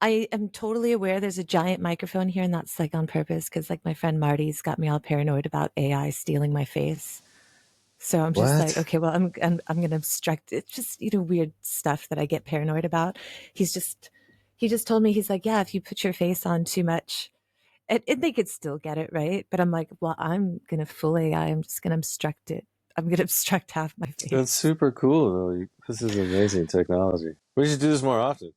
I am totally aware there's a giant microphone here, and that's like on purpose because like my friend Marty's got me all paranoid about AI stealing my face. So I'm just like, What? okay, well, I'm going to obstruct. It's just, weird stuff that I get paranoid about. He just told me, he's like, yeah, if you put your face on too much, and they could still get it, right? But I'm like, well, I'm going to full AI. I'm just going to obstruct it. I'm going to obstruct half my That's face. super cool, though. This is amazing technology. We should do this more often.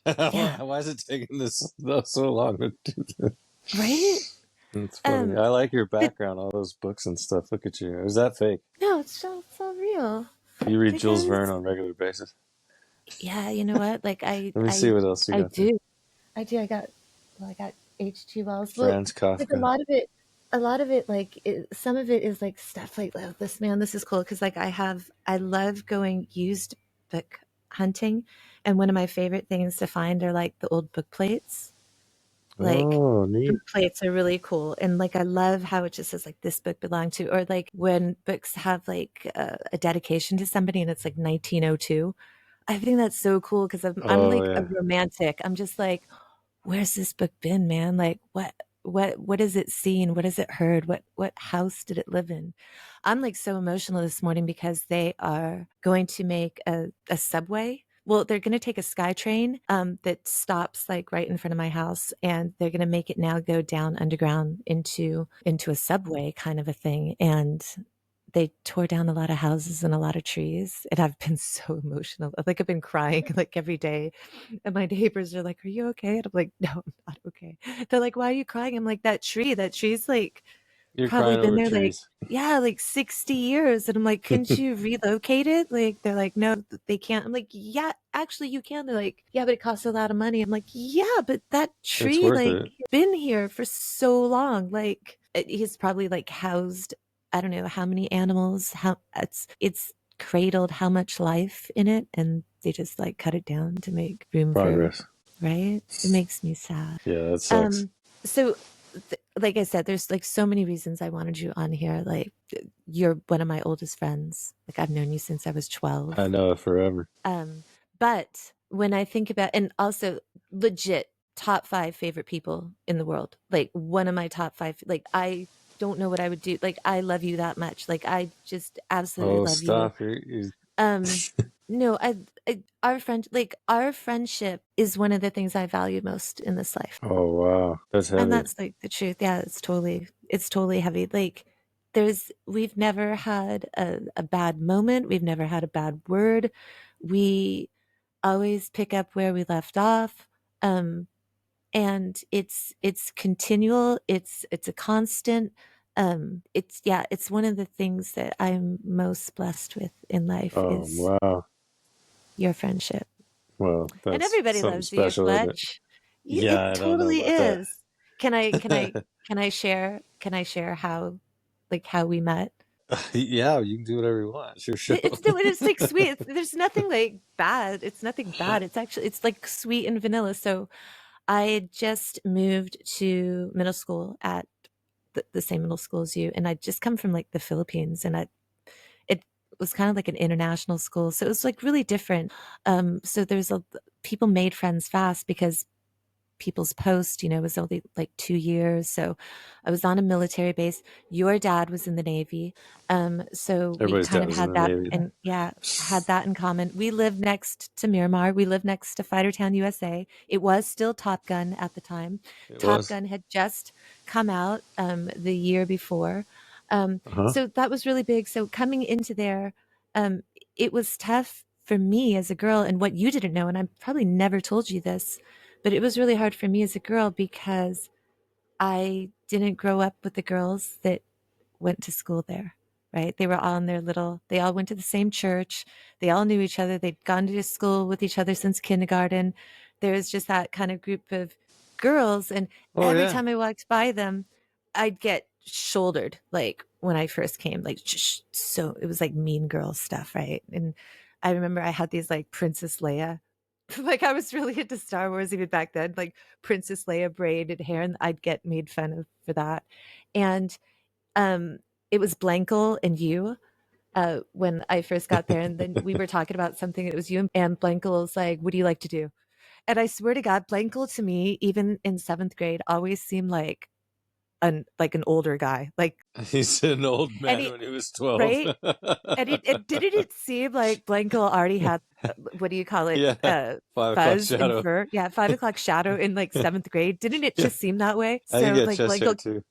Yeah. Why is it taking this so long to do this? Right. It's funny. Um, I like your but background, all those books and stuff. Look at you. Or is that fake? no, it's all real You read Jules Verne because, on a regular basis. yeah, you know what? Like Let me see what else you I got there. do. I got H.G. Wells. Well, Franz like Kafka. a lot of it, like some of it is like stuff like, oh, this is cool. Cause like I love going used book hunting. And one of my favorite things to find are like the old book plates. Like Oh, neat. book plates are really cool. And like, I love how it just says like this book belonged to, or like when books have like a dedication to somebody and it's like 1902. I think that's so cool because I'm Oh, like a yeah. romantic. I'm just like, where's this book been, man? Like what has it seen? What has it heard? What house did it live in? I'm like so emotional this morning because they are going to make a subway. Well, they're going to take a SkyTrain that stops like right in front of my house, and they're going to make it now go down underground into a subway kind of a thing. And they tore down a lot of houses and a lot of trees, and I've been so emotional. Like I've been crying like every day, and my neighbors are like, "Are you okay?" And I'm like, "No, I'm not okay." They're like, "Why are you crying?" I'm like, that tree's like You're probably crying been over there like, trees. yeah, like 60 years. And I'm like, "Couldn't you relocate it?" Like they're like, "No, they can't." I'm like, "Yeah, actually you can." They're like, "Yeah, but it costs a lot of money." I'm like, "Yeah, but that It's tree worth like it. been here for so long. Like he's probably like housed, I don't know how many animals, how it's cradled how much life in it, and they just like cut it down to make room for, Progress. right? It makes me sad. Yeah, that sucks. Um, so like I said, there's like so many reasons I wanted you on here. Like you're one of my oldest friends. Like I've known you since I was I 12. know it forever. But when I think about, and also legit top 5 favorite people in the world, like one of my top 5, like I don't know what I would do. Like I love you that much. Like I just absolutely Oh, love you. stop. You're Um, no, our friendship is one of the things I value most in this life. Oh, wow. That's And heavy. that's like the truth. Yeah, it's totally heavy. Like we've never had a bad moment. We've never had a bad word. We always pick up where we left off. Um, and it's continual. It's a constant. It's one of the things that I'm most blessed with in life Oh, is wow. your friendship. Well, And that's everybody something loves you, special, isn't it? Fletch. Yeah, It I don't know totally about that. is. Can I share how like how we met? Yeah, you can do whatever you want. It's your show. It's no, it's like sweet. There's nothing like bad. It's nothing bad. It's like sweet and vanilla. So I had just moved to middle school at the same middle school as you, and I'd just come from like the Philippines, and it was kind of like an international school, so it was like really different. So there's a people made friends fast because people's post, was only like 2 years. So I was on a military base. Your dad was in the Navy. So we Everybody's kind dad of is in had the that, Navy. and yeah, had that in common. We lived next to Miramar. We lived next to Fightertown, USA. It was still Top Gun at the time. It Top was. Gun had just come out the year before. Uh-huh. So that was really big. So coming into there, um, it was tough for me as a girl. And what you didn't know, and I probably never told you this, but it was really hard for me as a girl because I didn't grow up with the girls that went to school there, right? They were all in they all went to the same church. They all knew each other. They'd gone to school with each other since kindergarten. There was just that kind of group of girls. And Oh, every yeah. time I walked by them, I'd get shouldered like when I first came, like, so it was like mean girl stuff, right? And I remember I had these like Princess Leia. Like I was really into Star Wars even back then, like Princess Leia braided hair, and I'd get made fun of for that. And um, it was Blankel and you when I first got there, and then we were talking about something. It was you and Blankel was like, "What do you like to do?" And I swear to God, Blankel to me, even in 7th grade, always seemed like an older guy. Like, He's an old and man he when he was 12. right? And it didn't it seem like Blankel already had what do you call it? Yeah. 5 o'clock Fuzz and shadow. fur. Yeah, 5 o'clock shadow in like 7th grade. Didn't it Yeah. just seem that way? I think he So had like chest hair Blankel, too.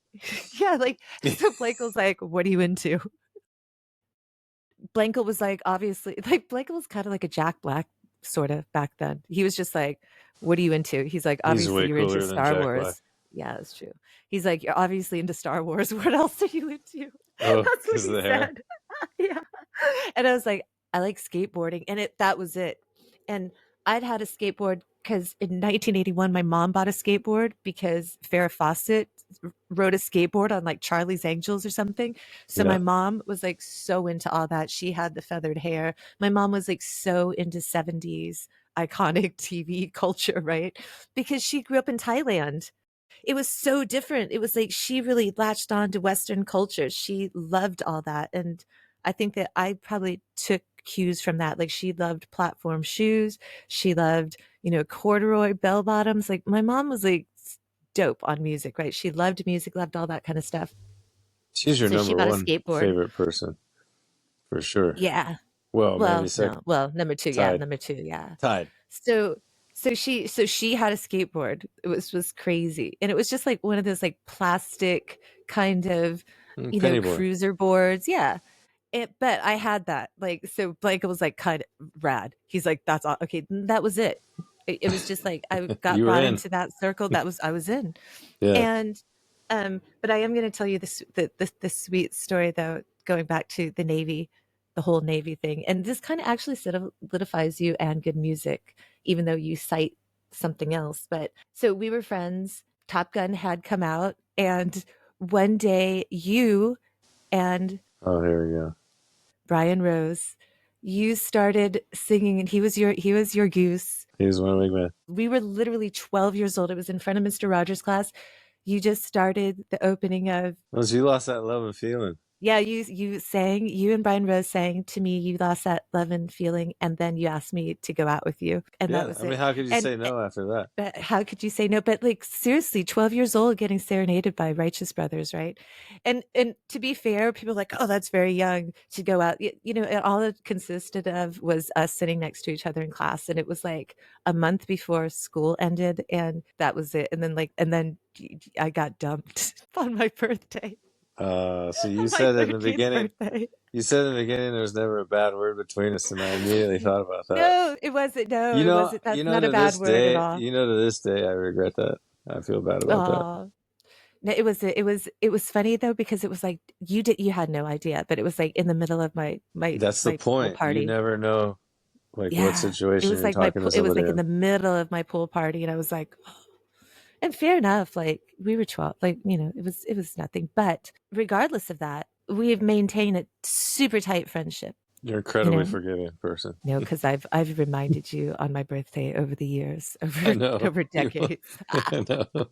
yeah, like so Blankel's like, what are you into? Blankel was like, obviously, like Blankel was kind of like a Jack Black sort of back then. He was just like, what are you into? He's like, He's obviously way you're into cooler than Star Jack Black. Wars. Yeah, that's true. He's like, you're obviously into Star Wars. What else are you into? Oh, That's what because of he the hair. said. Yeah. And I was like, I like skateboarding. And that was it. And I'd had a skateboard because in 1981, my mom bought a skateboard because Farrah Fawcett rode a skateboard on like Charlie's Angels or something. So my Yeah. mom was like so into all that. She had the feathered hair. My mom was like so into 70s iconic TV culture, right? Because she grew up in Thailand. It was so different. It was like she really latched on to Western culture. She loved all that. And I think that I probably took cues from that. Like she loved platform shoes. She loved, corduroy bell bottoms. Like my mom was like dope on music, right? She loved music, loved all that kind of stuff. She's your So she number bought a one skateboard. favorite person for sure. Yeah. Well, maybe Well, second. no. Well, number 2, yeah, Tied. number 2, yeah. Tied. So so she had a skateboard. It was crazy. And it was just like one of those like plastic kind of, Penny board. cruiser boards. Yeah. But I had that. Like so Blake was like kind of rad. He's like, that's all okay. That was it. It was just like I got You were brought in. into that circle. I was in. Yeah. And but I am going to tell you this the sweet story though, going back to the Navy, the whole Navy thing. And this kind of actually solidifies you and good music, even though you cite something else. But so we were friends. Top Gun had come out, and one day you and Oh, here we go. Brian Rose, you started singing, and he was your goose. He was one big man. We were literally 12 years old. It was in front of Mr. Rogers' class. You just started the opening of Once you lost that love and feeling. yeah, you and Brian Rose sang to me, you lost that love and feeling, and then you asked me to go out with you, and that Yeah. was I mean, it. how could you And say no after that? but how could you say no? But like seriously, 12 years old getting serenaded by Righteous Brothers, right? And to be fair, people are like, oh, that's very young to go out. All it consisted of was us sitting next to each other in class. And it was like a month before school ended, and that was it. And then I got dumped on my birthday. So you On my said in the 13th beginning, birthday. you said in the beginning there was never a bad word between us, and I immediately thought about that. No, it wasn't. No, it wasn't. That's not a To bad this word at day, all. to this day, I regret that. I feel bad about that. Oh, no, it was funny though because it was like you had no idea, but it was like in the middle of That's the my pool point. You party. never know, like, what Yeah, it situation was you're like my talking to pool. It was somebody like in in. the middle of my pool party, and I was like, and fair enough. Like we were 12, like it was nothing. But regardless of that, we've maintained a super tight friendship. You're an You incredibly know, forgiving person. because I've reminded you on my birthday over the years, I over know. over decades. I know.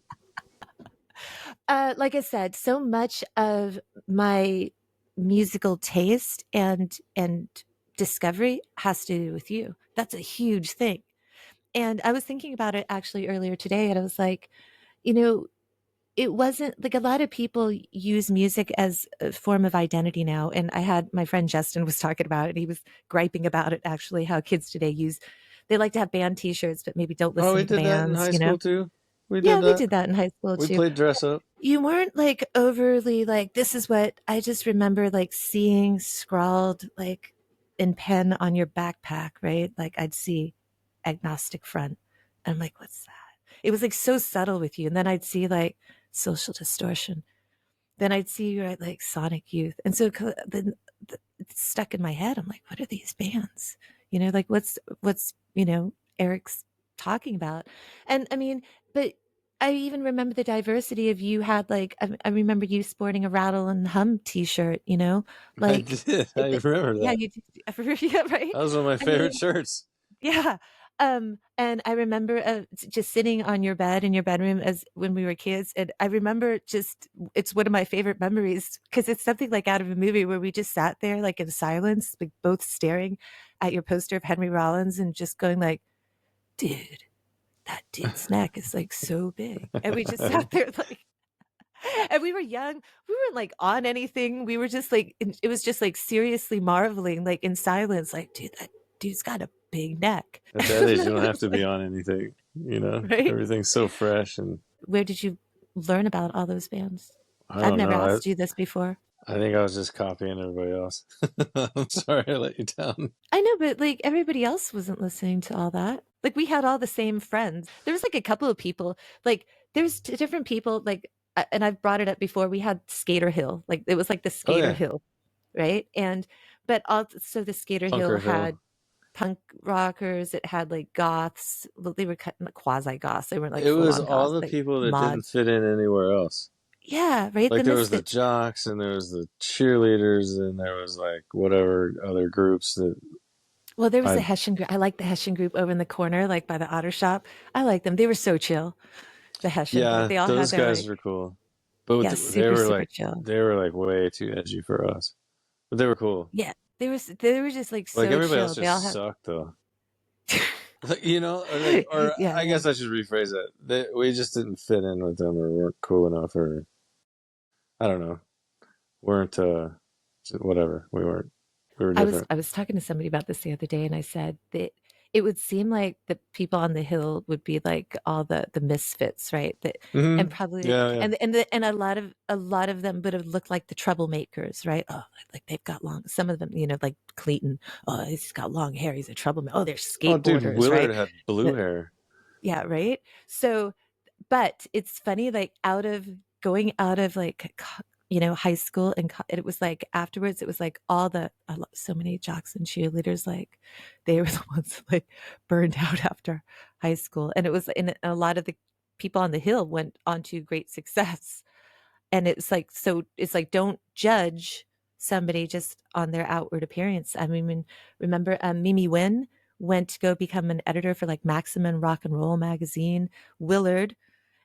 Like I said, so much of my musical taste and discovery has to do with you. That's a huge thing. And I was thinking about it actually earlier today, and I was like, you know, it wasn't like a lot of people use music as a form of identity now. And I had my friend Justin was talking about it. He was griping about it actually, how kids today they like to have band t-shirts, but maybe don't Oh, listen we to the did that in bands, high school too. We did Yeah, we that. did that in high school We too. played dress up. You weren't like overly like, this is what I just remember like seeing scrawled like in pen on your backpack, right? Like I'd see agnostic front. And I'm like, what's that? It was like so subtle with you. And then I'd see like social distortion. Then I'd see you at like Sonic Youth. And so then it's stuck in my head. I'm like, what are these bands? Like what's Eric's talking about? And I mean, but I even remember the diversity of you had like, I remember you sporting a Rattle and Hum t-shirt, I like, did. I remember yeah, that. you did. Yeah, right. That was one of my I favorite mean, shirts. yeah. And I remember just sitting on your bed in your bedroom as when we were kids. And I remember it's one of my favorite memories because it's something like out of a movie where we just sat there like in silence, like both staring at your poster of Henry Rollins and just going like, dude, that dude's neck is like so big. And we just sat there like, and we were young. We weren't like on anything. We were just like, it was just like seriously marveling, like in silence, like, dude, that dude's got a big neck. At that And age, then you don't it have was to be like, on anything. You know, right? everything's so fresh, and Where did you learn about all those bands? I I've don't never know. asked you this before. I think I was just copying everybody else. I'm sorry I let you down. I know, but like everybody else wasn't listening to all that. Like we had all the same friends. There was like a couple of people, like there's different people, like, and I've brought it up before. We had Skater Hill, like it was like the Oh Skater yeah, Hill, right? And but also the Skater Hill Bunker Hill. had punk rockers. It had like goths. Well, they were kind of quasi goths. They weren't like It full was on all goths, the like people that didn't mods. fit in anywhere else. Yeah, right. Like The there was the Misfits. jocks, and there was the cheerleaders, and there was like whatever other groups that Well, there was the I. Hessian group. I like the Hessian group over in the corner, like by the Otter Shop. I like them. They were so chill. The Hessian group. Yeah, They all had those their guys like, were cool, but yeah, super, super chill. they were like way too edgy for us. But they were cool. Yeah, they were just like Like so everybody chill. else They all just had, sucked though. Like, you know, or yeah, I yeah. guess I should rephrase that. We just didn't fit in with them, or weren't cool enough, or I don't know, weren't whatever. We weren't. We were different. I was talking to somebody about this the other day, and I said that it would seem like the people on the hill would be like all the misfits, right? That and probably Yeah, yeah. and a lot of them would have looked like the troublemakers, right? Oh, like they've got long. Some of them, you know, like Clayton. Oh, he's got long hair. He's a troublemaker. Oh, they're Oh, dude, skateboarders, Willard right? had blue But hair. yeah, right. So but it's funny, like out of going out of like you know, high school and it was like afterwards it was like all the so many jocks and cheerleaders, like they were the ones that like burned out after high school, and it was, and a lot of the people on the hill went on to great success. And it's like, so it's like, don't judge somebody just on their outward appearance. I mean, remember Mimi Wynn went to go become an editor for like Maximum Rock and Roll magazine. Willard,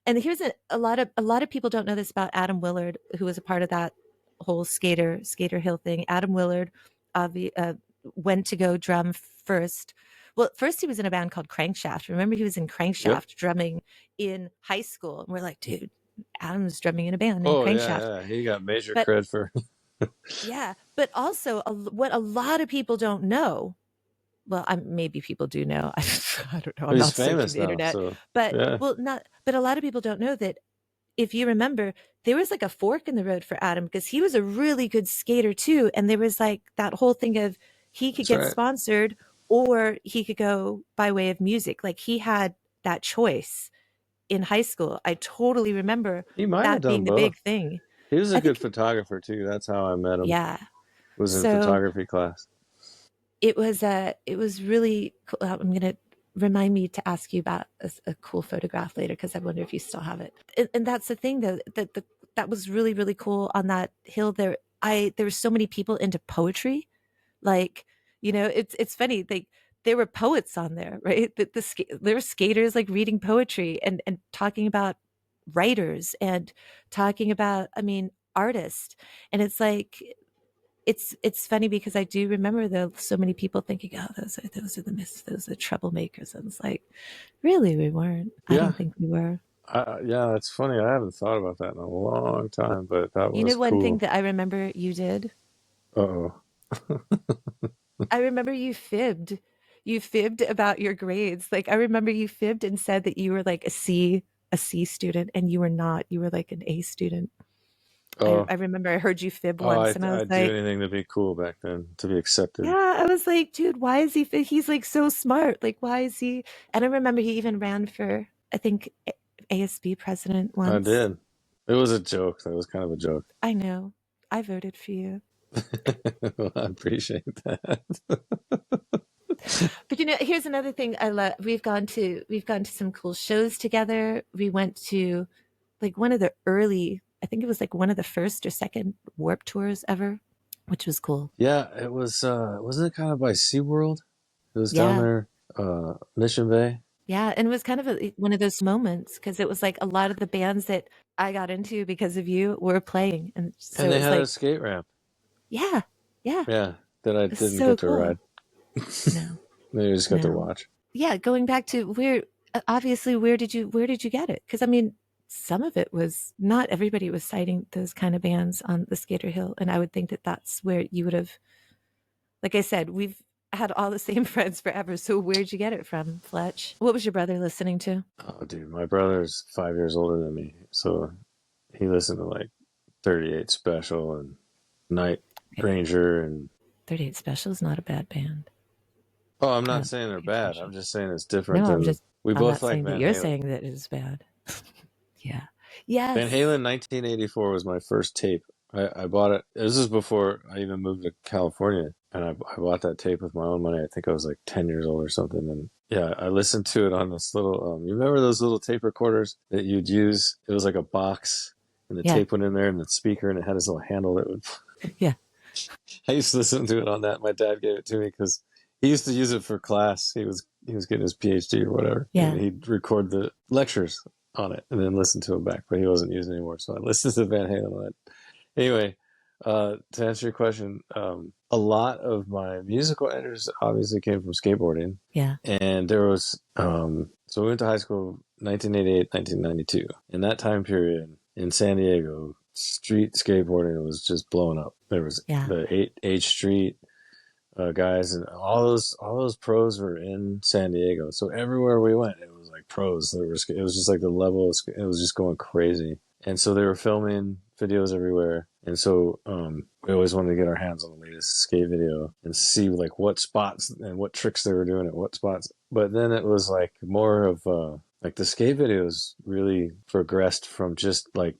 and here's a lot of people don't know this about Adam Willard, who was a part of that whole Skater Hill thing. Adam Willard went to go drum first. Well, first he was in a band called Crankshaft. Remember, he was in Yep. Crankshaft drumming in high school, and we're like, dude, Adam's drumming in a band in Oh Crankshaft. yeah, yeah. He got major But cred for. yeah, but also what a lot of people don't know, well, maybe people do know. I don't know. I'm He's not searching famous the now, internet, so but yeah, well, not. But a lot of people don't know that, if you remember, there was like a fork in the road for Adam, because he was a really good skater too, and there was like that whole thing of he could that's get right. sponsored or he could go by way of music. Like he had that choice in high school. I totally remember He might have that done being the both. big thing. He was a I good think, photographer too. That's how I met him. yeah. Was in So photography class. it was really cool. I'm gonna remind me to ask you about a cool photograph later, because I wonder if you still have it. And that's the thing, though, that was really, really cool on that hill. There were so many people into poetry, like, you know, it's funny, like there were poets on there, right? There were skaters like reading poetry and talking about writers and talking about, I mean, artists. And it's like, it's funny because I do remember, though, so many people thinking, oh, those are the those are the troublemakers. And it's like, really, we weren't. I Yeah, don't think we were. yeah. That's funny. I haven't thought about that in a long time, but that You know, was one thing cool. that I remember you did, Uh oh. I remember you fibbed. You fibbed about your grades. Like I remember you fibbed and said that you were like a C student, and you were not. You were like an A student. Oh. I remember I heard you fib Oh, once, and I was I'd do like, anything to be cool back then, to be accepted. yeah, I was like, dude, why is he? He's like so smart. Like, why is he? And I remember he even ran for, I think, ASB president I once. did. It was a joke. That was kind of a joke. I know. I voted for you. Well, I appreciate that. But you know, here's another thing I love. We've gone to some cool shows together. We went to like one of the early, I think it was like one of the first or second Warp tours ever, which was cool. Yeah, it was. Wasn't it kind of by SeaWorld? It was down Yeah. there, Mission Bay, Yeah, and it was kind of one of those moments, because it was like a lot of the bands that I got into because of you were playing, and so and it they was had a like, skate ramp. yeah, yeah, Yeah, that I it's didn't so get to ride. cool. No, Maybe I just got to no, watch. yeah. Going back to where Obviously, where did you get it? Because I mean, some of it was not everybody was citing those kind of bands on the Skater Hill, and I would think that that's where you would have. Like I said, we've had all the same friends forever. So where'd you get it from, Fletch? What was your brother listening to? Oh, dude, my brother's 5 years older than me, so he listened to like 38 Special and Night Okay, Ranger and 38 Special is not a bad band. oh, I'm I not don't think saying they're 38 bad. Special. I'm just saying it's different No, than we I'm both not like saying that Van you're Halen. saying that it is bad. Yeah. Van Yes. Halen 1984 was my first tape. I bought it. This is before I even moved to California, and I bought that tape with my own money. I think I was like 10 years old or something. And yeah, I listened to it on this little. You remember those little tape recorders that you'd use? It was like a box, and the Yeah. tape went in there, and the speaker, and it had this little handle that would. Yeah. I used to listen to it on that. My dad gave it to me because he used to use it for class. He was getting his PhD or whatever, and Yeah. he'd record the lectures on it and then listen to them back. But he wasn't using it anymore, so I listened to Van Halen on it. Anyway, to answer your question, a lot of my musical entries obviously came from skateboarding, Yeah. and there was so we went to high school 1988, 1992. In that time period in San Diego, street skateboarding was just blowing up. There was Yeah. the 8H Street guys, and all those pros were in San Diego. So everywhere we went, it was like pros. It was just like the level. It was just going crazy. And so they were filming videos everywhere. And so we always wanted to get our hands on the latest skate video and see like what spots and what tricks they were doing at what spots. But then it was like more of like the skate videos really progressed from just like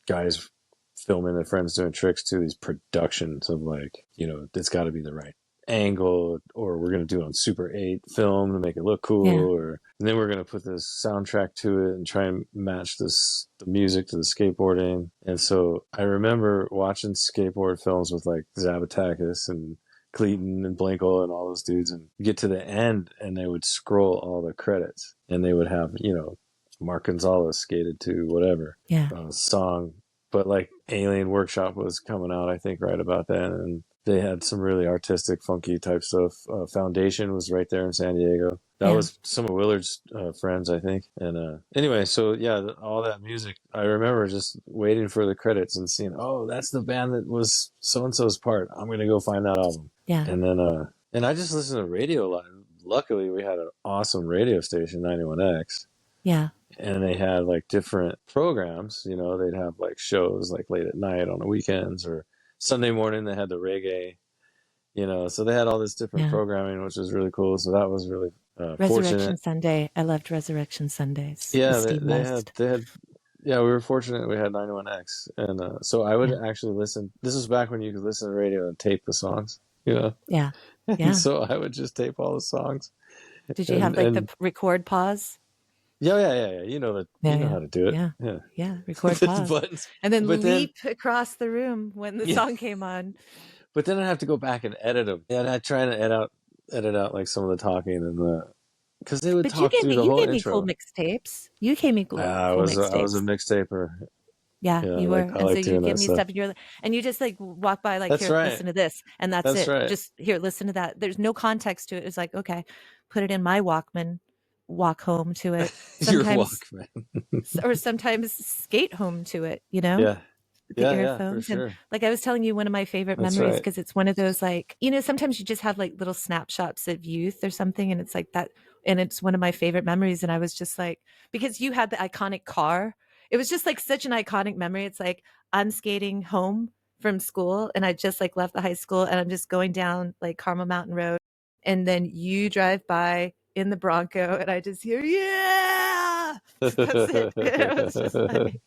guys filming their friends doing tricks to these productions of like, it's got to be the right angle, or we're going to do it on Super 8 film to make it look Yeah. cool, and then we're going to put this soundtrack to it and try and match the music to the skateboarding. And so I remember watching skateboard films with like Zabatakis and Cleaton and Blinkle and all those dudes, and get to the end and they would scroll all the credits and they would have, Mark Gonzalez skated to whatever Yeah. song. But like Alien Workshop was coming out, I think, right about then, and they had some really artistic, funky type stuff. Foundation was right there in San Diego. That Yeah. was some of Willard's friends, I think. And anyway, so yeah, all that music. I remember just waiting for the credits and seeing, oh, that's the band that was so and so's part. I'm gonna go find that album. Yeah. And then, and I just listened to radio a lot. Luckily, we had an awesome radio station, 91X, Yeah. and they had like different programs. They'd have like shows like late at night on the weekends, or Sunday morning they had the reggae. So they had all this different Yeah. programming, which was really cool. So that was really Resurrection fortunate. Sunday. I loved Resurrection Sundays with Yeah, they, Steve they had West. they had yeah, we were fortunate we had 91X, and so I would Yeah. actually listen. This was back when you could listen to radio and tape the songs, you know. Yeah. And Yeah. so I would just tape all the songs, Did you have and like the and record pause? yeah, yeah, yeah, yeah. You know that, Yeah. you know Yeah. how to do it. Yeah. Yeah. Yeah. Record The pause. buttons. And then But then leap across the room when the yeah, song came on. but then I have to go back and edit them. Yeah, and I try to edit out like some of the talking and the because they would But you talk gave through me the you whole gave me cool intro. mixtapes. You gave me cool, I cool was a, I was a mixtapes. mixtaper. Yeah, Yeah, you were. I And so like you doing give that me stuff. stuff and you just like walk by like, That's here, right. listen to this. And that's That's it. right. Just here, listen to that. There's no context to it. It's like, okay, put it in my Walkman, walk home to it. Your Sometimes Walkman. or sometimes skate home to it, you know? Yeah, With the yeah, yeah, for earphones. And sure. like I was telling you, one of my favorite That's memories, right. because it's one of those like, sometimes you just have like little snapshots of youth or something, and it's like that. And it's one of my favorite memories. And I was just like, because you had the iconic car, it was just like such an iconic memory. It's like I'm skating home from school and I just like left the high school and I'm just going down like Carmel Mountain Road. And then you drive by in the Bronco and I just hear, yeah, that's it. It was just funny.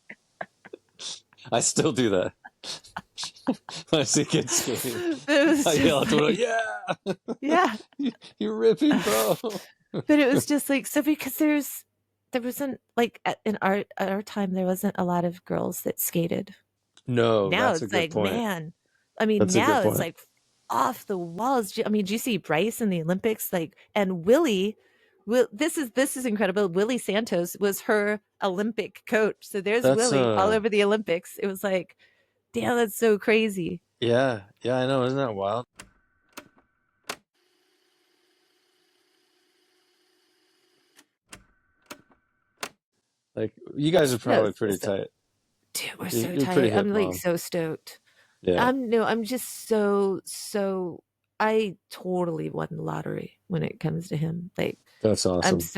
I still do that. When I see kids skating, It was I yell just at them, like, "Yeah, yeah. you're ripping, bro!" But it was just like, so because there wasn't like in our time, there wasn't a lot of girls that skated. No, Now that's a it's good like, point. man, I mean, That's a good now it's point. like off the walls. I mean, do you see Bryce in the Olympics? Like, and Willie, this is incredible. Willie Santos was her Olympic coach. So there's That's Willie all over the Olympics. It was like, damn, that's so crazy. yeah, yeah, I know. Isn't that wild? Like you guys are No, probably pretty tight. dude, we're so You're pretty tight. hip, I'm like mom. so stoked. Yeah, I'm just so I totally won the lottery when it comes to him. Like that's awesome.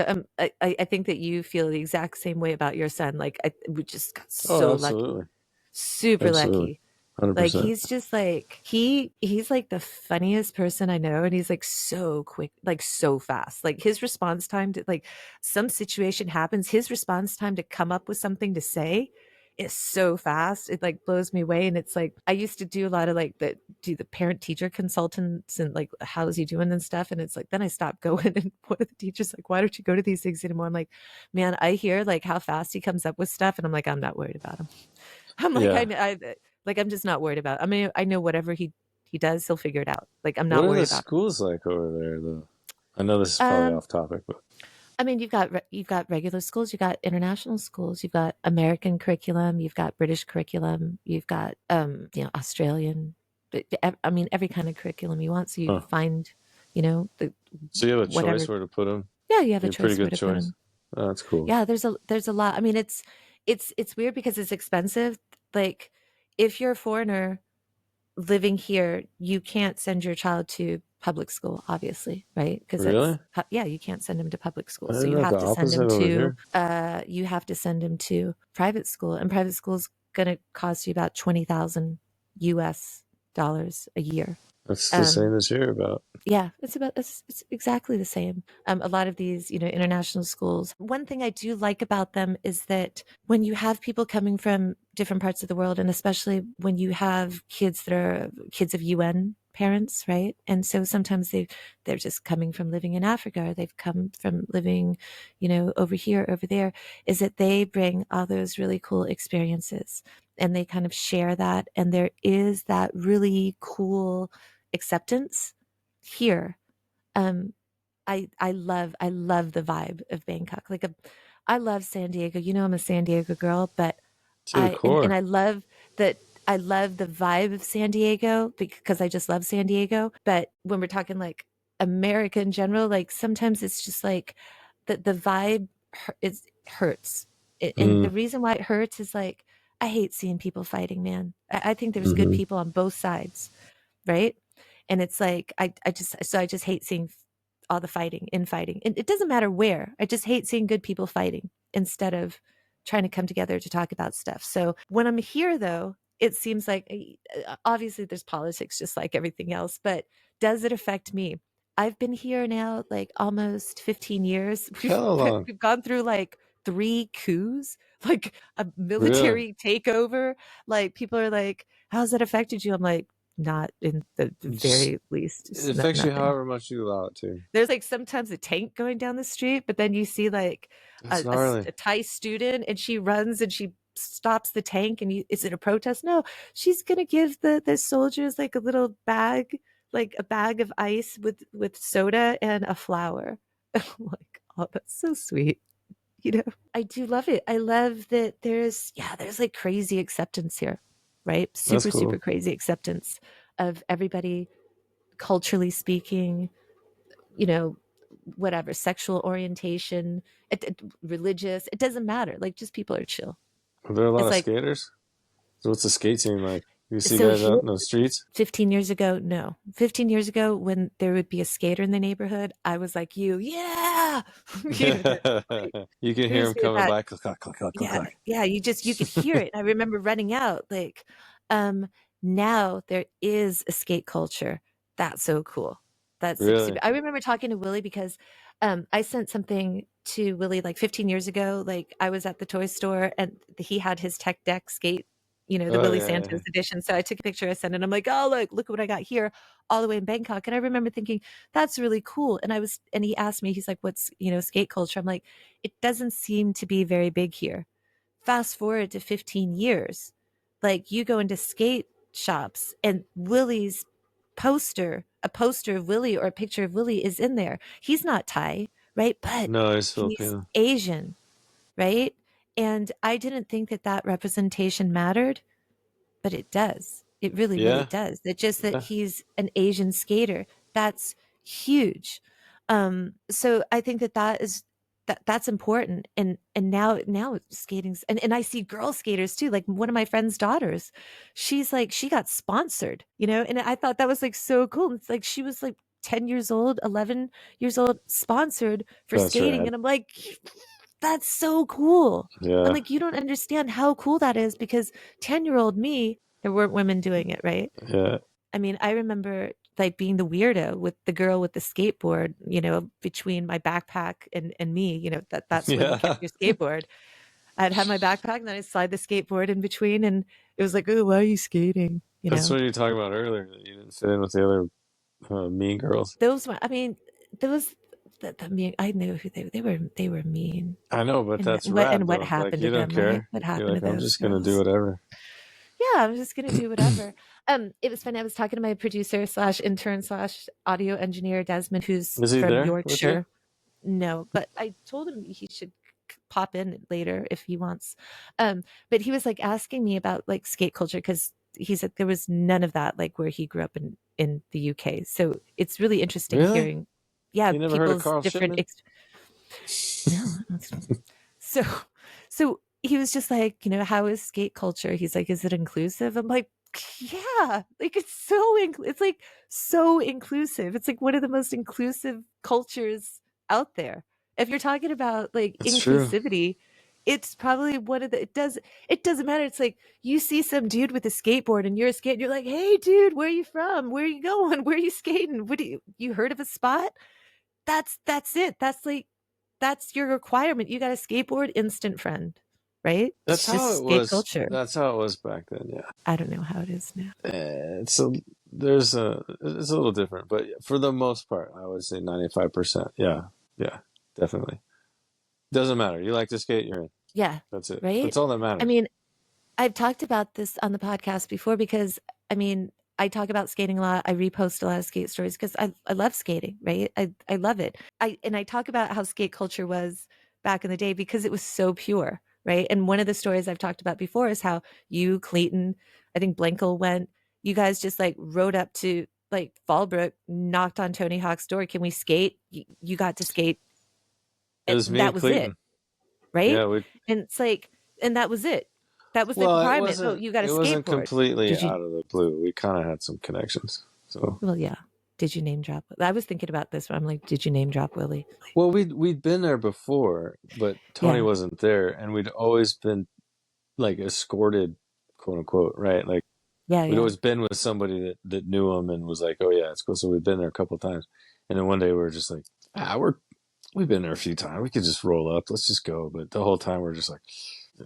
I think that you feel the exact same way about your son. Like we just got Oh, so lucky, absolutely, super absolutely, lucky. Like 100%. he's just like he's like the funniest person I know, and he's like so quick, like so fast. Like his response time to like some situation happens, his response time to come up with something to say is so fast. It like blows me away. And it's like I used to do a lot of like the parent teacher consultants and like how's he doing and stuff. And it's like then I stopped going and one of the teachers like, why don't you go to these things anymore? I'm like, man, I hear like how fast he comes up with stuff, and I'm like, I'm not worried about him. I'm like, Yeah. like, I'm just not worried about it. I mean, I know whatever he does, he'll figure it out. Like, I'm What not are the worried about schools like over there, though? I know this is it. probably off topic, but I mean, you've got regular schools, you've got international schools, you've got American curriculum, you've got British curriculum, you've got Australian. I mean, every kind of curriculum you want. So you huh? find, the So you have a choice whatever. where to put them. Yeah, you have You a have a pretty choice where good to put choice. them. Oh, that's cool. Yeah, there's a lot. I mean, it's weird because it's expensive. Like, if you're a foreigner living here, you can't send your child to public school, obviously, right? Because Really? yeah, you can't send them to public school. So Isn't that the opposite over here? you have to send them to private school, and private school is going to cost you about 20,000 US dollars a year. That's the same Um, as here about. yeah, it's exactly the same. A lot of these, international schools. One thing I do like about them is that when you have people coming from different parts of the world, and especially when you have kids that are kids of UN parents, right? And so sometimes they're just coming from living in Africa, or they've come from living, over here, over there, is that they bring all those really cool experiences and they kind of share that. And there is that really cool acceptance here. Um, I love the vibe of Bangkok. I love San Diego. I'm a San Diego girl, but To the and core. I love that. I love the vibe of San Diego because I just love San Diego. But when we're talking like America in general, like sometimes it's just like the vibe is hurts. And the Mm, reason why it hurts is like I hate seeing people fighting, man. I think there's good hmm. people on both sides, right? And it's like I just hate seeing all the infighting. And it doesn't matter where. I just hate seeing good people fighting instead of trying to come together to talk about stuff. So when I'm here though, it seems like obviously there's politics just like everything else, but does it affect me? I've been here now like almost 15 years. Hella long. We've gone through like three coups, like a Really? military takeover. Like people are like, how's that affected you? I'm like, not in the Just, very least, it just affects you nothing. however much you allow it to. There's like sometimes a tank going down the street, but then you see like That's gnarly. a Thai student and she runs and she stops the tank and is it a protest? No, she's gonna give the soldiers like a little bag, like a bag of ice with soda and a flower. I'm like, oh, that's so sweet. I do love it. I love that there's like crazy acceptance here, right? That's Super, super cool. crazy acceptance of everybody culturally speaking, you know, whatever, sexual orientation, religious, it doesn't matter. Like, just people are chill. Are there a lot It's of like, skaters? So what's the skate scene like? You see so guys here, out in the streets? 15 years ago, no. 15 years ago, when there would be a skater in the neighborhood, I was like, yeah, that's right. You can hear Who's them coming that? by. Click, clack, click, clack, click, Yeah, clack. yeah, you could hear it. I remember running out. Like, um, now there is a skate culture. That's so cool. That's super, super. Really? I remember talking to Willie because I sent something to Willie like 15 years ago. Like I was at the toy store and he had his tech deck skate, the Oh Willie yeah, Santos yeah. edition. So I took a picture, I sent it. I'm like, oh look what I got here, all the way in Bangkok. And I remember thinking, that's really cool. And he asked me, he's like, what's skate culture? I'm like, it doesn't seem to be very big here. Fast forward to 15 years, like you go into skate shops and Willie's a poster of Willie or a picture of Willie is in there. He's not Thai, right? But No, he's he's Filipino. Asian, right? And I didn't think that that representation mattered, but it does. It really, really Yeah, does. That just that yeah. he's an Asian skater, that's huge. So I think that that is that's important. And now skating's, and I see girl skaters too. Like one of my friend's daughters, she's like, she got sponsored, and I thought that was like so cool. It's like she was like 10 years old, 11 years old, sponsored for That's skating. rad. And I'm like, that's so cool. I'm Yeah. like, you don't understand how cool that is, because 10-year-old me, there weren't women doing it, right? Yeah. I mean, I remember like being the weirdo with the girl with the skateboard, between my backpack and me, that's where you kept Yeah. your skateboard. I'd have my backpack and then I'd slide the skateboard in between, and it was like, oh, why are you skating? That's what you were talking about earlier, that you didn't fit in with the other mean girls. Those were, I mean, those, the mean, I knew who they were mean. I know, but And that's what, rad and what though. Like happened you to don't them, right? care. What You're happened to like, I'm those just gonna do girls? whatever. Yeah, I'm just gonna do whatever. It was funny. I was talking to my producer slash intern slash audio engineer Desmond, who's Is he from there with you? Yorkshire. No, but I told him he should pop in later if he wants. But he was like asking me about like skate culture, because he said there was none of that like where he grew up in the UK. So it's really interesting Really? hearing, yeah, You never heard of people's Carl different Shipman? no, so so he was just like, how is skate culture? He's like, is it inclusive? I'm like, yeah, like it's like so inclusive. It's like one of the most inclusive cultures out there. If you're talking about like It's true. inclusivity, it's probably one of the it doesn't matter. It's like you see some dude with a skateboard and you're a skate, you're like, hey dude, where are you from? Where are you going? Where are you skating? What do you heard of a spot? That's it. That's like that's your requirement. You got a skateboard, instant friend, right? That's It's how just it skate was. culture. That's how it was back then. Yeah. I don't know how it is now. It's a there's a it's a little different, but for the most part, I would say 95%. Yeah. Yeah. Definitely. Doesn't matter. You like to skate, you're in. Yeah, That's it. right? That's all that I matters. mean, I've talked about this on the podcast before because I mean, I talk about skating a lot. I repost a lot of skate stories because I love skating, right? I love it. I talk about how skate culture was back in the day because it was so pure, right? And one of the stories I've talked about before is how you, Clayton, I think Blankel went, you guys just like rode up to like Fallbrook, knocked on Tony Hawk's door. Can we skate? You got to skate. It was me That and was it, Clayton. right? Yeah, we And it's like, and that was it. That was the well, requirement. Oh, you got a it wasn't skateboard. completely Did you? out of the blue. We kind of had some connections. So, Well, yeah. Did you name drop? I was thinking about this, but I'm like, did you name drop Willie? well, we'd been there before, but Tony Yeah, wasn't there, and we'd always been like escorted, quote unquote, right? Like yeah, we'd yeah. always been with somebody that knew him and was like, "Oh yeah, it's cool." So we'd been there a couple of times, and then one day we were just like, we've been there a few times. We could just roll up. Let's just go. But the whole time we're just like,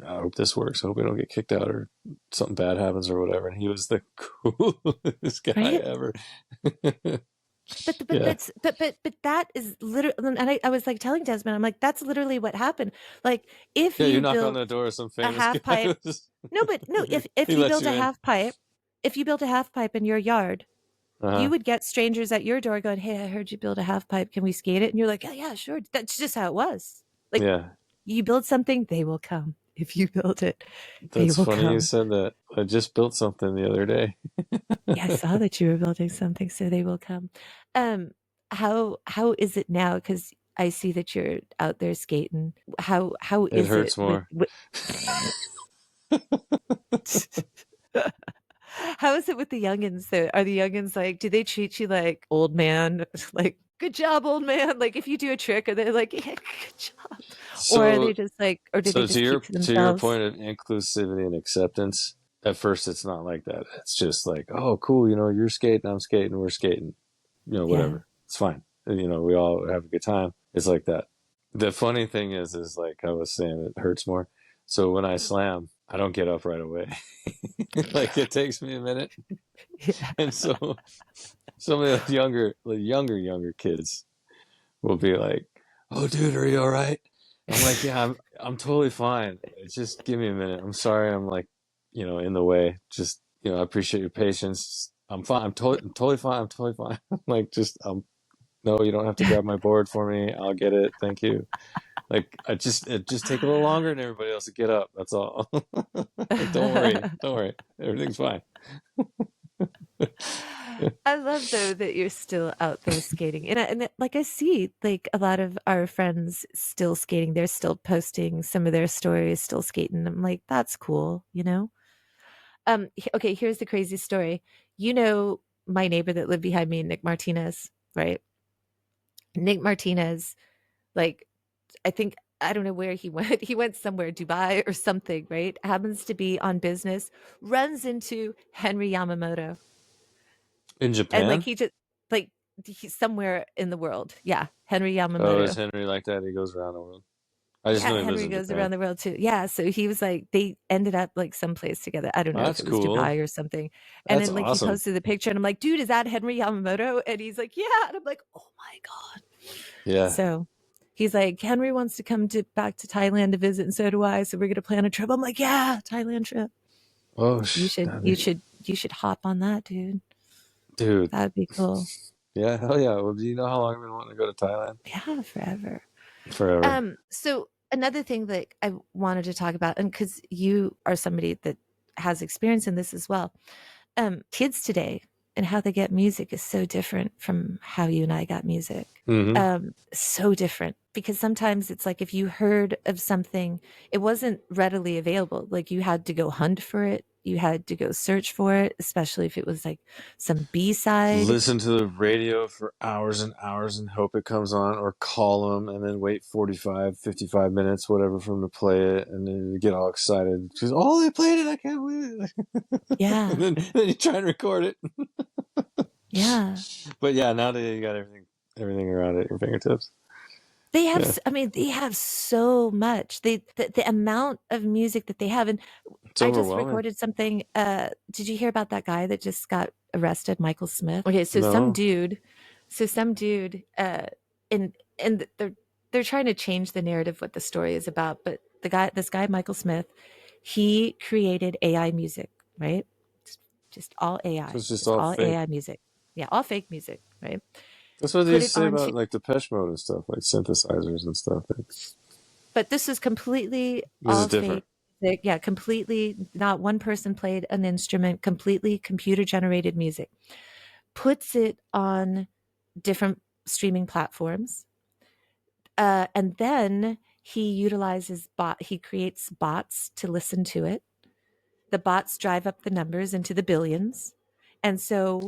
I hope this works. I hope we don't get kicked out or something bad happens or whatever. And he was the coolest guy Right. ever. But Yeah. that's but that is literally, and I was like telling Desmond, I'm like, that's literally what happened. Like if Yeah, you you knock on built the door of some a famous half guy pipe, who's no, but no, if he you lets built you a in. half pipe, if you built a half pipe in your yard, you Uh-huh. would get strangers at your door going, hey, I heard you build a half pipe. Can we skate it? And you're like, yeah, yeah, sure. That's just how it was. Like Yeah. you build something, they will come. If you build it, they That's will funny you come. said that. I just built something the other day. Yeah, I saw that you were building something, so they will come. Um, how is it now? Because I see that you're out there skating. How It is it hurts more. with how is it with the youngins though? Are the youngins like, do they treat you like old man? Like, good job, old man. Like if you do a trick, are they like, yeah, good job? Or are they So just like, or do they so just keep to to your themselves? point of inclusivity and acceptance, at first it's not like that. It's just like, oh cool, you're skating, I'm skating, we're skating. Yeah. Whatever. It's fine. We all have a good time. It's like that. The funny thing is like I was saying, it hurts more. So when I slam, I don't get up right away. Like it takes me a minute. Yeah. And so some of the younger kids will be like, "Oh, dude, are you all right?" I'm like, "Yeah, I'm totally fine. It's just give me a minute. I'm sorry. I'm like, in the way. Just I appreciate your patience. I'm fine. I'm totally fine. I'm totally fine. Like, just no, you don't have to grab my board for me. I'll get it. Thank you. Like, it just take a little longer than everybody else to get up. That's all. Like, don't worry, everything's fine. I love though that you're still out there skating, like I see like a lot of our friends still skating. They're still posting some of their stories, still skating. I'm like, that's cool, you know. Okay, here's the crazy story. You know, my neighbor that lived behind me, Nick Martinez, right? Nick Martinez, like I don't know where he went. He went somewhere, Dubai or something, right? Happens to be on business, runs into Henry Yamamoto. In And like Japan? he just like he's somewhere in the world. Yeah, Henry Oh, is Yamamoto. Henry like that? He goes around the world. I just Yeah, know he lives Henry in goes Japan. around the world too. Yeah, so he was like they ended up like someplace together. I don't know if That's it was cool. Dubai or something. And That's then like he awesome. posted the picture and I'm like, "Dude, is that Henry Yamamoto?" And he's like, "Yeah." And I'm like, "Oh my God." Yeah. So he's like, "Henry wants to come to back to Thailand to visit and so do I. So we're going to plan a trip." I'm like, "Yeah, Thailand trip. Oh, You should that'd you be, should you should hop on that, dude. dude. That'd be cool." Yeah, hell yeah. Well, do you know how long I've been wanting to go to Thailand? Yeah, forever. Forever. So another thing that I wanted to talk about, and because you are somebody that has experience in this as well, kids today and how they get music is so different from how you and I got music. Hmm. So different because sometimes it's like if you heard of something, it wasn't readily available. Like you had to go hunt for it. You had to go search for it, especially if it was like some B-side. Listen to the radio for hours and hours and hope it comes on, or call them and then wait 45, 55 minutes, whatever, for them to play it. And then you get all excited because, oh, they played it. I can't believe it. Yeah. Then you try and record it. Yeah. But yeah, nowadays you got everything around at your fingertips. They have, Yeah. I mean, they have so much. The amount of music that they have, and It's I just overwhelming. recorded something. Did you hear about that guy that just got arrested, Michael Smith? Okay, No. so some dude, and they're trying to change the narrative what the story is about. But this guy, Michael Smith, he created AI music, right? Just all So AI, it's just just all all fake. AI music. Yeah, all fake music, right? That's what they Put used it to say onto about like Depeche Mode and stuff, like synthesizers and stuff. but this is completely This is all different. fake music. Yeah, completely not one person played an instrument, completely computer generated music. Puts it on different streaming platforms. And then he creates bots to listen to it. The bots drive up the numbers into the billions. And so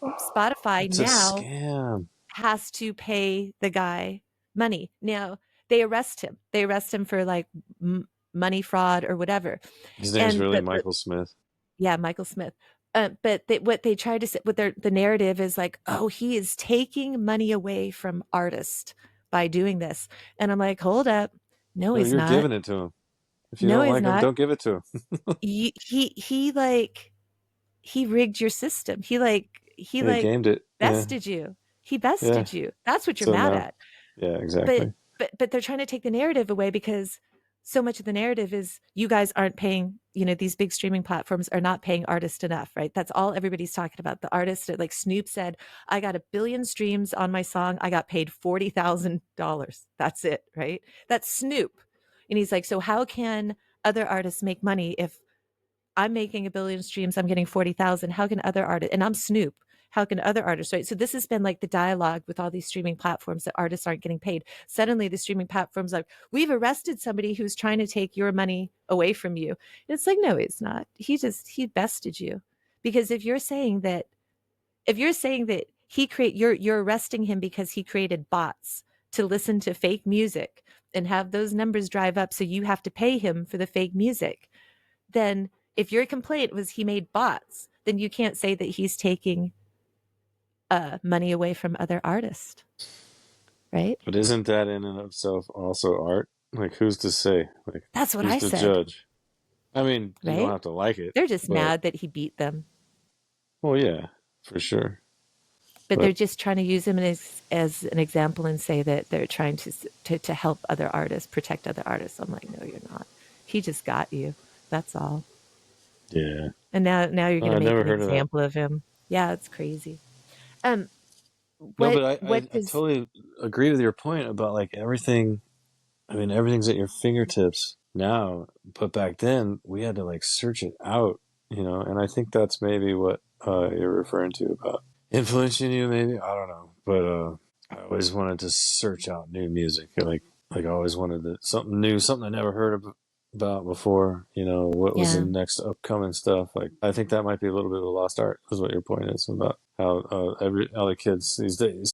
Spotify It's a now scam. has to pay the guy money. Now they arrest him. They arrest him for like money fraud or whatever. His name's And really but Michael Smith. yeah, Michael Smith. What they try to say, what the narrative is like, oh, he is taking money away from artists by doing this. And I'm like, hold up, no, No, he's you're not. giving it to him. If you No, don't he's like him, not. don't give it to him. He like he rigged your system. He He like gamed it. Yeah, bested you. He yeah. bested you. That's what you're So mad now, at. yeah, but exactly. but they're trying to take the narrative away because so much of the narrative is you guys aren't paying, these big streaming platforms are not paying artists enough, right? That's all everybody's talking about. The artist, like Snoop said, I got 1 billion streams on my song, I got paid $40,000. That's it, right? That's Snoop. And he's like, so how can other artists make money if I'm making 1 billion streams, I'm getting 40,000. How can other artists, and I'm Snoop, how can other artists, right? So this has been like the dialogue with all these streaming platforms that artists aren't getting paid. Suddenly the streaming platforms like, we've arrested somebody who's trying to take your money away from you. And it's like, no, he's not. He bested you. Because if you're saying that you're arresting him because he created bots to listen to fake music and have those numbers drive up so you have to pay him for the fake music, then if your complaint was he made bots, then you can't say that he's taking money away from other artists, right? But isn't that in and of itself also art? Like, who's to say? Like, That's what who's I to said, judge? I mean, you don't right? have to like it, They're just but mad that he beat them, well, yeah, for sure. but they're But just trying to use him as an example and say that they're trying to help other artists, protect other artists. I'm like, no, you're not. He just got you. That's all. yeah, And now you're oh, going to I make never an heard of that. example of him. Yeah, it's crazy. Um, No, what but what I does totally agree with your point about like everything. I mean, everything's at your fingertips now, but back then we had to like search it out, And I think that's maybe what you're referring to about influencing you, maybe. I don't know, but I always wanted to search out new music. Like I always wanted something new, something I never heard about before. You know, what was the Yeah. next upcoming stuff? Like I think that might be a little bit of a lost art. Is what your point is about how every all the kids these days.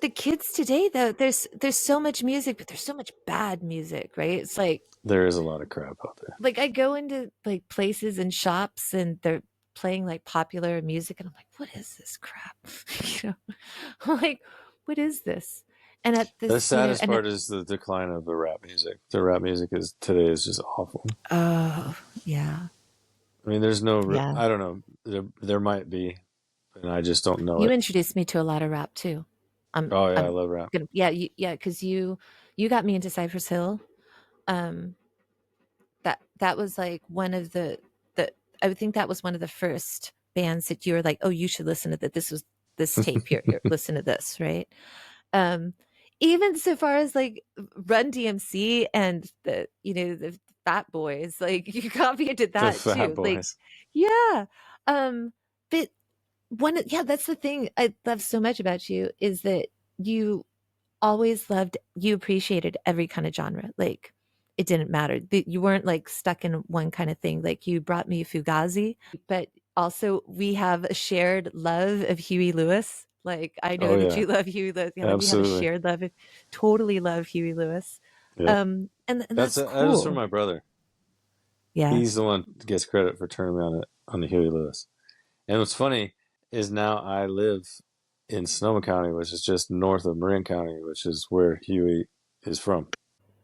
The kids today though, there's so much music, but there's so much bad music, right? It's There is a lot of crap out there. like I go into like places and shops and they're playing like popular music and I'm like, what is this crap? You know, I'm like, what is this? And at The this, saddest part is the decline of the rap music. The rap music is today is just awful. oh yeah, I mean, there's no. yeah. I don't know. There might be, and I just don't know You it. introduced me to a lot of rap too. Oh yeah, I I'm love rap. gonna yeah, because you got me into Cypress Hill. Um, that was like one of the I would think that was one of the first bands that you were like, oh, you should listen to that. This was this tape here. Listen to this, right? Um, even so far as like Run DMC and the Fat Boys, like you got me into The that Fat too. Like, Boys. yeah. But yeah, that's the thing I love so much about you is that you you appreciated every kind of genre. Like it didn't matter. You weren't like stuck in one kind of thing. Like you brought me Fugazi, but also we have a shared love of Huey Lewis. Like I Oh know that yeah, you love Huey Lewis. You know, like we have a absolutely. shared love. Totally love Huey Lewis. Yeah, And that that's is from cool. my brother. Yeah. He's the one that gets credit for turning me on the Huey Lewis. And what's funny is now I live in Sonoma County, which is just north of Marin County, which is where Huey is from.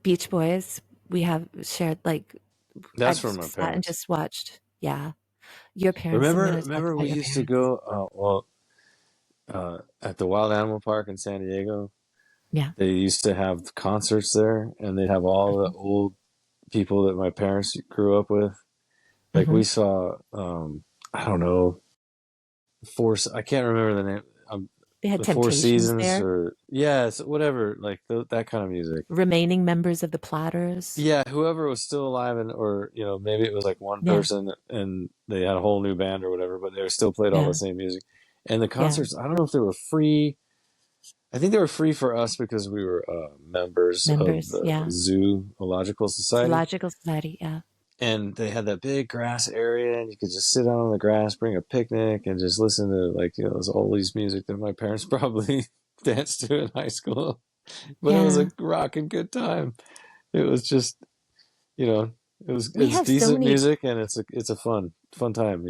Beach Boys. We have shared like That's I've from my sat and parents. just watched. Yeah. Your parents. I'm Remember, gonna talk remember about we your used to parents. go. At the Wild Animal Park in San Diego. Yeah. They used to have concerts there, and they'd have all the Hmm. old people that my parents grew up with. Like Hmm. we saw, I don't know, I can't remember the name. They had The Four Temptations Seasons, there. or yeah, it's whatever, like that kind of music. Remaining members of the Platters. Yeah, whoever was still alive, and or maybe it was like one Yeah, person, and they had a whole new band or whatever, but they still played all the yeah, same music. And the yeah. concerts, I don't know if they were free. I think they were free for us because we were members of Members. the Yeah. Zoological Society, Zoological Society. Yeah. and they had that big grass area, and you could just sit out on the grass, bring a picnic, and just listen to this oldies music that my parents probably danced to in high school. But it was Yeah. a rocking good time. It was just you know We it's have so decent many. music, and it's a fun time.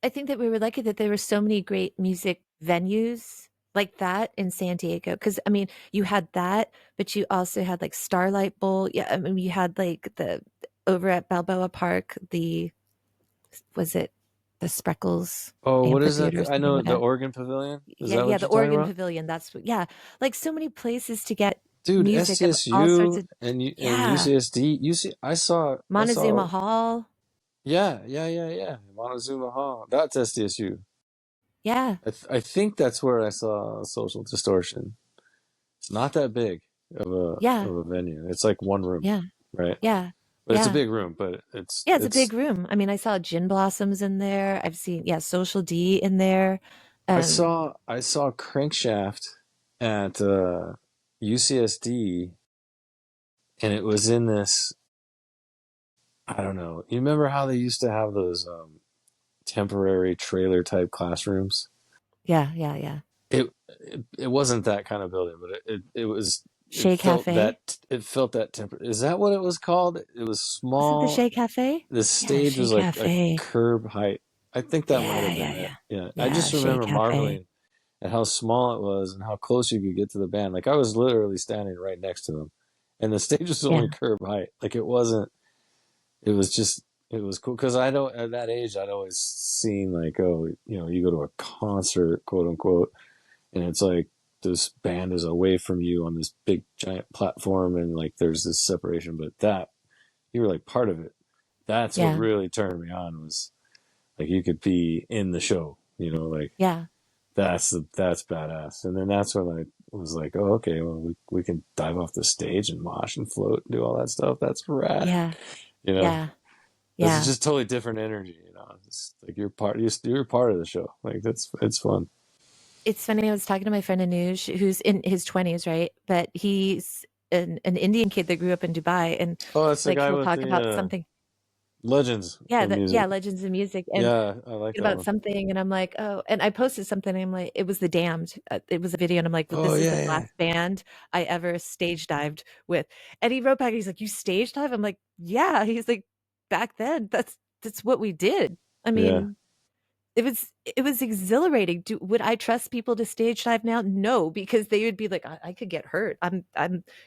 I think that we were lucky that there were so many great music venues like that in San Diego. Because I mean, you had that, but you also had like Starlight Bowl. Yeah, I mean, you had like the over at Balboa Park. The was it the Spreckles Oh, what is that? Amphitheater or I something? know the Whatever. Oregon Pavilion. Is Yeah, that yeah, what the you're talking Oregon about? Pavilion. That's yeah, like so many places to get Dude, music of all sorts SDSU of and yeah. UCSD. I saw. Montezuma Hall. Yeah. Montezuma Hall. That's SDSU. Yeah, I think that's where I saw Social Distortion. It's not that big of yeah, a venue. It's like one room, yeah, right? yeah, But it's a yeah. big room. But it's Yeah, it's a it's. big room. I mean, I saw Gin Blossoms in there. I've seen yeah, Social D in there. I Um, saw I saw Crankshaft at UCSD, and it was in this. I don't know. You remember how they used to have those temporary trailer type classrooms? yeah, yeah, yeah. It wasn't that kind of building, but it was Shea Cafe. it felt that temper. Is that what it was called? It was Was it the small. Shea Cafe? The Yeah, stage Shea was like a Cafe. curb height. I think that might Yeah, have yeah, been it. yeah. Yeah, I Yeah, just Shea remember Cafe. marveling at how small it was and how close you could get to the band. Like I was literally standing right next to them, and the stage was only Yeah, curb height. Like it wasn't. It was just. It was cool because I don't at that age I'd always seen like, oh, you go to a concert, quote unquote, and it's like this band is away from you on this big giant platform, and like there's this separation, but that you were like part of it. That's what yeah, really turned me on, was like you could be in the show, like yeah, that's badass. And then that's when I was like, oh, okay, well, we can dive off the stage and mosh and float and do all that stuff. That's rad, yeah, you know. yeah. It's Yeah. just totally different energy, you know. It's like you're part of the show. Like that's it's fun. It's funny, I was talking to my friend Anuj, who's in his 20s, right? But he's an Indian kid that grew up in Dubai, and Oh, that's the like guy he'll with talk the about something. legends Yeah, of that yeah, music. Legends of Music, and Yeah, I like that about one. something, and I'm like, oh, and I posted something, and I'm like, it was The Damned. It was a video, and I'm like, well, Oh this is yeah, the yeah, last band I ever stage dived with. And he wrote back, he's like, you stage dive? I'm like, yeah. He's like, back then, that's what we did. I yeah. mean, it was exhilarating. Would I trust people to stage dive now? No, because they would be like, I could get hurt.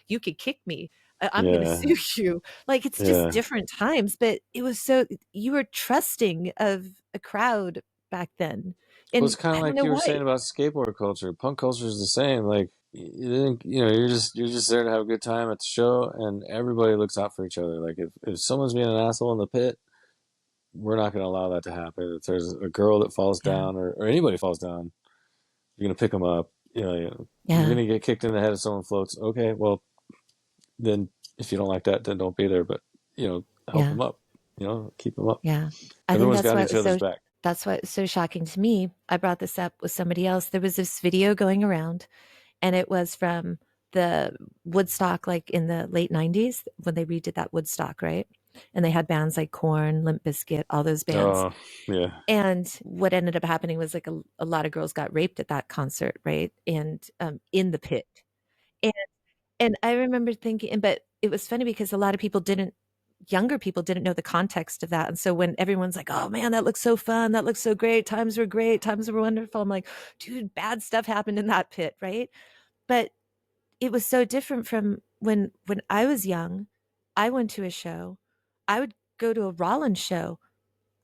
You could kick me. I'm gonna Yeah, sue you. Like it's just yeah. different times, but it was so you were trusting of a crowd back then. Well, it's And kind of I don't like know you were why. saying about skateboard culture. Punk culture is the same. Like you didn't, you know, you're just there to have a good time at the show, and everybody looks out for each other. Like if someone's being an asshole in the pit, we're not going to allow that to happen. If there's a girl that falls Yeah. down or anybody falls down, you're going to pick them up. You're Yeah. going to get kicked in the head if someone floats. Okay, well then if you don't like that, then don't be there. But help Yeah. them up. Keep them up. Yeah. I think Everyone's that's got why it each was other's so back. that's why it was so shocking to me. I brought this up with somebody else. There was this video going around, and it was from the Woodstock, like in the late 90s when they redid that Woodstock, right? And they had bands like Korn, Limp Bizkit, all those bands. Oh yeah. And what ended up happening was like a lot of girls got raped at that concert, right? And in the pit. And and I remember thinking, but it was funny because a lot of people didn't younger people didn't know the context of that. And so when everyone's like, oh man, that looks so fun, that looks so great, times were great, times were wonderful, I'm like, dude, bad stuff happened in that pit, right? But it was so different from when I was young. I went to a show. I would go to a Rollins show.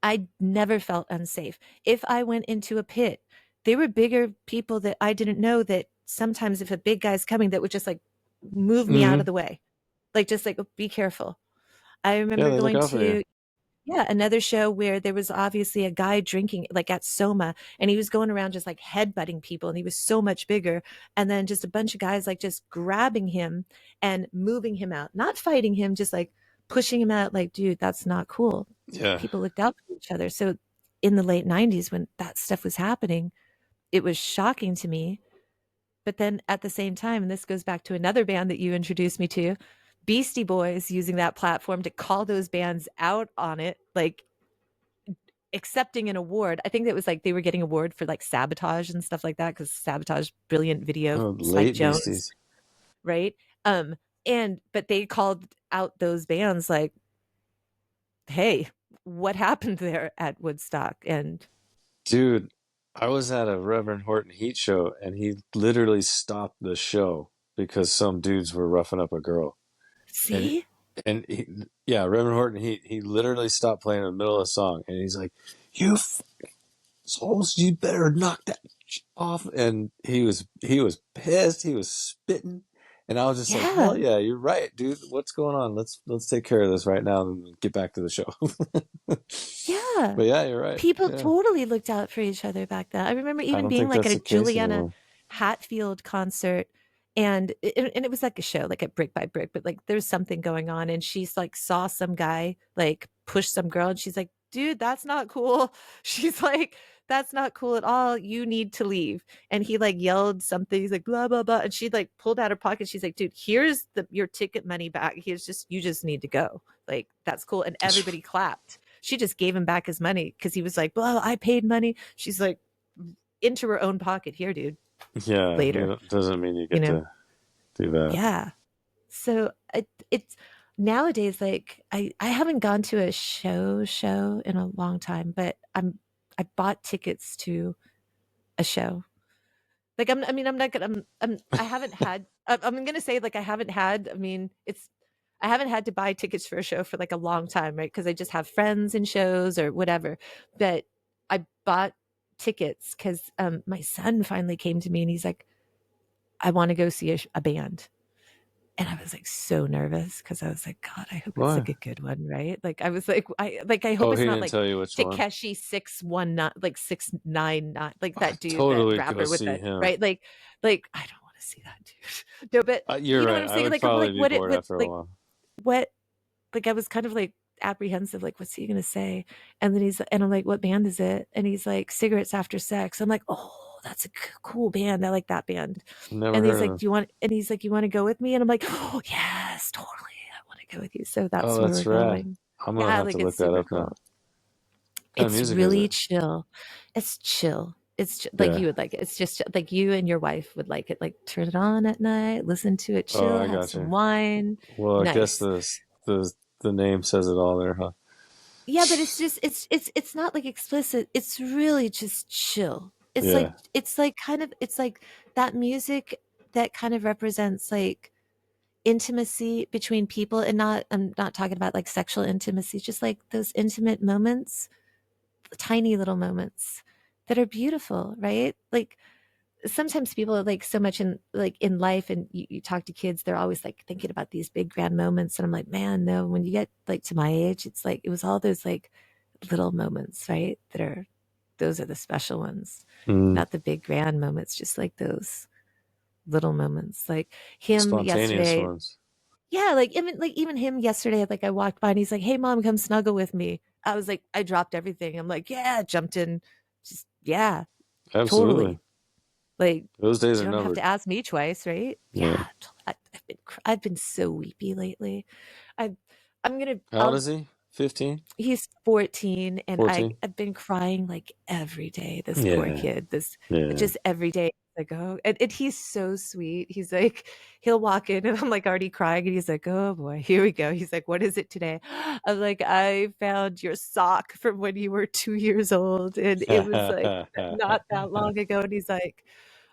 I never felt unsafe. If I went into a pit, there were bigger people that I didn't know that sometimes if a big guy's coming that would just like move me out of Hmm. the way. Like just like, "Oh, be careful." I Yeah, remember they look going out for you. to yeah, another show where there was obviously a guy drinking like at Soma, and he was going around just like headbutting people, and he was so much bigger. And then just a bunch of guys like just grabbing him and moving him out, not fighting him, just like pushing him out. Like, dude, that's not cool. Yeah. People looked out for each other. So in the late 90s, when that stuff was happening, it was shocking to me. But then at the same time, and this goes back to another band that you introduced me to, Beastie Boys using that platform to call those bands out on it, like accepting an award. I think it was like they were getting award for like Sabotage and stuff like that because Sabotage, brilliant video, Oh, Spike late Jones, Beasties. right? Um, and but they called out those bands like, hey, what happened there at Woodstock? And Dude, I was at a Reverend Horton Heat show and he literally stopped the show because some dudes were roughing up a girl. And see, and yeah, Reverend Horton he literally stopped playing in the middle of the song and he's like, "You souls, you better knock that off." And he was pissed, he was spitting. And I was just like, "Hell yeah, yeah, you're right, dude. What's going on? Let's take care of this right now and get back to the show." yeah. But yeah, you're right. People Yeah. totally looked out for each other back then. I remember I even don't being think like at that's a the case Juliana anymore. Hatfield concert, and it was like a show, like at Brick by Brick, but like there's something going on, and she's like saw some guy like push some girl, and she's like, dude, that's not cool. She's like, that's not cool at all. You need to leave. And he like yelled something. He's like, blah blah blah, and she like pulled out her pocket. She's like, dude, here's your ticket money back. He's just you just need to go. Like that's cool, and everybody clapped. She just gave him back his money because he was like, well, I paid money. She's like, into her own pocket here, dude. Yeah, Later, doesn't mean you you get know? to do that. Yeah. So it's nowadays like I haven't gone to a show in a long time, but I bought tickets to a show. Like I mean I'm not gonna I haven't had I'm gonna say like I haven't had I mean it's I haven't had to buy tickets for a show for like a long time, right? Because I just have friends in shows or whatever. But I bought tickets because my son finally came to me and he's like, I want to go see a band. And I was like so nervous because I was like, God, I hope it's Why? like a good one, right? Like I was like I hope Oh, it's he not didn't like tell you which one. Takeshi 619 like 699 like I that dude, that totally go rapper with see that him. right? Like I don't want to see that dude. No, but You're you know what right. I'm I saying? would Like I'm probably like be bored after a like while. what like I was kind of like apprehensive, like, what's he gonna say? And then and I'm like, what band is it? And he's like, Cigarettes After Sex. I'm like, oh, that's a cool band. I like that band. Never And he's heard of like, them. you want to go with me? And I'm like, oh, yes, totally. I want to go with you. So that's Oh, where we're that's rad. going. I'm gonna Yeah, have to like it's look that super up now. cool. What kind of It's music is really it? chill. It's chill. Like Yeah. you would like it. It's just like you and your wife would like it. Like turn it on at night, listen to it, Oh, chill, I have got some you. wine. Well, I guess Nice. the name says it all there, huh? Yeah, but it's just it's not like explicit. It's really just chill. Yeah. It's like kind of it's like that music that kind of represents like intimacy between people, and not I'm not talking about like sexual intimacy, just like those intimate moments, tiny little moments that are beautiful, right? Like sometimes people are like so much in like in life, and you talk to kids, they're always like thinking about these big grand moments, and I'm like, man, no, when you get like to my age, it's like it was all those like little moments, right? Those are the special ones, Mm. not the big grand moments, just like those little moments. Like him Spontaneous yesterday. ones. Yeah, like even him yesterday, like I walked by and he's like, "Hey mom, come snuggle with me." I was like, I dropped everything. I'm like, "Yeah," jumped in. Just yeah, Absolutely. totally. Like Those days you are don't have numbered. to ask me twice, right? Yeah. Yeah, I've been so weepy lately. I I'm gonna How old I'll is he? 15? He's 14, and 14? I've been crying like every day. This poor Yeah. kid, this Yeah. just every day. Like, oh, and he's so sweet. He's like, he'll walk in and I'm like already crying, and he's like, oh boy, here we go. He's like, what is it today? I'm like, I found your sock from when you were 2 years old, and it was like not that long ago. And he's like,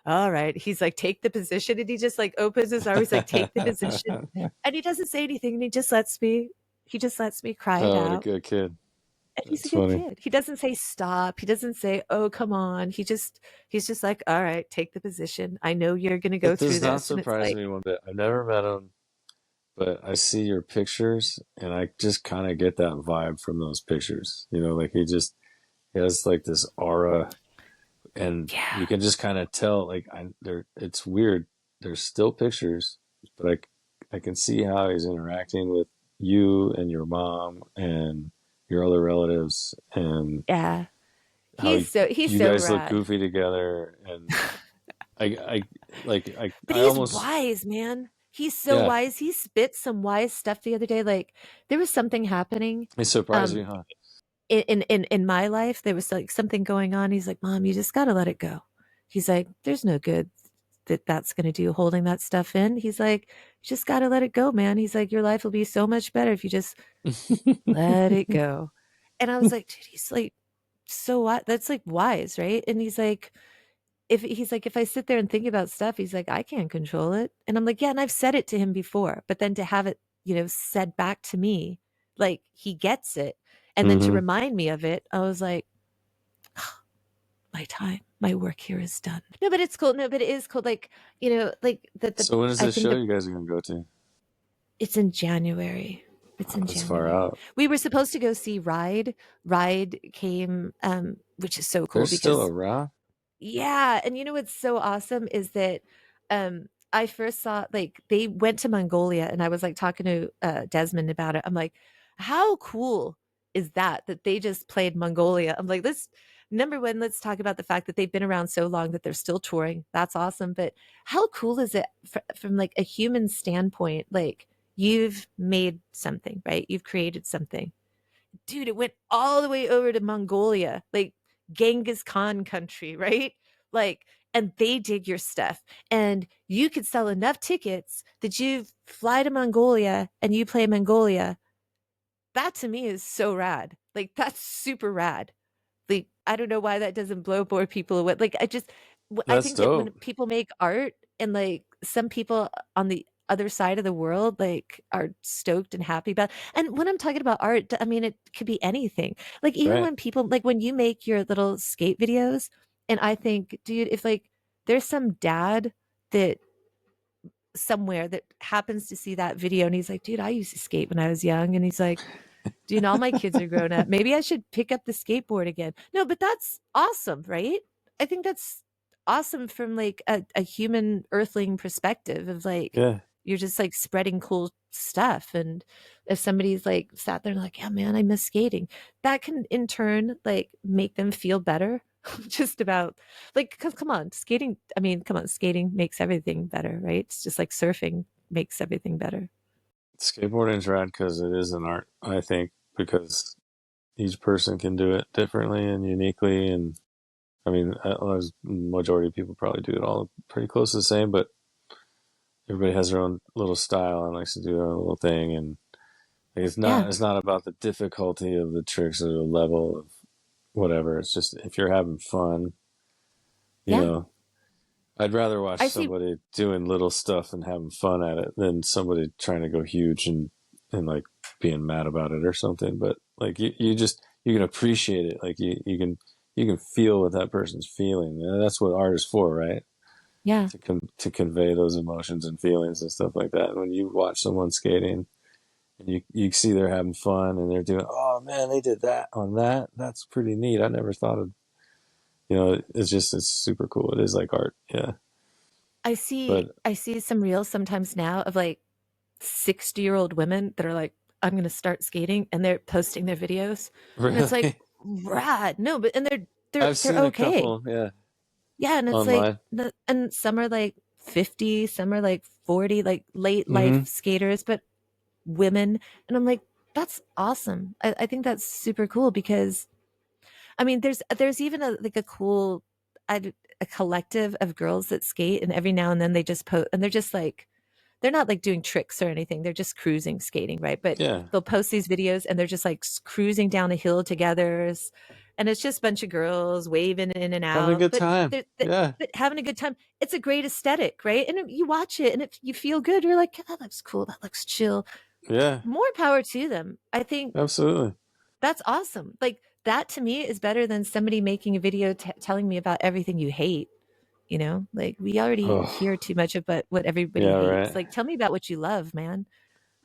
all right. He's like, take the position, and he just like opens his arms, he's like, take the position, and he doesn't say anything, and he just lets me cry it Oh, what a out. good kid. And he's a That's good funny. kid. He doesn't say stop. He doesn't say, "Oh, come on." He's just like, "All right, take the position. I know you're going to go It through does not this." And it's surprise like, me one bit. I've never met him, but I see your pictures and I just kind of get that vibe from those pictures. You know, like he has like this aura and yeah. you can just kind of tell like it's weird. There's still pictures, but I can see how he's interacting with you and your mom and your other relatives and Yeah. how He's you so guys look rad. goofy together and I But I he's almost wise, man. He's so yeah. wise. He spit some wise stuff the other day. Like there was something happening It surprised um you, huh? in my life. There was like something going on. He's like, "Mom, you just got to let it go." He's like, "There's no good that's going to do holding that stuff in." He's like, "You just got to let it go, man." He's like, "Your life will be so much better if you just let it go." And I was like, dude, he's like, so what? That's like wise, right? And if I sit there and think about stuff, he's like, I can't control it. And I'm like, yeah, and I've said it to him before, but then to have it, said back to me, like he gets it. And then to hmm remind me of it, I was like, my time, my work here is done. No, but it's cool. No, but it is cool. Like, like So when is I this think show you guys are gonna go to? it's in January. It's in That's far January. out. We were supposed to go see Ride. Ride came, which is so They're cool still because around. yeah, and you know what's so awesome is that I first saw like they went to Mongolia, and I was like talking to Desmond about it. I'm like, how cool is that they just played Mongolia? I'm like, let's number one, let's talk about the fact that they've been around so long that they're still touring. That's awesome. But how cool is it from like a human standpoint? Like you've made something, right? You've created something, dude, it went all the way over to Mongolia, like Genghis Khan country, right? Like, and they dig your stuff. And you could sell enough tickets that you fly to Mongolia and you play Mongolia. That to me is so rad. Like, that's super rad. Like, I don't know why that doesn't blow more people away. Like, I That's think that when dope. people make art and like some people on the other side of the world like are stoked and happy about, and when I'm talking about art, I mean it could be anything. Like even Right. when people like when you make your little skate videos, and I think, dude, if like there's some dad that somewhere that happens to see that video and he's like, dude, I used to skate when I was young, and he's like, dude, all my kids are grown up. Maybe I should pick up the skateboard again. No, but that's awesome, right? I think that's awesome from like a human earthling perspective of like, Yeah. You're just like spreading cool stuff. And if somebody's like sat there and like, yeah, man, I miss skating, that can in turn like make them feel better. Just about like, cause come on, skating. I mean, come on, skating makes everything better, right? It's just like surfing makes everything better. Skateboarding's rad because it is an art, I think, because each person can do it differently and uniquely. And I mean, majority of people probably do it all pretty close to the same, but everybody has their own little style and likes to do their own little thing. And like, Yeah. it's not about the difficulty of the tricks or the level of whatever. It's just if you're having fun, you Yeah. know, I'd rather watch I see. somebody doing little stuff and having fun at it than somebody trying to go huge and like being mad about it or something. But like you can appreciate it. Like you can feel what that person's feeling. And that's what art is for, right? Yeah. To convey those emotions and feelings and stuff like that. When you watch someone skating and you see they're having fun and they're doing, oh man, they did that on that. That's pretty neat. I never thought of, it's super cool. It is like art. Yeah. But I see some reels sometimes now of like 60-year-old women that are like, I'm going to start skating and they're posting their videos. And it's like, really, rad. No, but and I've they're seen a okay. couple, yeah, Yeah, and it's like online. and some are like 50, some are like 40, like late life Mm-hmm. skaters, but women. And I'm like, that's awesome. I think that's super cool because I mean, there's even a like a cool a collective of girls that skate, and every now and then they just post, and they're just like they're not like doing tricks or anything. They're just cruising skating, right? But Yeah, they'll post these videos, and they're just like cruising down a hill together, and it's just a bunch of girls waving in and having a out, good but time. Yeah, but having a good time. It's a great aesthetic, right? And you watch it, and if you feel good, you're like, that looks cool, that looks chill. yeah, More power to them. I think absolutely. that's awesome. Like that to me is better than somebody making a video telling me about everything you hate. You know, like we already Oh, hear too much about what everybody yeah, hates. right. Like, tell me about what you love, man.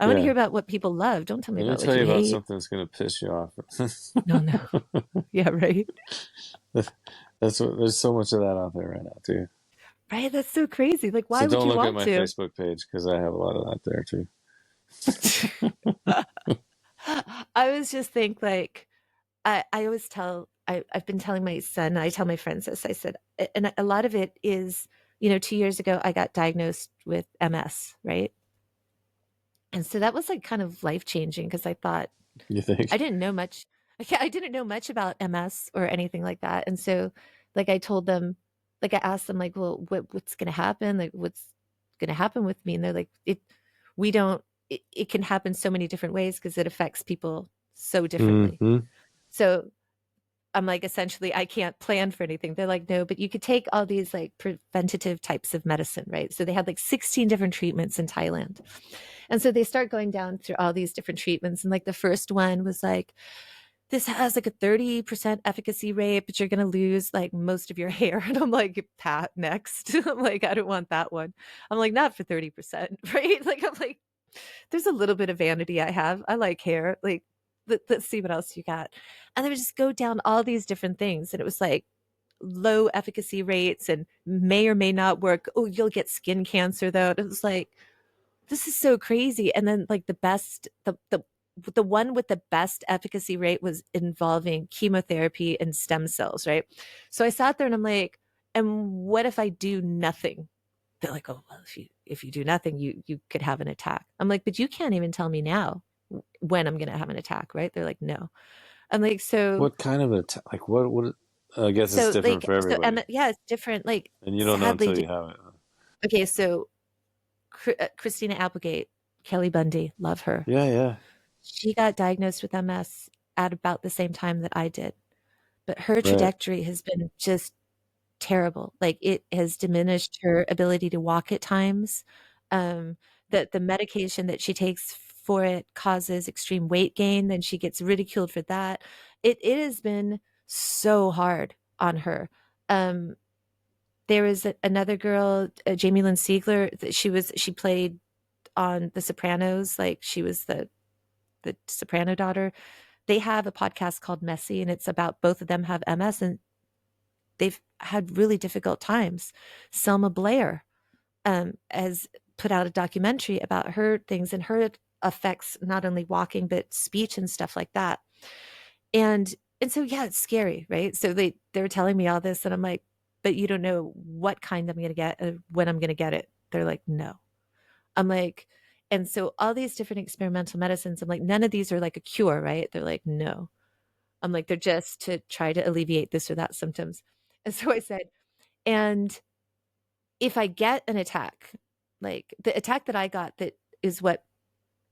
I want to hear Yeah. about what people love. Don't tell me Let me about tell what you you about hate. something that's gonna piss you off. No, no. Yeah, right. That's what there's so much of that out there right now too. Right. That's so crazy. Like, So why would don't you look at want my to? Facebook page because I have a lot of that there too. I was just think like I always tell I've been telling my son, I tell my friends this. I said, and a lot of it is, 2 years ago I got diagnosed with MS, right? And so that was like kind of life changing because I thought You I think? didn't know much. I didn't know much about MS or anything like that. And so, like, I told them, like, I asked them, like, well, what's going to happen? Like, what's going to happen with me? And they're like, we don't, it can happen so many different ways because it affects people so differently. Mm-hmm. So I'm like, essentially, I can't plan for anything. They're like, no, but you could take all these like preventative types of medicine, right? So they had like 16 different treatments in Thailand. And so they start going down through all these different treatments. And like the first one was like, this has like a 30% efficacy rate, but you're going to lose like most of your hair. And I'm like, Pat, next. I'm like, I don't want that one. I'm like, not for 30%, right? Like, I'm like, there's a little bit of vanity I have. I like hair. Like, let's see what else you got. And they would just go down all these different things. And it was like low efficacy rates and may or may not work. Oh, you'll get skin cancer though. And it was like, this is so crazy. And then like the one with the best efficacy rate was involving chemotherapy and stem cells, right? So I sat there and I'm like, and what if I do nothing? They're like, oh well, if you do nothing, you could have an attack. I'm like, but you can't even tell me now when I'm gonna have an attack, right? They're like, no. I'm like, What kind of like what? I guess it's different for everybody, yeah, it's different. Like, and you don't know sadly, until you have it. okay, so Christina Applegate, Kelly Bundy, love her. Yeah, yeah, She got diagnosed with MS at about the same time that I did, but her right. trajectory has been just terrible. Like it has diminished her ability to walk at times. Um, the medication that she takes for it causes extreme weight gain. Then she gets ridiculed for that. It has been so hard on her. Um, there was another girl, Jamie Lynn Siegler, that she played on The Sopranos, like she was the soprano daughter. They have a podcast called Messy, and it's about both of them have MS, and they've had really difficult times. Selma Blair, as put out a documentary about her things and her effects, not only walking, but speech and stuff like that. And and so yeah, it's scary, right? So they were telling me all this, and I'm like, but you don't know what kind I'm going to get, when I'm going to get it. They're like, no. I'm like, and so all these different experimental medicines, I'm like, none of these are like a cure, right? They're like, no. I'm like, they're just to try to alleviate this or that symptoms. And so I said, and if I get an attack, like the attack that I got, that is what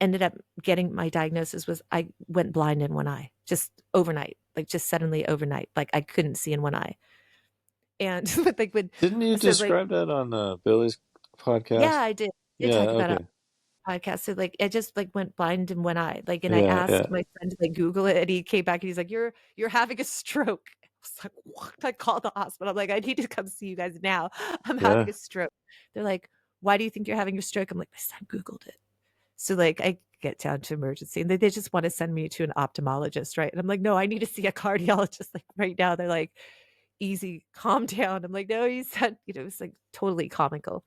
ended up getting my diagnosis, was I went blind in one eye just overnight, like just suddenly overnight, like I couldn't see in one eye. And like when, Didn't you so like, describe that on Billy's yeah, podcast? I did Yeah, talk about it okay. on podcast. So like, I just like went blind in one eye. Like, and I Yeah, asked yeah, my son to like Google it, and he came back and he's like, you're having a stroke. I was like, what? I called the hospital. I'm like, I need to come see you guys now. I'm having yeah. a stroke. They're like, why do you think you're having a stroke? I'm like, my son Googled it. So like I get down to emergency, and they just want to send me to an ophthalmologist, right? And I'm like, no, I need to see a cardiologist like right now. They're like, easy, calm down. I'm like, no, you said, it's like totally comical.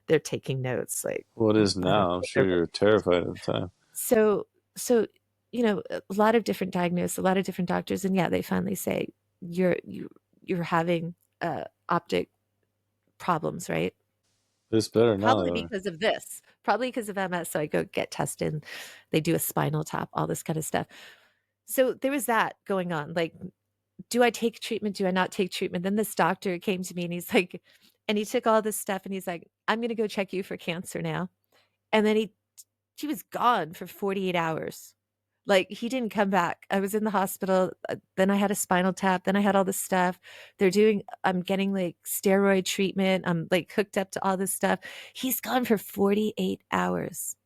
They're taking notes, like, Well, it is I don't know now. I'm what sure they're you're terrified at the time. so so a lot of different diagnoses, a lot of different doctors, and yeah, they finally say you're having optic problems, right? It's better now, Probably though. because of this, probably because of MS. So I go get tested. They do a spinal tap, all this kind of stuff. So there was that going on. Like, do I take treatment? Do I not take treatment? Then this doctor came to me and he's like, and he took all this stuff and he's like, I'm going to go check you for cancer now. And then he was gone for 48 hours. Like, he didn't come back. I was in the hospital. Then I had a spinal tap. Then I had all this stuff. I'm getting like steroid treatment. I'm like hooked up to all this stuff. He's gone for 48 hours.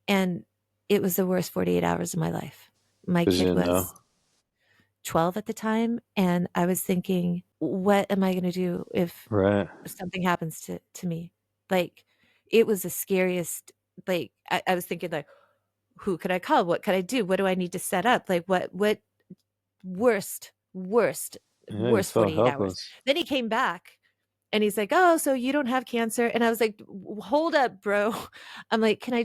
And it was the worst 48 hours of my life. My Because you kid didn't know. was 12 at the time. And I was thinking, what am I going to do if Right. something happens to me? Like, it was the scariest. Like, I was thinking, like, who could I call? What could I do? What do I need to set up? Like, what worst, worst, Yeah, you worst felt 48 hours. helpless. Then he came back and he's like, oh, so you don't have cancer. And I was like, hold up, bro. I'm like, can I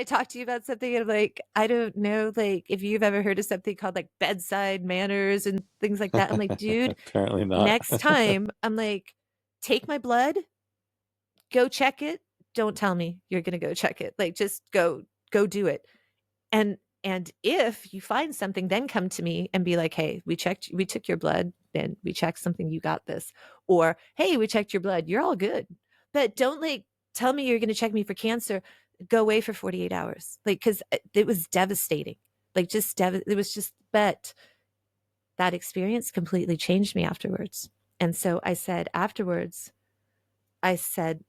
talk to you about something? And I'm like, I don't know, like, if you've ever heard of something called like bedside manners and things like that. I'm like, dude, Apparently not. next time, I'm like, take my blood, go check it. Don't tell me you're going to go check it. Like, just go do it. And if you find something, then come to me and be like, hey, we took your blood and we checked something, you got this. Or, hey, we checked your blood, you're all good. But don't like tell me you're going to check me for cancer, go away for 48 hours. Like, because it was devastating. Like, it was just, but that experience completely changed me afterwards. And so I said afterwards, I said,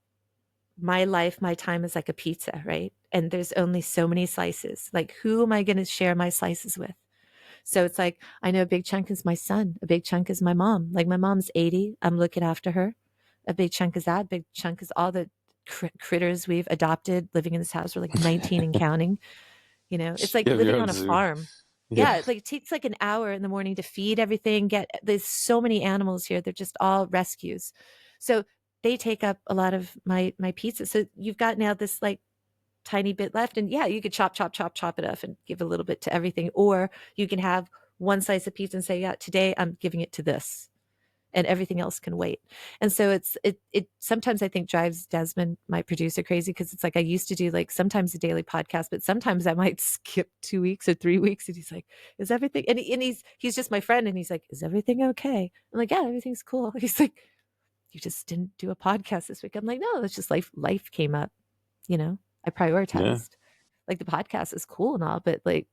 my life, my time is like a pizza, right? And there's only so many slices. Like, who am I going to share my slices with? So it's like, I know a big chunk is my son. A big chunk is my mom. Like, my mom's 80. I'm looking after her. A big chunk is that. A big chunk is all the critters we've adopted living in this house. We're like 19 and counting. It's like You have your living own on a zoo. farm. Yeah. Yeah, like it takes like an hour in the morning to feed everything. There's so many animals here. They're just all rescues. So they take up a lot of my pizza. So you've got now this like tiny bit left. And yeah, you could chop it up and give a little bit to everything. Or you can have one slice of pizza and say, yeah, today I'm giving it to this. And everything else can wait. And so it sometimes I think drives Desmond, my producer, crazy, because it's like I used to do like sometimes a daily podcast, but sometimes I might skip 2 weeks or 3 weeks, and he's like, "Is everything?" And he's just my friend, and he's like, "Is everything okay?" I'm like, "Yeah, everything's cool." He's like, "You just didn't do a podcast this week." I'm like, "No, it's just life. Life came up. I Yeah. prioritized. Like, the podcast is cool and all, but like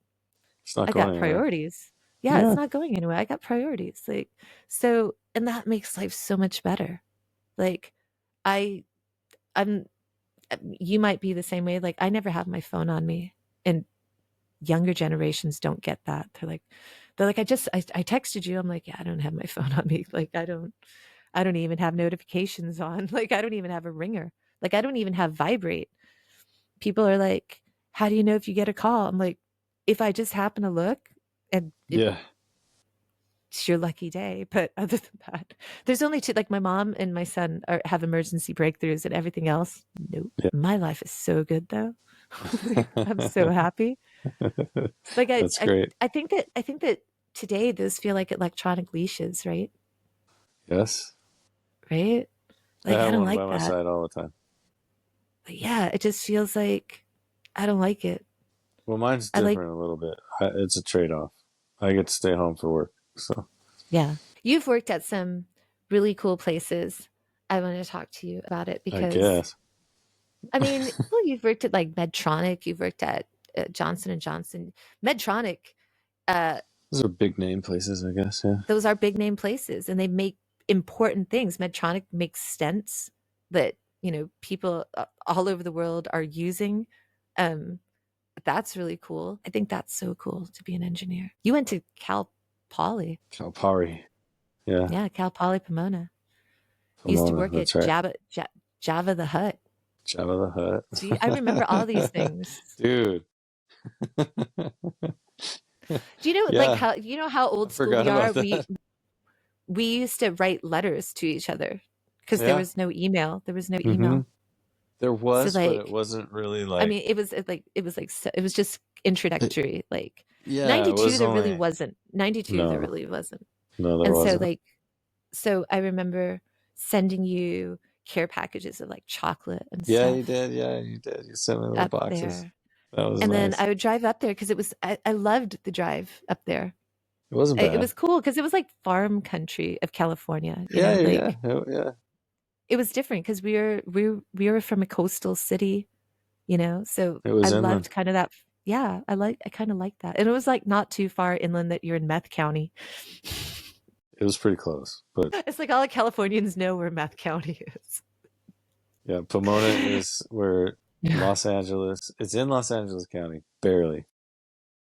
It's not I going got anywhere. priorities. Yeah, it's Yeah. not going anywhere. I got priorities. Like, so, and that makes life so much better. Like, I, I'm, you might be the same way. Like, I never have my phone on me, and younger generations don't get that. They're like, I texted you. I'm like, yeah, I don't have my phone on me. Like, I don't even have notifications on. Like, I don't even have a ringer. Like, I don't even have vibrate. People are like, how do you know if you get a call? I'm like, if I just happen to look and it Yeah. it's your lucky day. But other than that, there's only two. Like my mom and my son have emergency breakthroughs, and everything else, nope. Yeah. My life is so good though. Like, I'm so happy. Like That's great. I think that today those feel like electronic leashes, right? Yes. Right? I Like I have don't one by like my that. side all the time. But yeah, it just feels like I don't like it. Well, mine's I like different a little bit. It's a trade-off. I get to stay home for work, so yeah. You've worked at some really cool places. I wanted to talk to you about it I because guess I mean, well, you've worked at like Medtronic, you've worked at Johnson and Johnson. Medtronic, uh, those are big name places. I guess. Yeah. those are big name places, and they make important things. Medtronic makes stents that people all over the world are using. Um, that's really cool. I think that's so cool to be an engineer. You went to Cal Poly, Calipari. Yeah. yeah, Cal Poly Pomona. Used to Pomona. work at That's right. Java the Hutt. Jabba the See, I remember all these Hutt. things. Dude. Do you know like Yeah. how you know how I old school forgot we are? about that. We used to write letters to each other because there Yeah. was no email. There was no Mm-hmm. email. There So was, but it like, wasn't really I like. mean, it was just introductory. Like Yeah, it 92, was there really only. wasn't. 92, there No, really wasn't. no, there And so wasn't. like, so I remember sending you care packages of like chocolate and Yeah, you stuff did. Yeah, you did. You sent me little up boxes. there. That was And then nice. I would drive up there because I loved the drive up there. It wasn't It bad. was cool because it was like farm country of California, Yeah, yeah, like yeah. it was different because we were from a coastal city, so It I was inland. loved kind of that. Yeah, I kind of like that. And it was like not too far inland that you're in Meth County. It was pretty close, but It's like all the Californians know where Meth County is. yeah, Pomona is where Yeah. Los Angeles. It's in Los Angeles County, barely,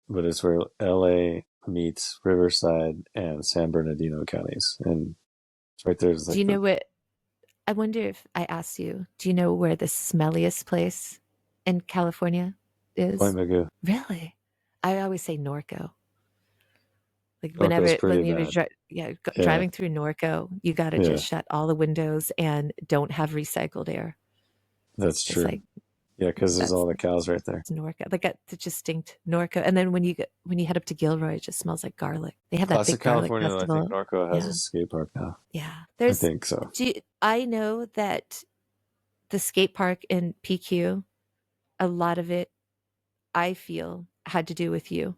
but it's where LA meets Riverside and San Bernardino counties, and it's right there. It's Do like you the know what I wonder if I asked you, do you know where the smelliest place in California Point is? Mugu. Really? I always say Norco. Like Norco's whenever pretty when you're bad. Yeah, driving through Norco, you got to yeah, just shut all the windows and don't have recycled air. that's It's true. like Yeah, because there's that's all the cows right there. Norco. Like the distinct Norco. And then when you head up to Gilroy, it just smells like garlic. They have that Classic big garlic California, though. I think festival. Norco has a Yeah. skate park now. Yeah. I think so. I know that the skate park in PQ, a lot of it I feel had to do with you.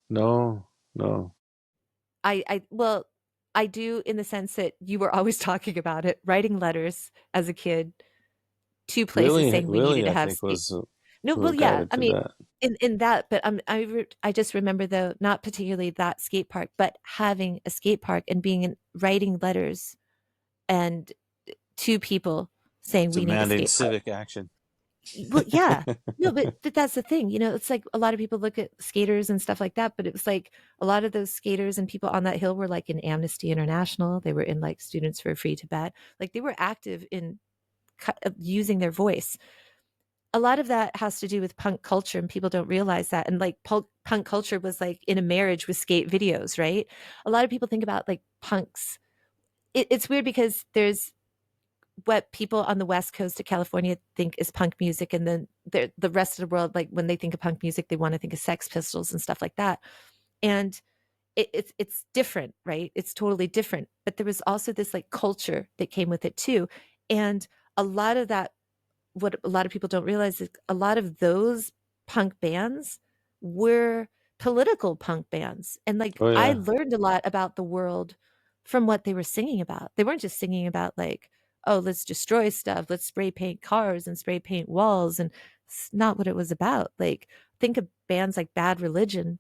No, no. Well, I do in the sense that you were always talking about it, writing letters as a kid to places Lily, saying we needed Lily, to I have think skate. was No, who well, yeah. guided I to mean, that. in that, but I just remember though, not particularly that skate park, but having a skate park and writing letters and to people saying we need a Demanding skate park. civic action. Well, yeah. No, but that's the thing, it's like a lot of people look at skaters and stuff like that, but it was like a lot of those skaters and people on that hill were like in Amnesty International. They were in like Students for Free Tibet. Like they were active in using their voice. A lot of that has to do with punk culture and people don't realize that. And like punk culture was like in a marriage with skate videos, right? A lot of people think about like punks. It's weird because there's what people on the west coast of California think is punk music, and then the rest of the world, like when they think of punk music, they want to think of Sex Pistols and stuff like that. And it's different, right? It's totally different. But there was also this like culture that came with it too, and a lot of that, what a lot of people don't realize is a lot of those punk bands were political punk bands. And like Oh I yeah. learned a lot about the world from what they were singing about. They weren't just singing about like, oh, let's destroy stuff, let's spray paint cars and spray paint walls. And it's not what it was about. Like, think of bands like Bad Religion,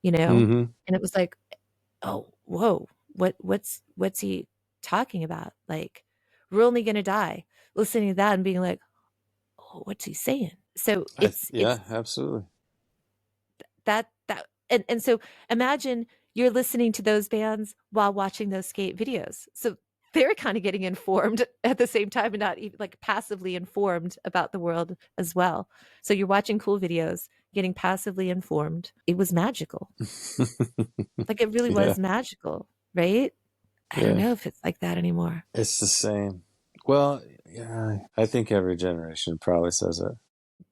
you know? Mm-hmm. And it was like, oh, whoa, what's he talking about? Like, we're only gonna die. Listening to that and being like, oh, what's he saying? So it's Yeah, absolutely. that and so imagine you're listening to those bands while watching those skate videos. So they're kind of getting informed at the same time and not even like passively informed about the world as well. So you're watching cool videos, getting passively informed. It was magical. Like it really Yeah. was magical. right? I don't Yeah, know if it's like that anymore. it's the same. Well, yeah, I think every generation probably says it.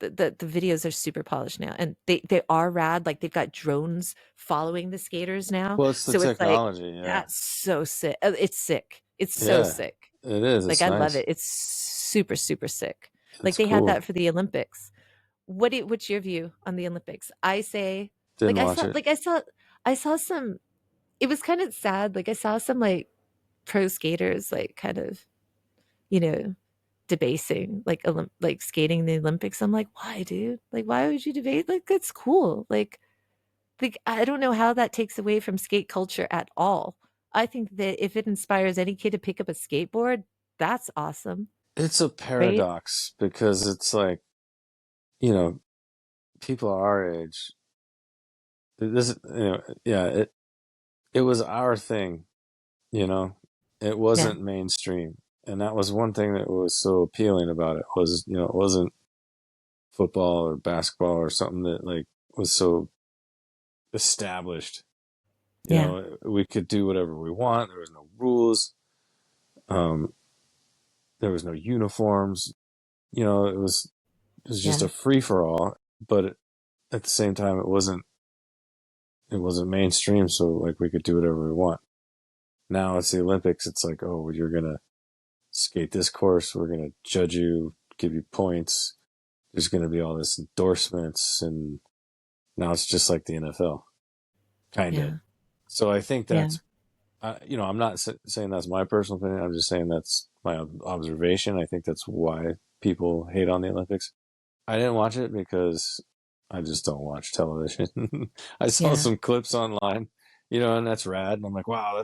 The videos are super polished now, and they are rad. Like they've got drones following the skaters now, Well, it's the so it's like technology. Yeah, that's so sick. It's sick. It's so yeah, sick. it is. Like It's I love nice. it. It's super super sick. Like It's they had that cool. for the Olympics. What's your view on the Olympics? I say Didn't watch it. I saw some. It was kind of sad. Like I saw some like pro skaters like kind of you know debasing like skating the Olympics. I'm like, why, dude? Like, why would you debate? Like, that's cool. Like I don't know how that takes away from skate culture at all. I think that if it inspires any kid to pick up a skateboard, that's awesome, It's a right? paradox because it's like, you know, people our age, this, yeah, it was our thing, you know, it Yeah, wasn't mainstream. And that was one thing that was so appealing about it was, it wasn't football or basketball or something that like was so established. yeah, We could do whatever we want. There was no rules. Um, there was no uniforms. It was just yeah, a free for all. But at the same time, it wasn't mainstream. So like we could do whatever we want. Now it's the Olympics. It's like, oh, you're gonna skate this course. We're gonna judge you, give you points. There's gonna be all this endorsements, and now it's just like the NFL, kind of. yeah, So I think yeah, I'm not saying that's my personal opinion. I'm just saying that's my observation. I think that's why people hate on the Olympics. I didn't watch it because I just don't watch television. I saw yeah, some clips online, and that's rad. And I'm like, wow,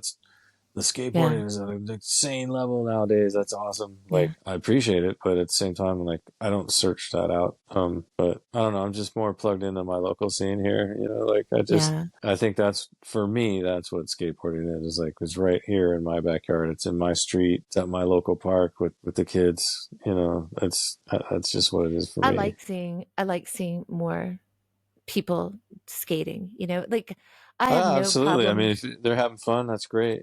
the yeah, skateboarding is at an insane level nowadays. That's awesome. yeah, Like, I appreciate it, but at the same time, like, I don't search that out. But I don't know. I'm just more plugged into my local scene here. Like, yeah. I think that's for me. That's what skateboarding is. Like, it's right here in my backyard. It's in my street. It's at my local park with the kids. That's just what it is for me. I like seeing more people skating, like I have Ah, no absolutely. I mean, problem. if they're having fun, that's great.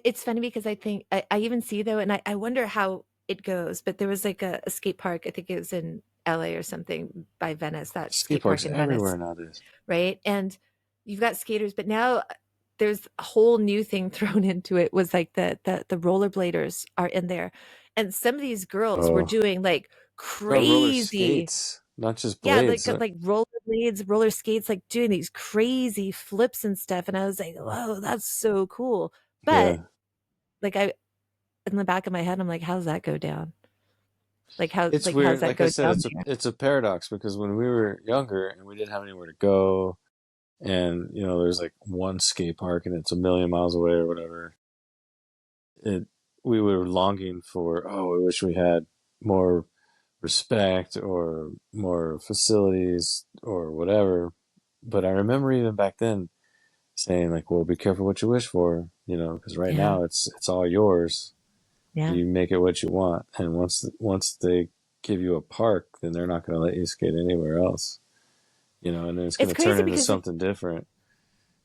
It's funny because I think I even see though, and I wonder how it goes, but there was like a skate park, I think it was in LA or something by Venice, that Skate skate parks park in Venice, everywhere nowadays. right? And you've got skaters, but now there's a whole new thing thrown into it was like the rollerbladers are in there. And some of these girls were Oh. doing like No, roller crazy, skates, not just yeah, blades. like rollerblades, roller skates, like doing these crazy flips and stuff. And I was like, whoa, that's so cool. But Yeah, like in the back of my head, I'm like, how's that go down? it's How's weird. that Like I go said, down it's a there? it's a paradox because when we were younger and we didn't have anywhere to go, and there's like one skate park and it's a million miles away or whatever. It We were longing for, oh, I wish we had more respect or more facilities or whatever. But I remember even back then saying like, well, be careful what you wish for, because right Yeah, now it's all yours. yeah. You make it what you want, and once they give you a park, then they're not going to let you skate anywhere else. And then it's going It's to turn crazy into because something different.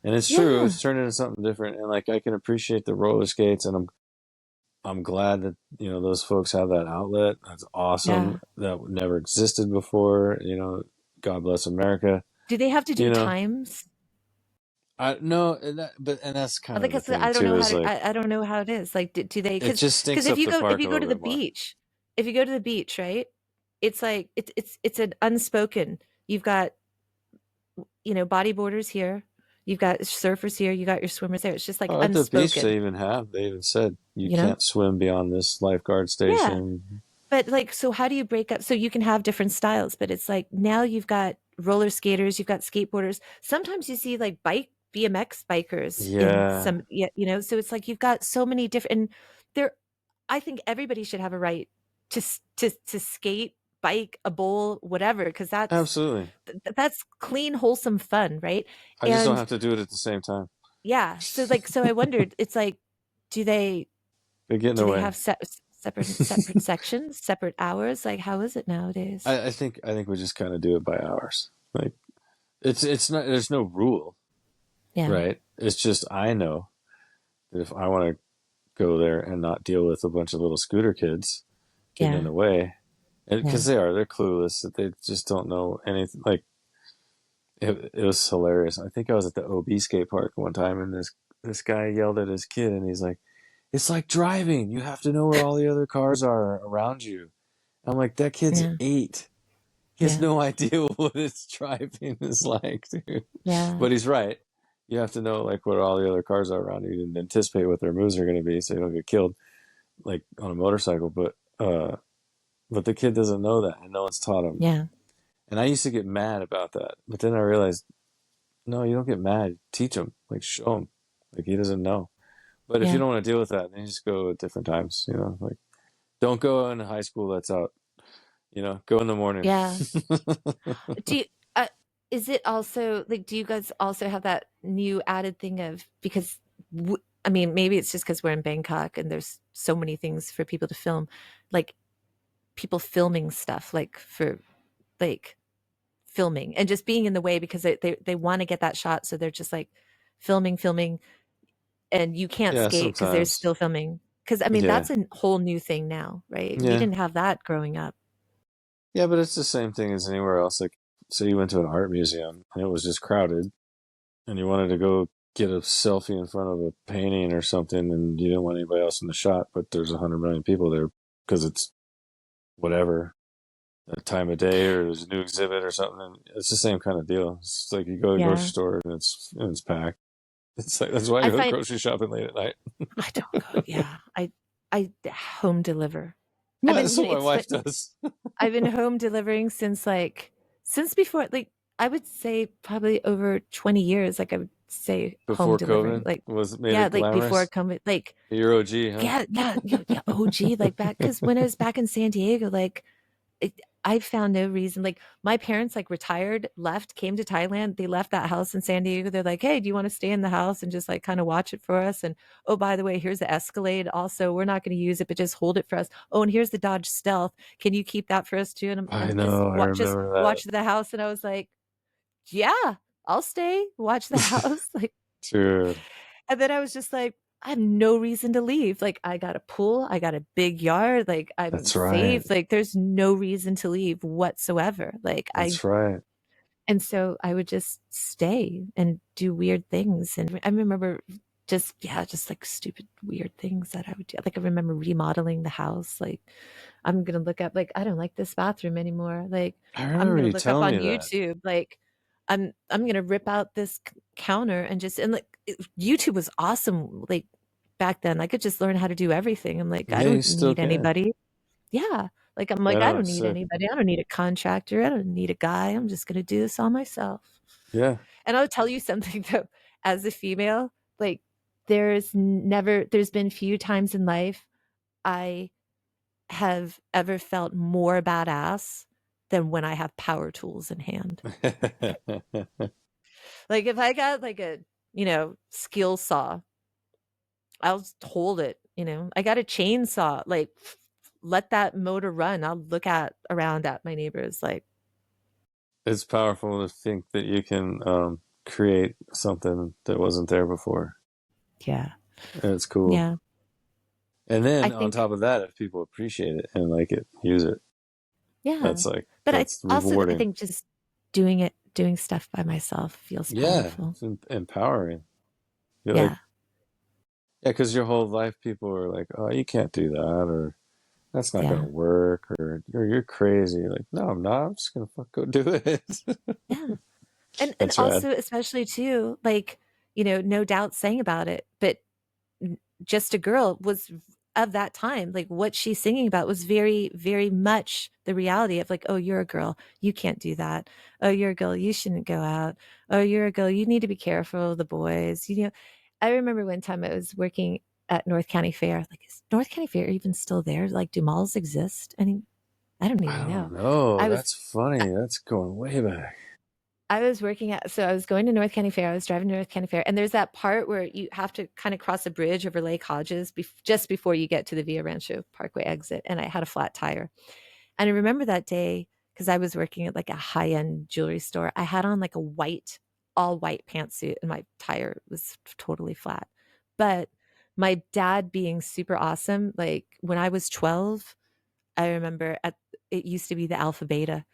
And it's true, yeah, it's turned into something different. And like I can appreciate the roller skates, and I'm glad that those folks have that outlet. That's awesome. yeah. That never existed before. God bless America. Do they have to do You know, times? I no, and that's kind of Like I the said, thing I don't too. know how Is to. like I don't know how it is. Like, do they? it just Because stinks up the if park you a go little to the bit more. beach, if you go to the beach, right? It's like it's an unspoken. You've got bodyboarders here, you've got surfers here, you got your swimmers there. It's just like Oh, at the beach, unspoken, they even said you you know? can't swim beyond this lifeguard Yeah. station. But like, so how do you break up? So you can have different styles, but it's like now you've got roller skaters, you've got skateboarders. Sometimes you see like BMX bikers in Yeah, some, yeah, so it's like you've got so many different, and there, I think everybody should have a right to skate, bike, a bowl, whatever, because absolutely. that's clean, wholesome fun, right? I just don't And have to do it at the same time. yeah, so I wondered, it's like, do they They get in do the they way. have separate sections, separate hours? Like, how is it nowadays? I think we just kind of do it by hours. Like it's not. There's no rule, Yeah, right? It's just I know. if I want to go there and not deal with a bunch of little scooter kids getting in Yeah. the way, and Yeah. because they're clueless, that they just don't know anything. Like it was hilarious. I think I was at the OB skate park one time, and this guy yelled at his kid, and he's like, "It's like driving. You have to know where all the other cars are around you." I'm like, "That kid's Yeah. 8. He has Yeah. no idea what it's driving is like, dude." Yeah. But he's right. You have to know like what all the other cars are around you and anticipate what their moves are going to be, so you don't get killed like on a motorcycle. But the kid doesn't know that, and no one's taught him. Yeah. And I used to get mad about that, but then I realized, no, you don't get mad. Teach him, like show him, like he doesn't know. But if you Yeah. don't want to deal with that, then you just go at different times. Like don't go in high school. That's out. Go in the morning. Yeah. Do you, uh, is it also like, do you guys also have that new added thing of, because I mean, maybe it's just because we're in Bangkok and there's so many things for people to film, like people filming stuff, like for like filming and just being in the way because they want to get that shot. So they're just like filming, and you can't Yeah, skate because they're still sometimes. filming. Because I mean, Yeah, that's a whole new thing now, right? We yeah, didn't have that growing up. yeah. But it's the same thing as anywhere else. Like, say you went to an art museum and it was just crowded, and you wanted to go get a selfie in front of a painting or something, and you didn't want anybody else in the shot, but there's 100 million people there because it's whatever a time of day or there's a new exhibit or something. And it's the same kind of deal. It's like you go to the grocery Yeah. store and it's packed. It's like that's why I I go find grocery shopping late at night. I don't go. Yeah. I home deliver. I've Well, been, that's what my it's wife does. I've been home delivering since like since before, like I would say probably over 20 years, like I would say home Before delivering. COVID Like was made yeah, it like before glamorous. COVID, like You're OG, huh? yeah, OG, like back because when I was back in San Diego, like it, I found no reason. Like my parents, like retired, left, came to Thailand. They left that house in San Diego. They're like, "Hey, do you want to stay in the house and just like kind of watch it for us?" And oh, by the way, here's the Escalade. Also, we're not going to use it, but just hold it for us. Oh, and here's the Dodge Stealth. Can you keep that for us too? I And just know. I just remember that. watch the house. And I was like, "Yeah, I'll stay. Watch the house." Like, Dude, and then I was just like, I have no reason to leave. Like, I got a pool, I got a big yard, like, I'm that's right. safe. Like, there's no reason to leave whatsoever. That's right. And so I would just stay and do weird things. And I remember just, yeah, just like stupid, weird things that I would do. Like, I remember remodeling the house. Like, I'm going to look up, like, I don't like this bathroom anymore. Like, I I'm remember going to you look up telling on me that. YouTube, like, I'm going to rip out this counter and just, and like, YouTube was awesome. Like, back then, I could just learn how to do everything. I'm like, I Yeah, you don't still need can. anybody. Yeah. Like, I'm Yeah, like, I no, don't it's need sick. anybody. I don't need a contractor. I don't need a guy. I'm just going to do this all myself. Yeah. And I'll tell you something though, as a female, like there's been few times in life I have ever felt more badass than when I have power tools in hand. Like if I got like a, skill saw, I'll just hold it, I got a chainsaw, like let that motor run. I'll look at around at my neighbors like, It's powerful to think that you can create something that wasn't there before. yeah. And it's cool. Yeah. And I then on think top of that, if people appreciate it and like it, use it, yeah. that's like, But I that's also I rewarding. think just doing stuff by myself feels Yeah. powerful. It's empowering. You're like, Yeah. yeah, because your whole life people are like, oh, you can't do that, or that's not going to Yeah. work, or you're crazy. You're like, no, I'm not. I'm just going to fuck go do it. Yeah. And That's rad. also especially too, like, no doubt saying about it, but Just a Girl was of that time. Like what she's singing about was very, very much the reality of like, oh, you're a girl, you can't do that. Oh, you're a girl, you shouldn't go out. Oh, you're a girl, you need to be careful of the boys. I remember one time I was working at North County Fair. Like, is North County Fair even still there? Like, do malls exist? I don't I even don't know. know. I was That's funny. That's going way back. I was working at, so I was going to North County Fair. I was driving to North County Fair, and there's that part where you have to kind of cross a bridge over Lake Hodges just before you get to the Via Rancho Parkway exit. And I had a flat tire. And I remember that day because I was working at like a high end jewelry store. I had on like all white pantsuit, and my tire was totally flat. But my dad being super awesome. Like when I was 12, I remember it used to be the Alpha Beta,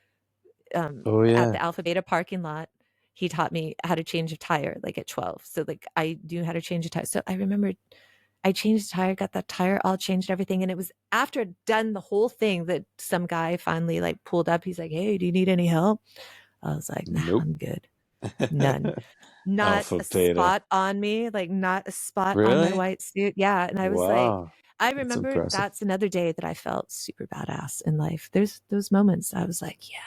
Oh at yeah, the Alpha Beta parking lot. He taught me how to change a tire like at 12. So like I knew how to change a tire. So I remember I changed the tire, got that tire all changed, everything. And it was after I'd done the whole thing that some guy finally like pulled up. He's like, "Hey, do you need any help?" I was like, "Nah, nope. I'm good." None. Not Alpha a beta. spot on me, like not a spot on my Really? white suit. Yeah. And I was like, Wow, I that's remember impressive. that's another day that I felt super badass in life. There's those moments I was like, yeah,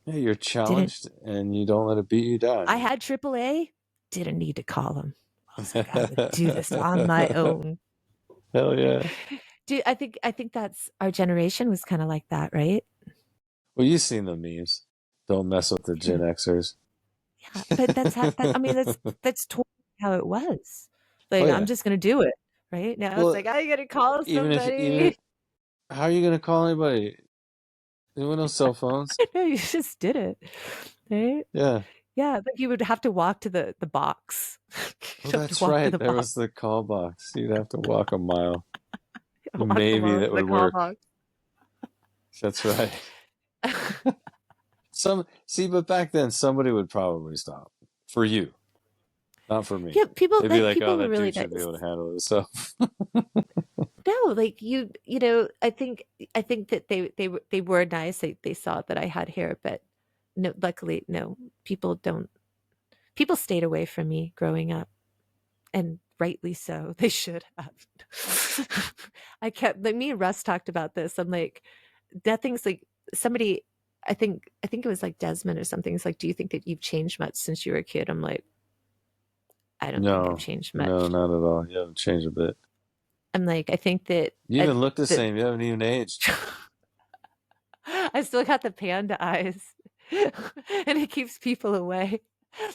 Yeah, you're didn't, challenged and you don't let it beat you down. I had AAA, didn't need to call them. I was like, I'm gonna do this on my own. Hell yeah. I think that's our generation was kind of like that, right? Well, you've seen the memes. Don't mess with the Gen Yeah. Xers. Yeah. But I mean, that's totally how it was. Oh Like, I'm yeah. just gonna do it. Right now, it's Well, like I gotta call even if somebody. how are you gonna call anybody? There were no cell phones. No, you just did it. Right? Yeah. Yeah, like you would have to walk to the box. Oh, You'd have to that's walk to right. the There box, was the call box. You'd have to walk a mile. walk a Maybe mile that to the would call work. box. That's right. But back then somebody would probably stop for you, not for me. Yeah, people They'd be like like, "Oh, people were that really dude should be nice. able to handle it himself." No, like you know, I think that they were nice. They saw that I had hair, but no, luckily, no. People don't. People stayed away from me growing up, and rightly so. They should have. I kept like me and Russ talked about this. I'm like, nothing's like somebody. I think it was like Desmond or something. It's like, do you think that you've changed much since you were a kid? I'm like, I don't think I've No, changed no, much. not at all. You haven't changed a bit. I'm like, I think that You even look the that same. You haven't even aged. I still got the panda eyes, and it keeps people away.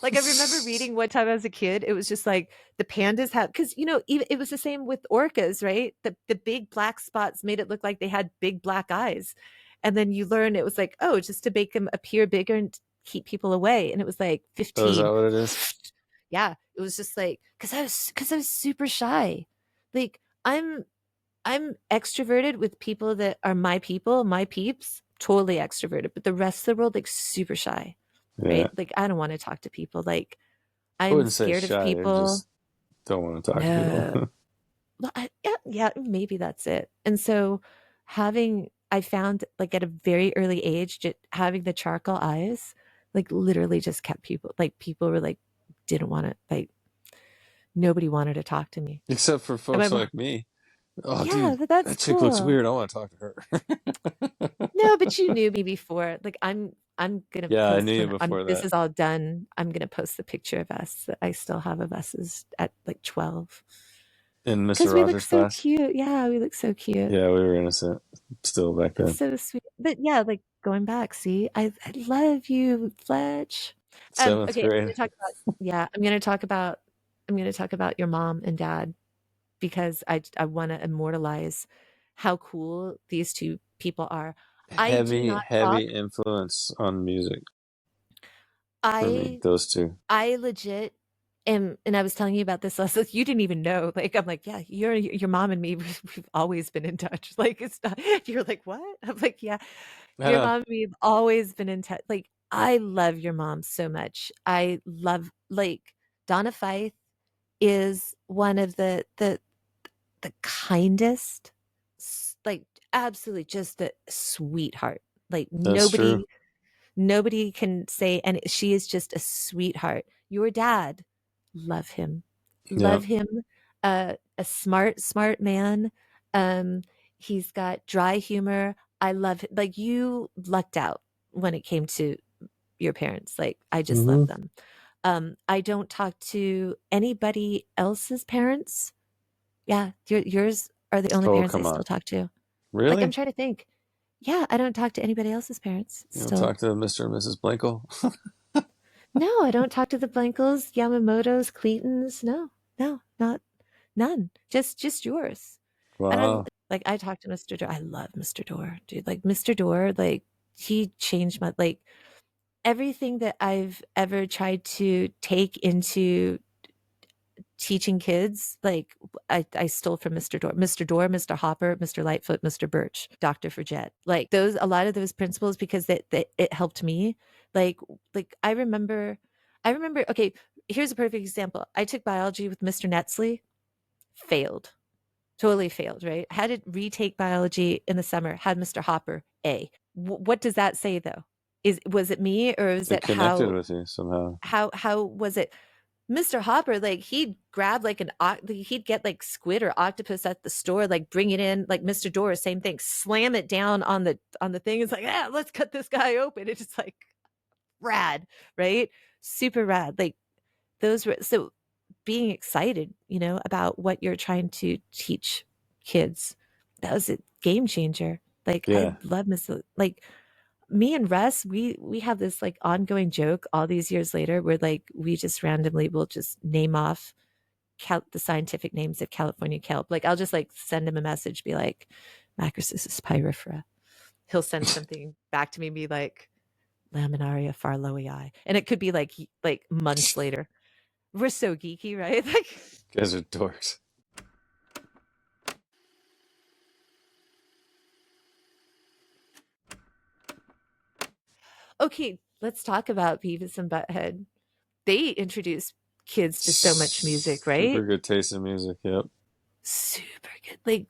Like I remember reading one time as a kid, it was just like the pandas have because even it was the same with orcas, right? The big black spots made it look like they had big black eyes, and then you learn it was like, oh, just to make them appear bigger and keep people away, and it was like Oh, is that 15. what it is? Yeah, it was just like because I was super shy. Like I'm extroverted with people that are my people, my peeps, totally extroverted, but the rest of the world, like super shy, Yeah. right? Like I don't want to talk to people. Like I I'm wouldn't say scared of shy. I people. just don't want to talk to people. No. Well, yeah, maybe that's it. And so I found like at a very early age, having the charcoal eyes, like literally just kept people were like, didn't want to, like, nobody wanted to talk to me. Except for And my folks mom, like me. Oh, yeah, dude, but that's that chick looks cool. weird. I want to talk to her. No, but you knew me before. Like I'm gonna Yeah, I knew post you when before this that. is all done. I'm gonna post the picture of us that I still have of us as at like 12. In Mr. Because we look Rogers' so class. cute. Yeah, we look so cute. Yeah, we were innocent still back It's then. so sweet. But yeah, like going back, see, I love you, Fletch. Seventh Okay, grade. I'm gonna talk about your mom and dad because I want to immortalize how cool these two people are. I do Heavy, not talk. heavy influence on music for me, I those two. I legit am, and I was telling you about this last. Like, you didn't even know. Like, I'm like, yeah, your mom and me, we've always been in touch. Like, it's not. You're like, what? I'm like, yeah, I your know. mom and me have always been in touch. Like, I love your mom so much. I love like Donna Feith is one of the kindest, like absolutely just a sweetheart. Like That's true. nobody can say, and she is just a sweetheart. Your dad, love him, Yeah. love him. A smart man. Um, he's got dry humor. I love like you lucked out when it came to your parents. Like I just love Hmm. them. I don't talk to anybody else's parents. Yeah, yours are the only Oh, parents I come still on. talk to. Like I'm Really? trying to think. Yeah, I don't talk to anybody else's parents You don't still. talk to Mr. and Mrs. Blankel? No, I don't talk to the Blankles, Yamamotos, Cletons. No, no, not none. Just yours. And Wow. I talk to Mr. Door. I love Mr. Door, dude. Like Mr. Door, like he changed my like everything that I've ever tried to take into teaching kids, like I stole from Mr. Door, Mr. Hopper, Mr. Lightfoot, Mr. Birch, Dr. Forget. Like those, a lot of those principles, because that it helped me. Like I remember, okay, here's a perfect example. I took biology with Mr. Netsley, failed. Totally failed, right? Had to retake biology in the summer, had Mr. Hopper A. What does that say though? Was it me, or is It it connected with you somehow. how was it Mr. Hopper? Like he'd grab like he'd get like squid or octopus at the store, like bring it in, like Mr. Doris, same thing, slam it down on the thing. It's like, ah, let's cut this guy open. It's just like rad, right? Super rad. Like those were so being excited, about what you're trying to teach kids. That was a game changer. Like I Yeah, love Miss like me and Russ, we have this like ongoing joke all these years later where like we just randomly will just name off the scientific names of California kelp. Like I'll just like send him a message, be like, Macrocystis pyrifera. He'll send something back to me and be like, Laminaria farlowii. And it could be like months later. We're so geeky, right? Like, you guys are dorks. okay, let's talk about Beavis and Butthead. They introduced kids to so much music, Super right? good taste in music. Yep. Super good. Like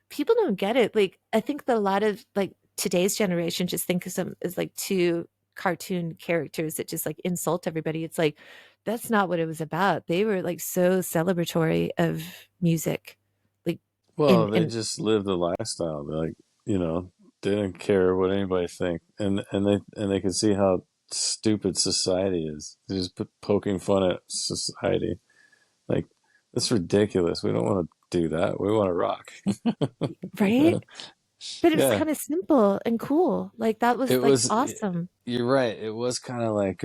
people don't get it. Like I think that a lot of like today's generation just think of them as like two cartoon characters that just like insult everybody. It's like that's not what it was about. They were like so celebratory of music. Like Well, they in just lived the lifestyle. They're like, you know, they didn't care what anybody think, and they could see how stupid society is. They're just poking fun at society. Like that's ridiculous. We don't want to do that. We want to rock. right? But it was Yeah, kind of simple and cool. Like that it was like was. awesome. You're right. It was kind of like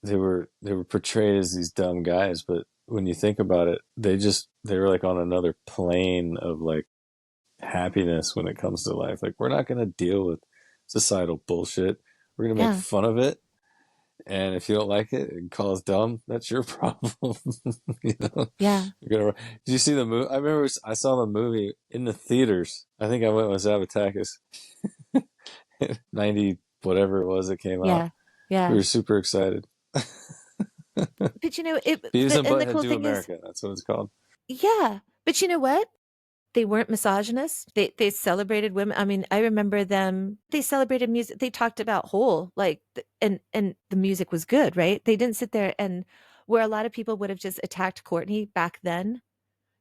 they were portrayed as these dumb guys, but when you think about it, they were like on another plane of like happiness when it comes to life. Like we're not going to deal with societal bullshit. We're going to make Yeah. fun of it, and if you don't like it and call us dumb, that's your problem. you know, Yeah. you're gonna. Did you see the movie? I remember I saw the movie in the theaters. I think I went with Zavatakis. 90 whatever it was that came out. Yeah. We Yeah. were super excited. But it Beavis and the Butthead cool Do thing is, America. That's what it's called. yeah. But you know what? They weren't misogynist. They celebrated women. I mean, I remember them. They celebrated music. They talked about whole like and the music was good, right? They didn't sit there and where a lot of people would have just attacked Courtney back then.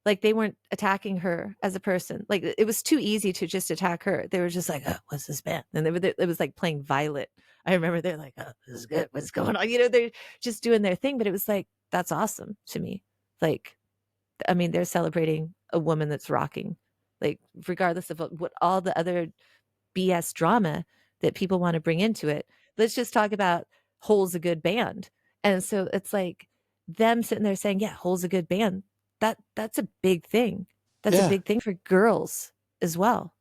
Like they weren't attacking her as a person. Like it was too easy to just attack her. They were just like, "Oh, what's this band?" And it was like playing Violet. I remember they're like, "Oh, this is good. What's going on?" They're just doing their thing. But it was like that's awesome to me. Like I mean, they're celebrating a woman that's rocking, like regardless of what all the other BS drama that people want to bring into it. Let's just talk about Hole's a good band. And so it's like them sitting there saying, "Yeah, Hole's a good band." That's a big thing. That's a Yeah, big thing for girls as well,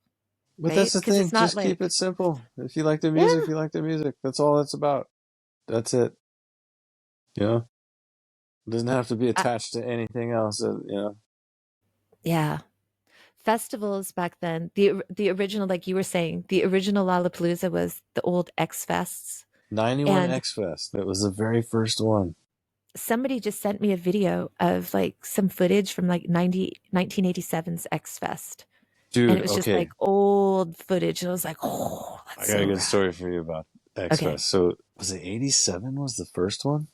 but right? that's the Because thing. it's not Just keep like, it simple. If you like the music, yeah, you like the music. That's all it's about. That's it. You know, it doesn't have to be I, attached to anything else. yeah. Festivals back then, the original, like you were saying, the original Lollapalooza was the old X Fests. 91 And X Fest. That was the very first one. somebody just sent me a video of like some footage from like 1987's X Fest. And it Dude, was just like okay. old footage. And I was like, oh, I that's got a so good rad. story for you about X Okay. Fest. So, was it 87 was the first one?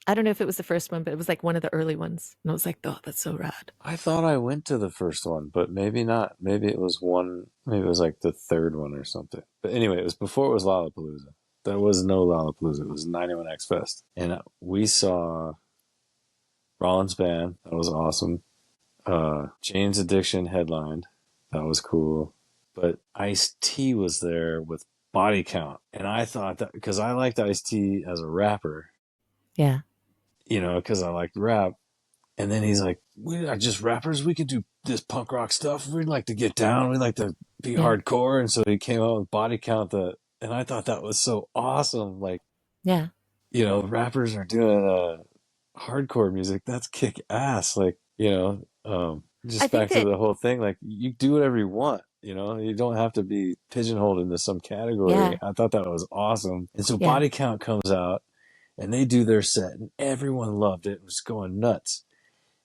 I don't know if it was the first one, but it was like one of the early ones. And I was like, oh, that's so rad. I thought I went to the first one, but maybe not. Maybe it was one, maybe it was like the third one or something. But anyway, it was before it was Lollapalooza. There was no Lollapalooza. It was 91 X Fest. And we saw Rollins Band. That was awesome. Jane's Addiction headlined. That was cool. But Ice-T was there with Body Count. And I thought that because I liked Ice-T as a rapper, Yeah. because I liked rap. And then he's like, "We are just rappers. We could do this punk rock stuff. We'd like to get down. We'd like to be Yeah. hardcore." And so he came out with Body Count. And I thought that was so awesome. Like, Yeah. rappers are doing hardcore music, that's kick ass. Like, you know, I just think back to that, the whole thing, like you do whatever you want, you know, you don't have to be pigeonholed into some category. yeah, I thought that was awesome. And so yeah. Body Count comes out and they do their set and everyone loved it. It was going nuts.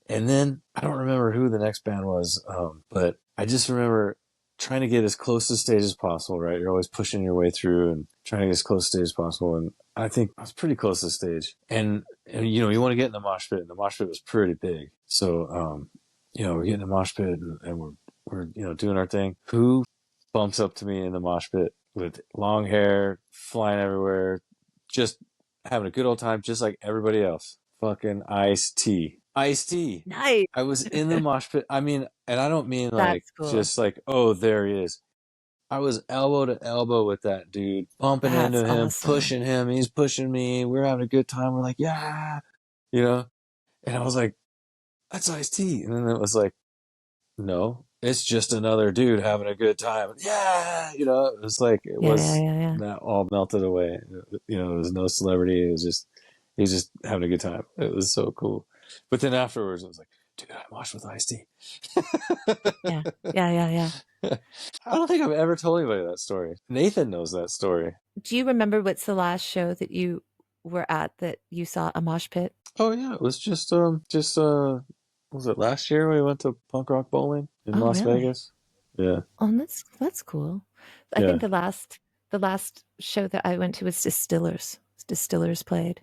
And then I don't remember who the next band was, but I just remember trying to get as close to the stage as possible, right? You're always pushing your way through and trying to get as close to the stage as possible. And I think I was pretty close to the stage. And you know, you want to get in the mosh pit, and the mosh pit was pretty big. So, you know, we're getting in the mosh pit and we're, you know, doing our thing. Who bumps up to me in the mosh pit with long hair, flying everywhere, just having a good old time, just like everybody else? Fucking Ice-T. Ice-T. Nice. I was in the mosh pit. I mean, and I don't mean like That's cool. just like, oh, there he is. I was elbow to elbow with that dude, bumping That's into him, awesome. pushing him. He's pushing me. We're having a good time. We're like, yeah, you know. And I was like, that's Ice-T. And then it was like, no, it's just another dude having a good time. Yeah, you know. It was like it Yeah, yeah, was yeah, yeah. that all melted away. You know, there was no celebrity. It was just he's just having a good time. It was so cool. But then afterwards, I was like, dude, I watched with Ice-T. Yeah, yeah, yeah, yeah. I don't think I've ever told anybody that story. Nathan knows that story. Do you remember what's the last show that you were at that you saw a mosh pit? Oh yeah, it was just was it last year we went to punk rock bowling in Oh, Las really? Vegas? Yeah. Oh, that's cool. I think Yeah. the last show that I went to was Distillers. Distillers played,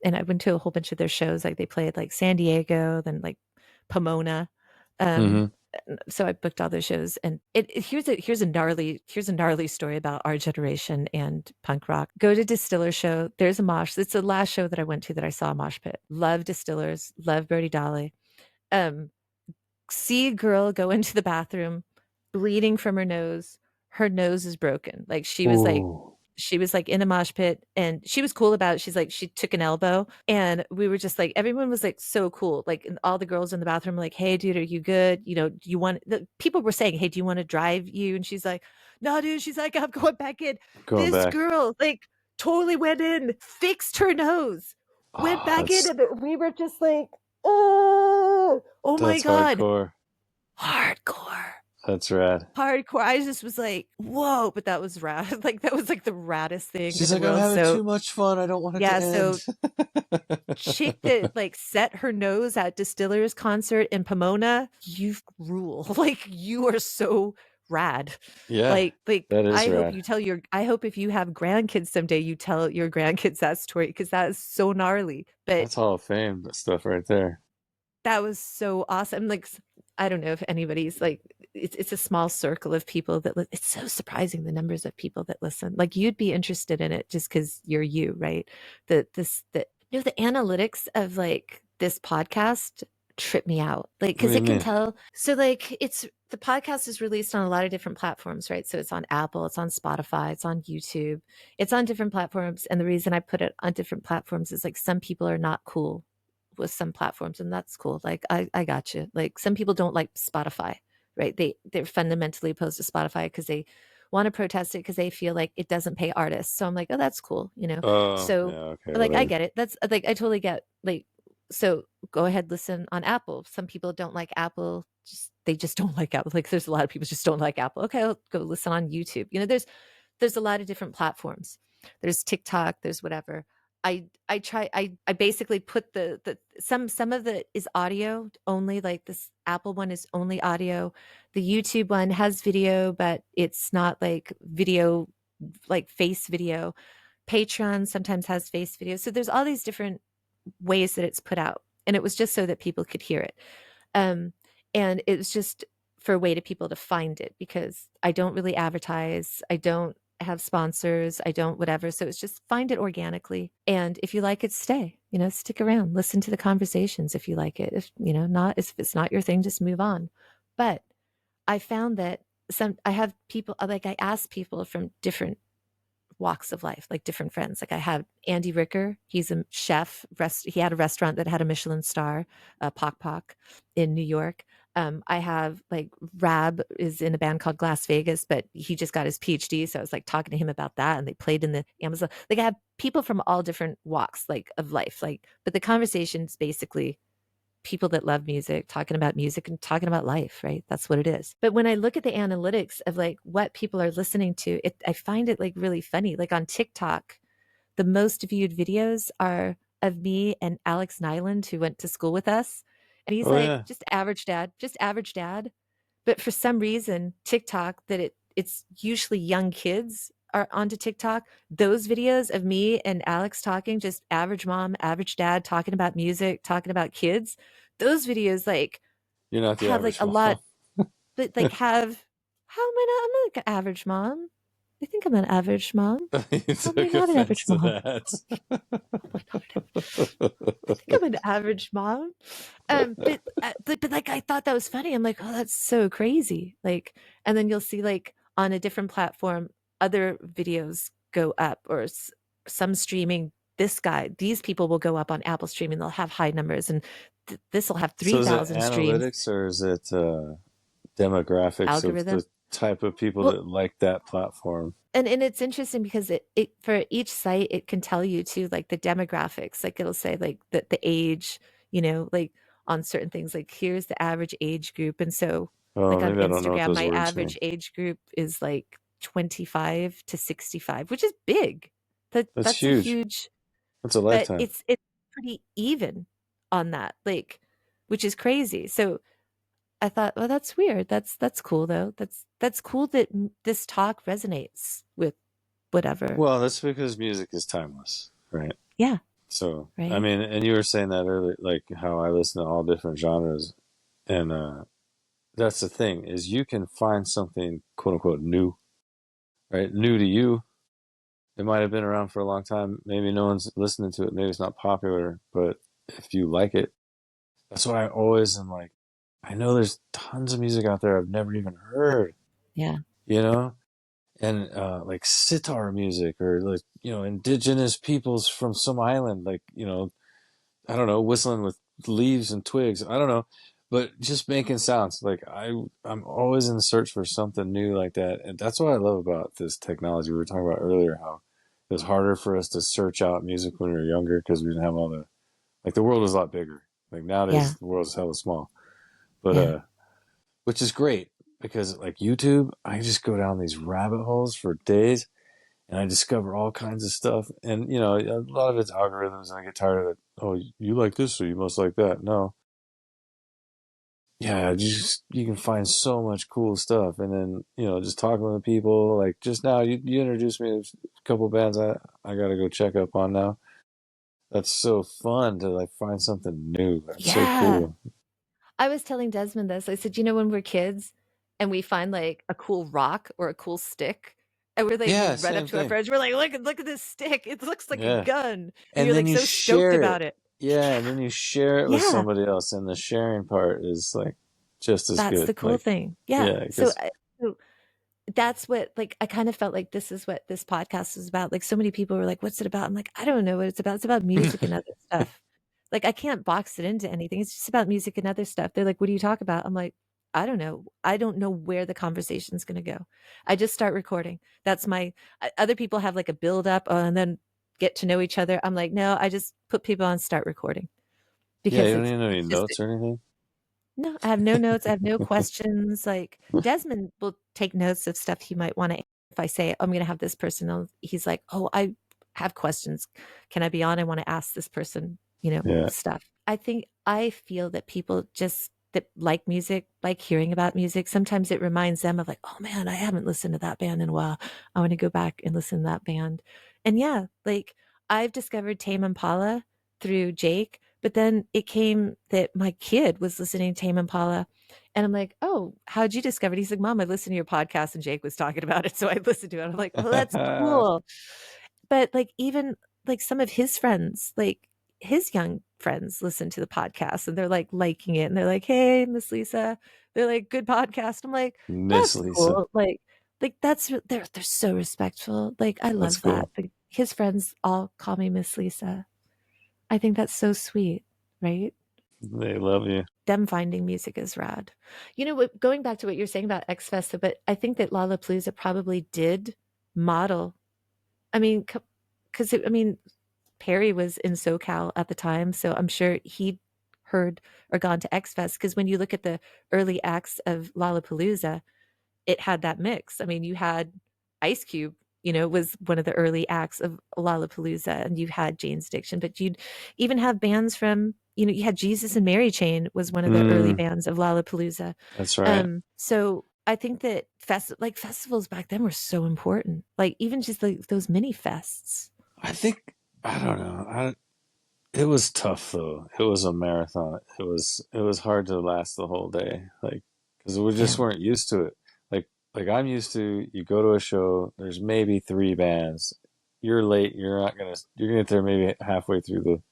and I went to a whole bunch of their shows. Like they played like San Diego, then like Pomona. Um, Mm-hmm. so I booked all those shows, and here's a gnarly story about our generation and punk rock. Go to Distiller show. There's a mosh. It's the last show that I went to that I saw a mosh pit. Love Distillers. Love Brody Dolly. Um, see a girl go into the bathroom bleeding from her nose. Her nose is broken. Like Ooh. she was like in a mosh pit and she was cool about it. She's like, she took an elbow and we were just like, everyone was like so cool. Like and all the girls in the bathroom were like, hey dude, are you good? You know, do you want the people were saying, hey, do you want to drive you? And she's like, no, dude. She's like, I'm going back in. Going This back. girl like totally went in, fixed her nose, went Oh, back in, that's and we were just like, oh my that's God. hardcore. Hardcore. That's rad. Hardcore. I just was like, whoa, but that was rad. Like that was like the raddest thing in She's the like, I'm world. having So too much fun. I don't want it to yeah, so end. chick that like set her nose at Distillers concert in Pomona, you rule. Like you are so rad. Yeah, Like that is I hope rad. you tell your I hope if you have grandkids someday you tell your grandkids that story because that is so gnarly. But That's Hall of Fame stuff right there. that was so awesome. Like I don't know if anybody's like it's a small circle of people that it's so surprising the numbers of people that listen. Like you'd be interested in it just because you're you, right? The analytics of like this podcast trip me out. Like What do because you it can mean? tell. So like it's the podcast is released on a lot of different platforms, right? So it's on Apple, it's on Spotify, it's on YouTube, it's on different platforms. And the reason I put it on different platforms is like some people are not cool with some platforms and that's cool. Like I got you. Like some people don't like Spotify, right? They're fundamentally opposed to Spotify because they want to protest it because they feel like it doesn't pay artists. So I'm like, oh, that's cool, you know. Oh, So yeah, okay, like I whatever. get it. That's like I totally get like so go ahead listen on Apple. Some people don't like Apple. Just they just don't like Apple. Like there's a lot of people just don't like Apple. Okay, I'll go listen on YouTube. You know, there's a lot of different platforms. There's TikTok, there's whatever. I basically put the some of it is audio only, like this Apple one is only audio. The YouTube one has video, but it's not like video like face video. Patreon sometimes has face video. So there's all these different ways that it's put out. And it was just so that people could hear it. Um, and it was just for a way to people to find it because I don't really advertise. I don't have sponsors. I don't whatever. So it's just find it organically. And if you like it, stay, you know, stick around, listen to the conversations if you like it. If, you know, not, if it's not your thing, just move on. But I found that I have people, like I ask people from different walks of life, like different friends. Like I have Andy Ricker. He's a chef. He had a restaurant that had a Michelin star, Pock Pock in New York. I have like Rab is in a band called Glass Vegas, but he just got his PhD. So I was like talking to him about that, and they played in the Amazon. Like I have people from all different walks like of life. Like, but the conversation's basically people that love music and talking about life, right? That's what it is. But when I look at the analytics of like what people are listening to, I find it like really funny. Like on TikTok, the most viewed videos are of me and Alex Nyland, who went to school with us. And he's Oh like, yeah, just average dad, just average dad. But for some reason, TikTok, that it's usually young kids are onto TikTok. Those videos of me and Alex talking, just average mom, average dad, talking about music, talking about kids, those videos like you're not the have like average a mom. lot, but like have how am I not? I'm not like an average mom. I think I'm an average mom. You How am I took not an offense average to mom? that. Oh my God. I think I'm an average mom. But like I thought that was funny. I'm like, oh, that's so crazy. Like, and then you'll see like on a different platform, other videos go up or some streaming. These people will go up on Apple streaming. They'll have high numbers, and this will have So is it 3,000 streams. analytics or is it demographics of Algorithm. the type of people Well, that like that platform? and it's interesting because it for each site it can tell you too like the demographics, like it'll say like the age, like on certain things, like here's the average age group. And so Oh, like on maybe I don't know what Instagram those my words average mean. age group is like 25 to 65, which is big. That's That's a huge. huge, That's a but lifetime. it's pretty even on that, like, which is crazy. So I thought, well, that's weird. That's cool though. That's cool that this talk resonates with whatever. Well, that's because music is timeless, right? Yeah, So, I right? mean, and you were saying that earlier, like how I listen to all different genres, and that's the thing is you can find something quote unquote new, right? New to you. It might have been around for a long time. Maybe no one's listening to it. Maybe it's not popular, but if you like it, that's why I always am like, I know there's tons of music out there I've never even heard, Yeah. you know? And like sitar music or like, indigenous peoples from some island, like, I don't know, whistling with leaves and twigs. I don't know, but just making sounds. Like I'm always in search for something new like that, and that's what I love about this technology. We were talking about earlier how it was harder for us to search out music when we were younger because we didn't have all the world was a lot bigger. Like nowadays, Yeah. the world is hella small, but Yeah. which is great because like YouTube, I just go down these rabbit holes for days and I discover all kinds of stuff. And a lot of it's algorithms, and I get tired of it. Oh, you like this, so you must like that. No, yeah, you can find so much cool stuff, and then just talking with people. Like just now, you introduced me to a couple bands I got to go check up on now. That's so fun to like find something new. That's so Yeah. cool. I was telling Desmond this. I said, when we're kids and we find like a cool rock or a cool stick, and we're like, we Yeah, run up same to our thing. friends, we're like, look at this stick. It looks like a Yeah, gun. And and you're then like you so stoked share about it. it. Yeah, and then you share it with Yeah. somebody else, and the sharing part is like just as That's good. the cool Like, thing. Yeah. yeah, because So that's what, like, I kind of felt like this is what this podcast is about. Like so many people were like, what's it about? I'm like, I don't know what it's about. It's about music and other stuff. Like I can't box it into anything. It's just about music and other stuff. They're like, what do you talk about? I'm like, I don't know. I don't know where the conversation's going to go. I just start recording. That's my other people have like a build up and then get to know each other. I'm like, no, I just put people on start recording yeah, because you don't even know any it's just notes or anything. no, I have no notes. I have no questions. Like Desmond will take notes of stuff he might want to. If I say I'm going to have this person on, he's like, "Oh, I have questions. Can I be on? I want to ask this person, Yeah, stuff." I feel that people just that like music, like hearing about music. Sometimes it reminds them of like, "Oh man, I haven't listened to that band in a while. I want to go back and listen to that band." And yeah, like I've discovered Tame Impala through Jake, but then it came that my kid was listening to Tame Impala. And I'm like, oh, how'd you discover it? He's like, Mom, I listened to your podcast and Jake was talking about it. So I listened to it. I'm like, well, that's cool. But like, even like some of his friends, like his young friends listen to the podcast and they're like liking it. And they're like, hey, Miss Lisa, they're like, good podcast. I'm like, Miss that's Lisa. cool. Like they're so respectful. Like I That's love that. cool. Like, his friends all call me Miss Lisa. I think that's so sweet, right? They love you. Them finding music is rad. You know what? Going back to what you're saying about X Fest, but I think that Lollapalooza probably did model. I mean, because I mean, Perry was in SoCal at the time, so I'm sure he'd heard or gone to X Fest. Because when you look at the early acts of Lollapalooza, it had that mix. I mean, you had Ice Cube, was one of the early acts of Lollapalooza, and you had Jane's Addiction, but you'd even have bands from, you had Jesus and Mary Chain was one of the early Mm, bands of Lollapalooza. that's right. So I think that festivals back then were so important. Like even just like those mini fests. I think I don't know. It was tough though. It was a marathon. It was hard to last the whole day, like because we just Yeah. weren't used to it. Like I'm used to. You go to a show. There's maybe three bands. You're late. You're not gonna. You're gonna get there maybe halfway through the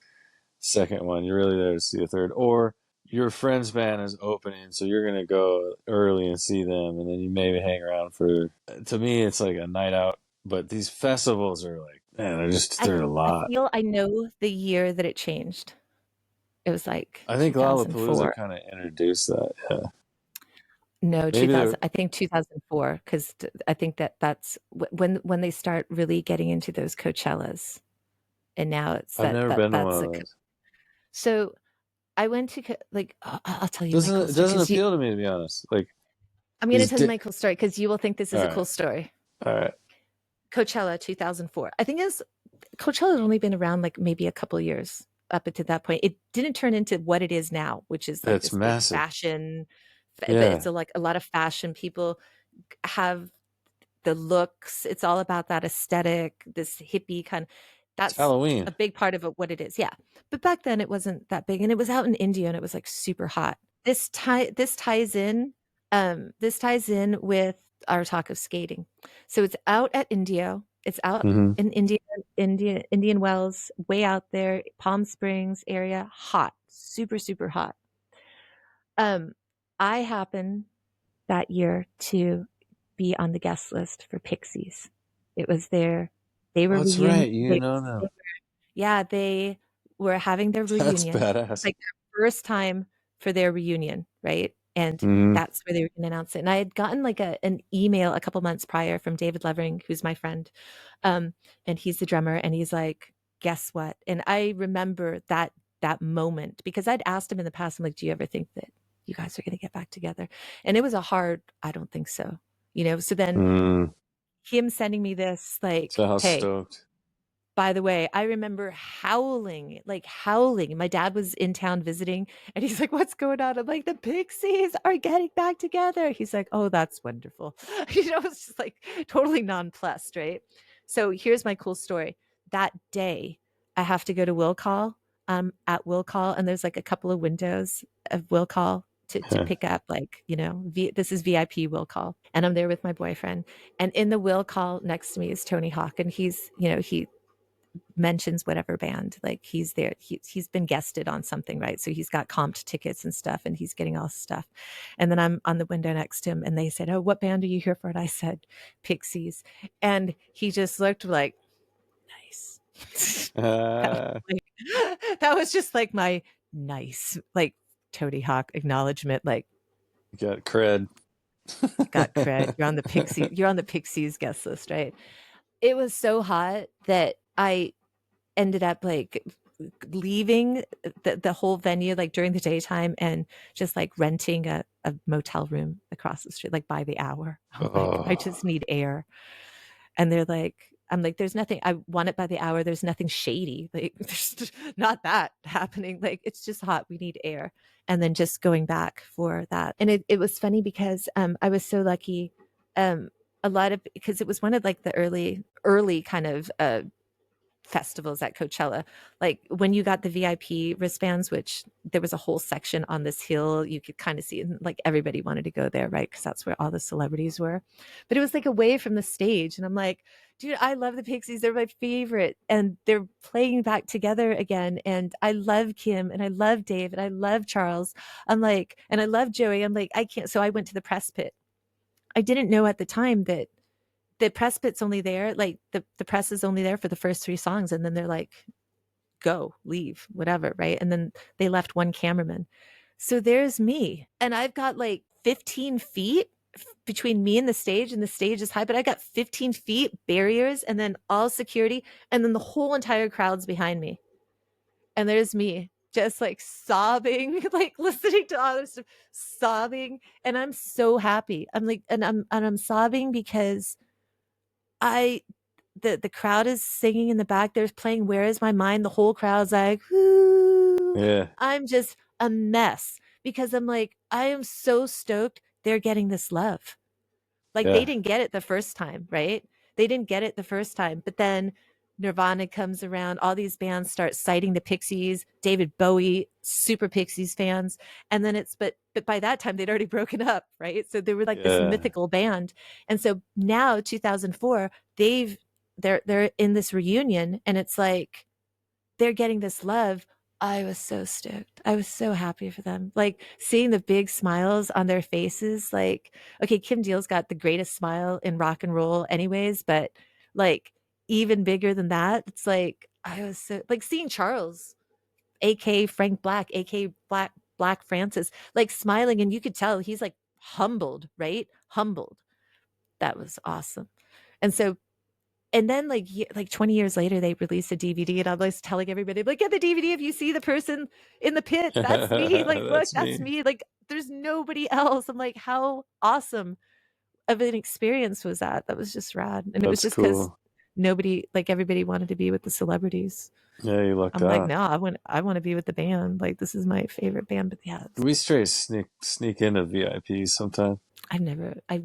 second one. You're really there to see the third, or your friend's band is opening, so you're gonna go early and see them, and then you maybe hang around for. To me, it's like a night out. But these festivals are like, man, I they're a I lot. feel I know the year that it changed. It was like I think Lollapalooza 2004. kind of introduced that. Yeah, No, maybe 2000, they're. I think 2004, because I think that's when they start really getting into those Coachellas. And now it's I've never been to one that's of a those. so I went to like I'll tell you my Doesn't cool it story doesn't because appeal to me, to be honest. Like I'm going to these. tell you my cool story because you will think this All is a right, cool story. all right. Coachella 2004. I think Coachella had only been around like maybe a couple years up until that point. It didn't turn into what it is now, which is like It's this big massive. fashion. It's Yeah, like a lot of fashion. People have the looks. It's all about that aesthetic, this hippie kind. it's That's Halloween. a big part of it, what it is. Yeah. But back then it wasn't that big. And it was out in India and it was like super hot. This ties in with our talk of skating. So it's out at Indio. It's out Hmm. in Indian Wells, way out there, Palm Springs area, hot, super, super hot. Um, I happen that year to be on the guest list for Pixies. It was their, they Oh, were that's reunion. right. You know them. Yeah, they were having their That's reunion. It's badass. like their first time for their reunion, right? And Hmm. that's where they were going to announce it. And I had gotten like an email a couple months prior from David Levering, who's my friend, um, and he's the drummer. And he's like, "Guess what?" And I remember that moment because I'd asked him in the past. I'm like, "Do you ever think that you guys are going to get back together?" And it was a hard, "I don't think so." So then Mm. him sending me this, So like, how "Hey, stoked. by the way, I remember howling, like howling. My dad was in town visiting and he's like, "What's going on?" I'm like, "The Pixies are getting back together." He's like, "Oh, that's wonderful." It's just like totally nonplussed, right? So here's my cool story. That day, I have to go to will call at will call, and there's like a couple of windows of will call to Yeah. pick up, like, this is VIP will call. And I'm there with my boyfriend. And in the will call next to me is Tony Hawk. And he mentions whatever band, like he's there, he's been guested on something, right? So he's got comped tickets and stuff and he's getting all this stuff. And then I'm on the window next to him and they said, "Oh, what band are you here for?" And I said, "Pixies." And he just looked like, "Nice." that, was Uh, that was just like my nice, like, Tony Hawk acknowledgement, like, you got cred. got cred. You're on the Pixies guest list, right? It was so hot that I ended up like leaving the whole venue like during the daytime and just like renting a motel room across the street, like by the hour. I'm like, "I Oh, just need air." And I'm like, "There's nothing, I want it by the hour. There's nothing shady. Like there's not that happening. Like it's just hot. We need air." And then just going back for that. And it was funny because I was so lucky. Um, a lot of, because it was one of like the early kind of festivals at Coachella. Like when you got the VIP wristbands, which there was a whole section on this hill, you could kind of see, and like everybody wanted to go there, right? Because that's where all the celebrities were. But it was like away from the stage. And I'm like, "Dude, I love the Pixies. They're my favorite." And they're playing back together again. And I love Kim and I love Dave and I love Charles. I'm like, and I love Joey. I'm like, I can't. So I went to the press pit. I didn't know at the time that the press pit's only there, like the press is only there for the first three songs, and then they're like go, leave, whatever, right? And then they left one cameraman. So there's me, and I've got like 15 feet between me and the stage is high, but I got 15 feet barriers and then all security, and then the whole entire crowd's behind me. And there's me just like sobbing, like listening to all this stuff, sobbing. And I'm so happy. I'm like, and I'm sobbing because I the crowd is singing in the back. They're playing Where Is My Mind? The whole crowd's like, whoo. Yeah. I'm just a mess because I'm like, I am so stoked they're getting this love. Like they Yeah. didn't get it the first time, right? They didn't get it the first time. But then Nirvana comes around, all these bands start citing the Pixies, David Bowie, super Pixies fans. And then but by that time they'd already broken up, right? So they were like this Yeah. mythical band. And so now 2004, they're in this reunion and it's like they're getting this love. I was so stoked. I was so happy for them. Like seeing the big smiles on their faces. Like, okay, Kim Deal's got the greatest smile in rock and roll, anyways, but like even bigger than that, it's like I was so like seeing Charles, aka Frank Black, aka Black Francis, like smiling, and you could tell he's like humbled, right? Humbled. That was awesome. And so and then like 20 years later they released a DVD and I'm like telling everybody like get the DVD if you see the person in the pit, that's me, like look, That's that's me. me, like there's nobody else. I'm like, how awesome of an experience was that? That was just rad. And it was That's just because cool. nobody, like everybody wanted to be with the celebrities. Yeah, you lucked I'm like, out. no, I want to be with the band, like this is my favorite band. But yeah, We straight sneak into VIPs sometime. I've never I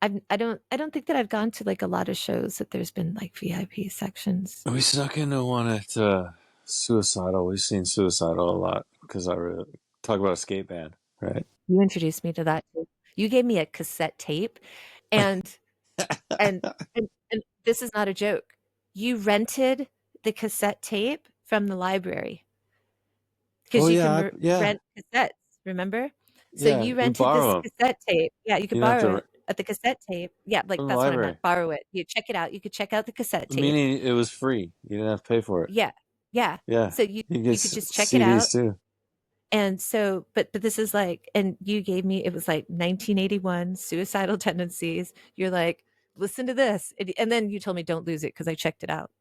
don't think that I've gone to like a lot of shows that there's been like VIP sections. We snuck into one at Suicidal. We've seen Suicidal a lot because I really talk about a skate band, right? You introduced me to that too. You gave me a cassette tape, and and and this is not a joke. You rented the cassette tape from the library Oh because you can yeah, yeah, rent cassettes, remember? So yeah. you We rented this borrow them. cassette tape. Yeah, you could You don't have borrow to it at the cassette tape. Yeah, like from the that's what I library. meant. Borrow it. You check it out. You could check out the cassette tape. Meaning it was free. You didn't have to pay for it. Yeah. Yeah. Yeah, So you you get you could just check it out. CDs too. And so, but this is like, and you gave me, it was like 1981 Suicidal Tendencies. You're like, listen to this. And then you told me don't lose it because I checked it out.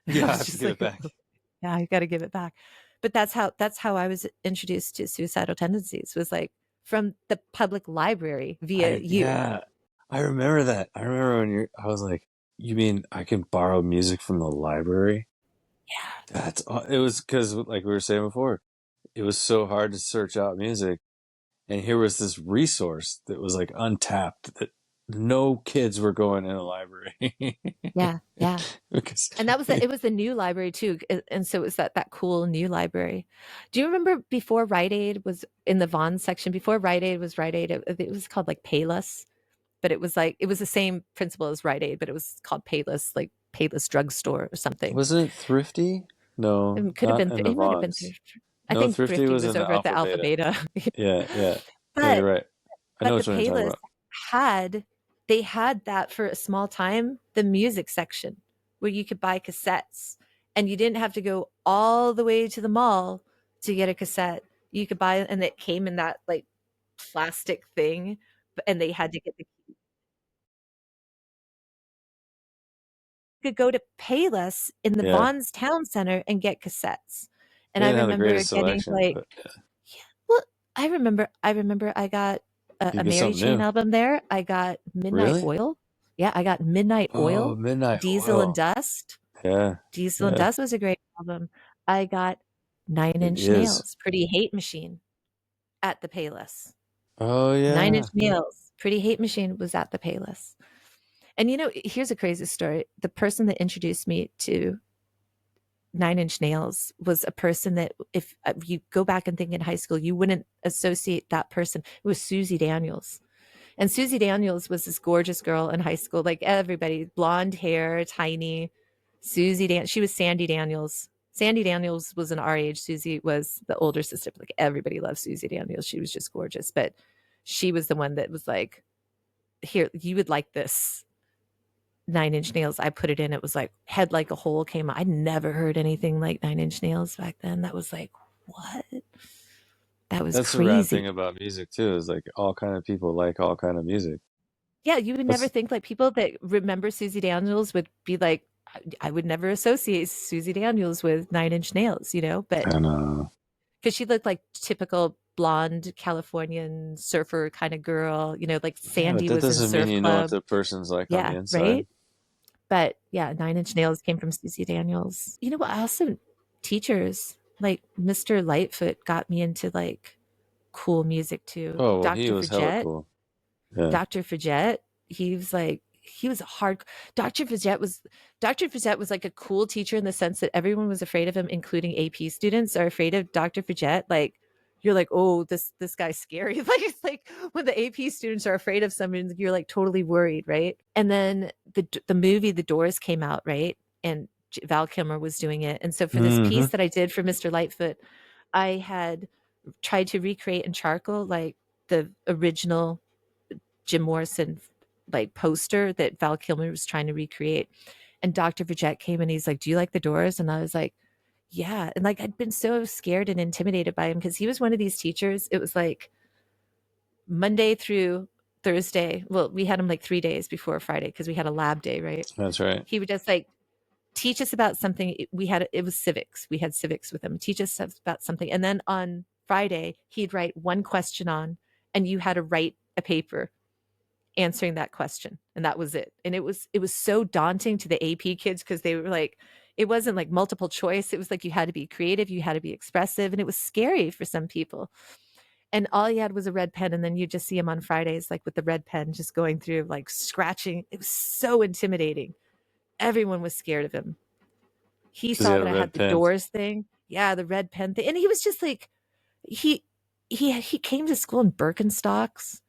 And I Yeah, I was have to just give it like, back. yeah, I got to give it back. But that's how I was introduced to Suicidal Tendencies, was like from the public library via I you. yeah, I remember that. I remember when I was like, you mean I can borrow music from the library? Yeah. It was because like we were saying before, it was so hard to search out music, and here was this resource that was like untapped that no kids were going in a library Yeah. Yeah. because And it was the new library too. And so it was that cool new library. Do you remember before Rite Aid was in the Vaughn section, before Rite Aid was Rite Aid, it was called like Payless, but it was like, it was the same principle as Rite Aid, but it was called Payless, like Payless drugstore or something. wasn't it Thrifty? No, It could have not been, in the it might have been, Vons. I No, think Thrifty Thrifty was was in the over at the Alpha Alpha Beta. Beta. Yeah, yeah. No, you're But right. I know but the which one you're talking Payless about. had they had that for a small time, the music section where you could buy cassettes and you didn't have to go all the way to the mall to get a cassette. You could buy, and it came in that like plastic thing, and they had to get the could go to Payless in the Yeah, Vaughn's Town Center and get cassettes. And they I didn't have the remember greatest getting selection, like, but yeah, well, I remember I got you a get Mary something Chain new. album there. I got Midnight Really? Oil. Yeah, I got Midnight Oh, Oil, Midnight Diesel and Oil. Dust. Yeah, Diesel and yeah. Dust was a great album. I got Nine It Inch is. Nails, Pretty Hate Machine at the Payless. Oh Nine Inch yeah. Nails, Pretty Hate Machine was at the Payless. And here's a crazy story. The person that introduced me to Nine Inch Nails was a person that, if you go back and think in high school, you wouldn't associate that person. It was Susie Daniels. And Susie Daniels was this gorgeous girl in high school, like everybody, blonde hair, tiny. She was Sandy Daniels. Sandy Daniels was in our age. Susie was the older sister. Like everybody loved Susie Daniels. She was just gorgeous. But she was the one that was like, here, you would like this. Nine Inch Nails. I put it in. It was like Head Like a Hole came out. I never heard anything like Nine Inch Nails back then. That was like, what? That was That's the rad thing crazy. about music too, is like all kind of people like all kind of music. Yeah, you would never That's think like people that remember Susie Daniels would be like, I would never associate Susie Daniels with Nine Inch Nails, you know, but and because she looked like typical blonde Californian surfer kind of girl, you know, like yeah, but Sandy that was in doesn't mean Surf you know what Club. the person's like on the Yeah, inside. right. But yeah, Nine Inch Nails came from Susie Daniels. You know what? I also teachers like Mr. Lightfoot got me into like cool music too. Oh well, he Dr. was hella Fajette, cool. Yeah, Dr. Fajette, he was like he was a hard Dr. Fajette was Dr. Fajette was like a cool teacher in the sense that everyone was afraid of him, including AP students are afraid of Dr. Fajette. Like you're like, oh, this guy's scary. Like it's like when the AP students are afraid of someone, you're like totally worried, right? And then the movie The Doors came out, right? And Val Kilmer was doing it. And so for this piece hmm that I did for Mr. Lightfoot, I had tried to recreate in charcoal like the original Jim Morrison like poster that Val Kilmer was trying to recreate. And Dr. Vajette came and he's like, do you like the Doors? And I was like, yeah. And like I'd been so scared and intimidated by him because he was one of these teachers. It was like Monday through Thursday. Well, we had him like 3 days before Friday because we had a lab day, right? that's right. He would just like teach us about something. We had it was civics. We had civics with him. Teach us about something. And then on Friday, he'd write one question on, and you had to write a paper answering that question, and that was it. And it was so daunting to the AP kids because they were like, it wasn't like multiple choice. It was like you had to be creative, you had to be expressive, and it was scary for some people. And all he had was a red pen, and then you just see him on Fridays like with the red pen just going through like scratching. It was so intimidating. Everyone was scared of him. He Because he saw had a that I red had the pen. Doors thing. Yeah, the red pen thing. And he was just like he he came to school in Birkenstocks.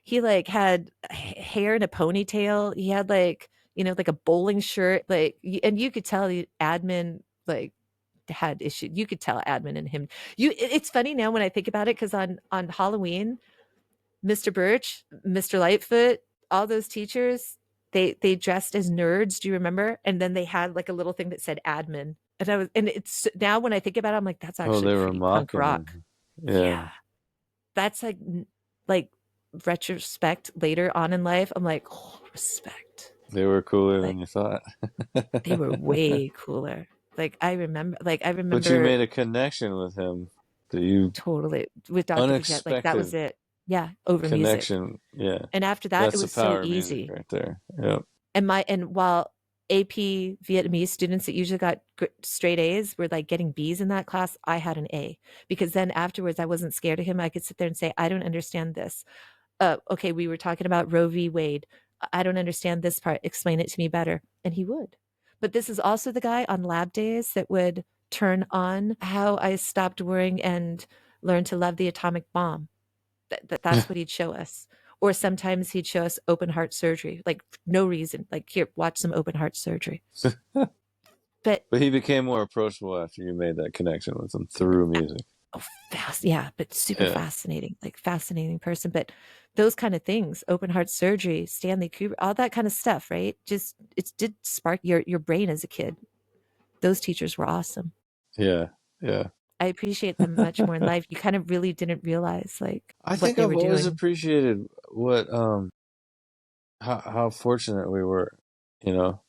He like had hair in a ponytail. He had like, you know, like a bowling shirt, like and you could tell the admin like had issues. You could tell admin and him. It's funny now when I think about it because on Halloween, Mr. Birch, Mr. Lightfoot, all those teachers, they dressed as nerds. Do you remember? And then they had like a little thing that said admin. And it's now when I think about it, I'm like, that's Oh, actually they were pretty punk mocking rock. him. Yeah. Yeah, That's like retrospect later on in life. I'm like, oh, respect. they were cooler than Like you thought. they were way cooler. Like I But you remember made a connection with him that you totally with Dr. Vijay, like that was unexpected it. Yeah, over music. connection. Yeah, And after that, it that's the was so power of music easy. right there. Yep. And while AP Vietnamese students that usually got straight A's were like getting B's in that class, I had an A because then afterwards I wasn't scared of him. I could sit there and say, I don't understand this. Okay, we were talking about Roe v. Wade. I don't understand this part. Explain it to me better. And he would. But this is also the guy on lab days that would turn on How I Stopped Worrying and Learned to Love the Atomic Bomb. That's what he'd show us. Or sometimes he'd show us open heart surgery, like no reason. Like, here, watch some open heart surgery. But But he became more approachable after you made that connection with him through music. oh, fast, yeah, but super Yeah, fascinating, like fascinating person. But those kind of things, open heart surgery, Stanley Kubrick, all that kind of stuff, right? Just it did spark your brain as a kid. Those teachers were awesome. yeah, yeah. I appreciate them much more in life. You kind of really didn't realize like I what think they I've were always doing. appreciated what how fortunate we were, you know.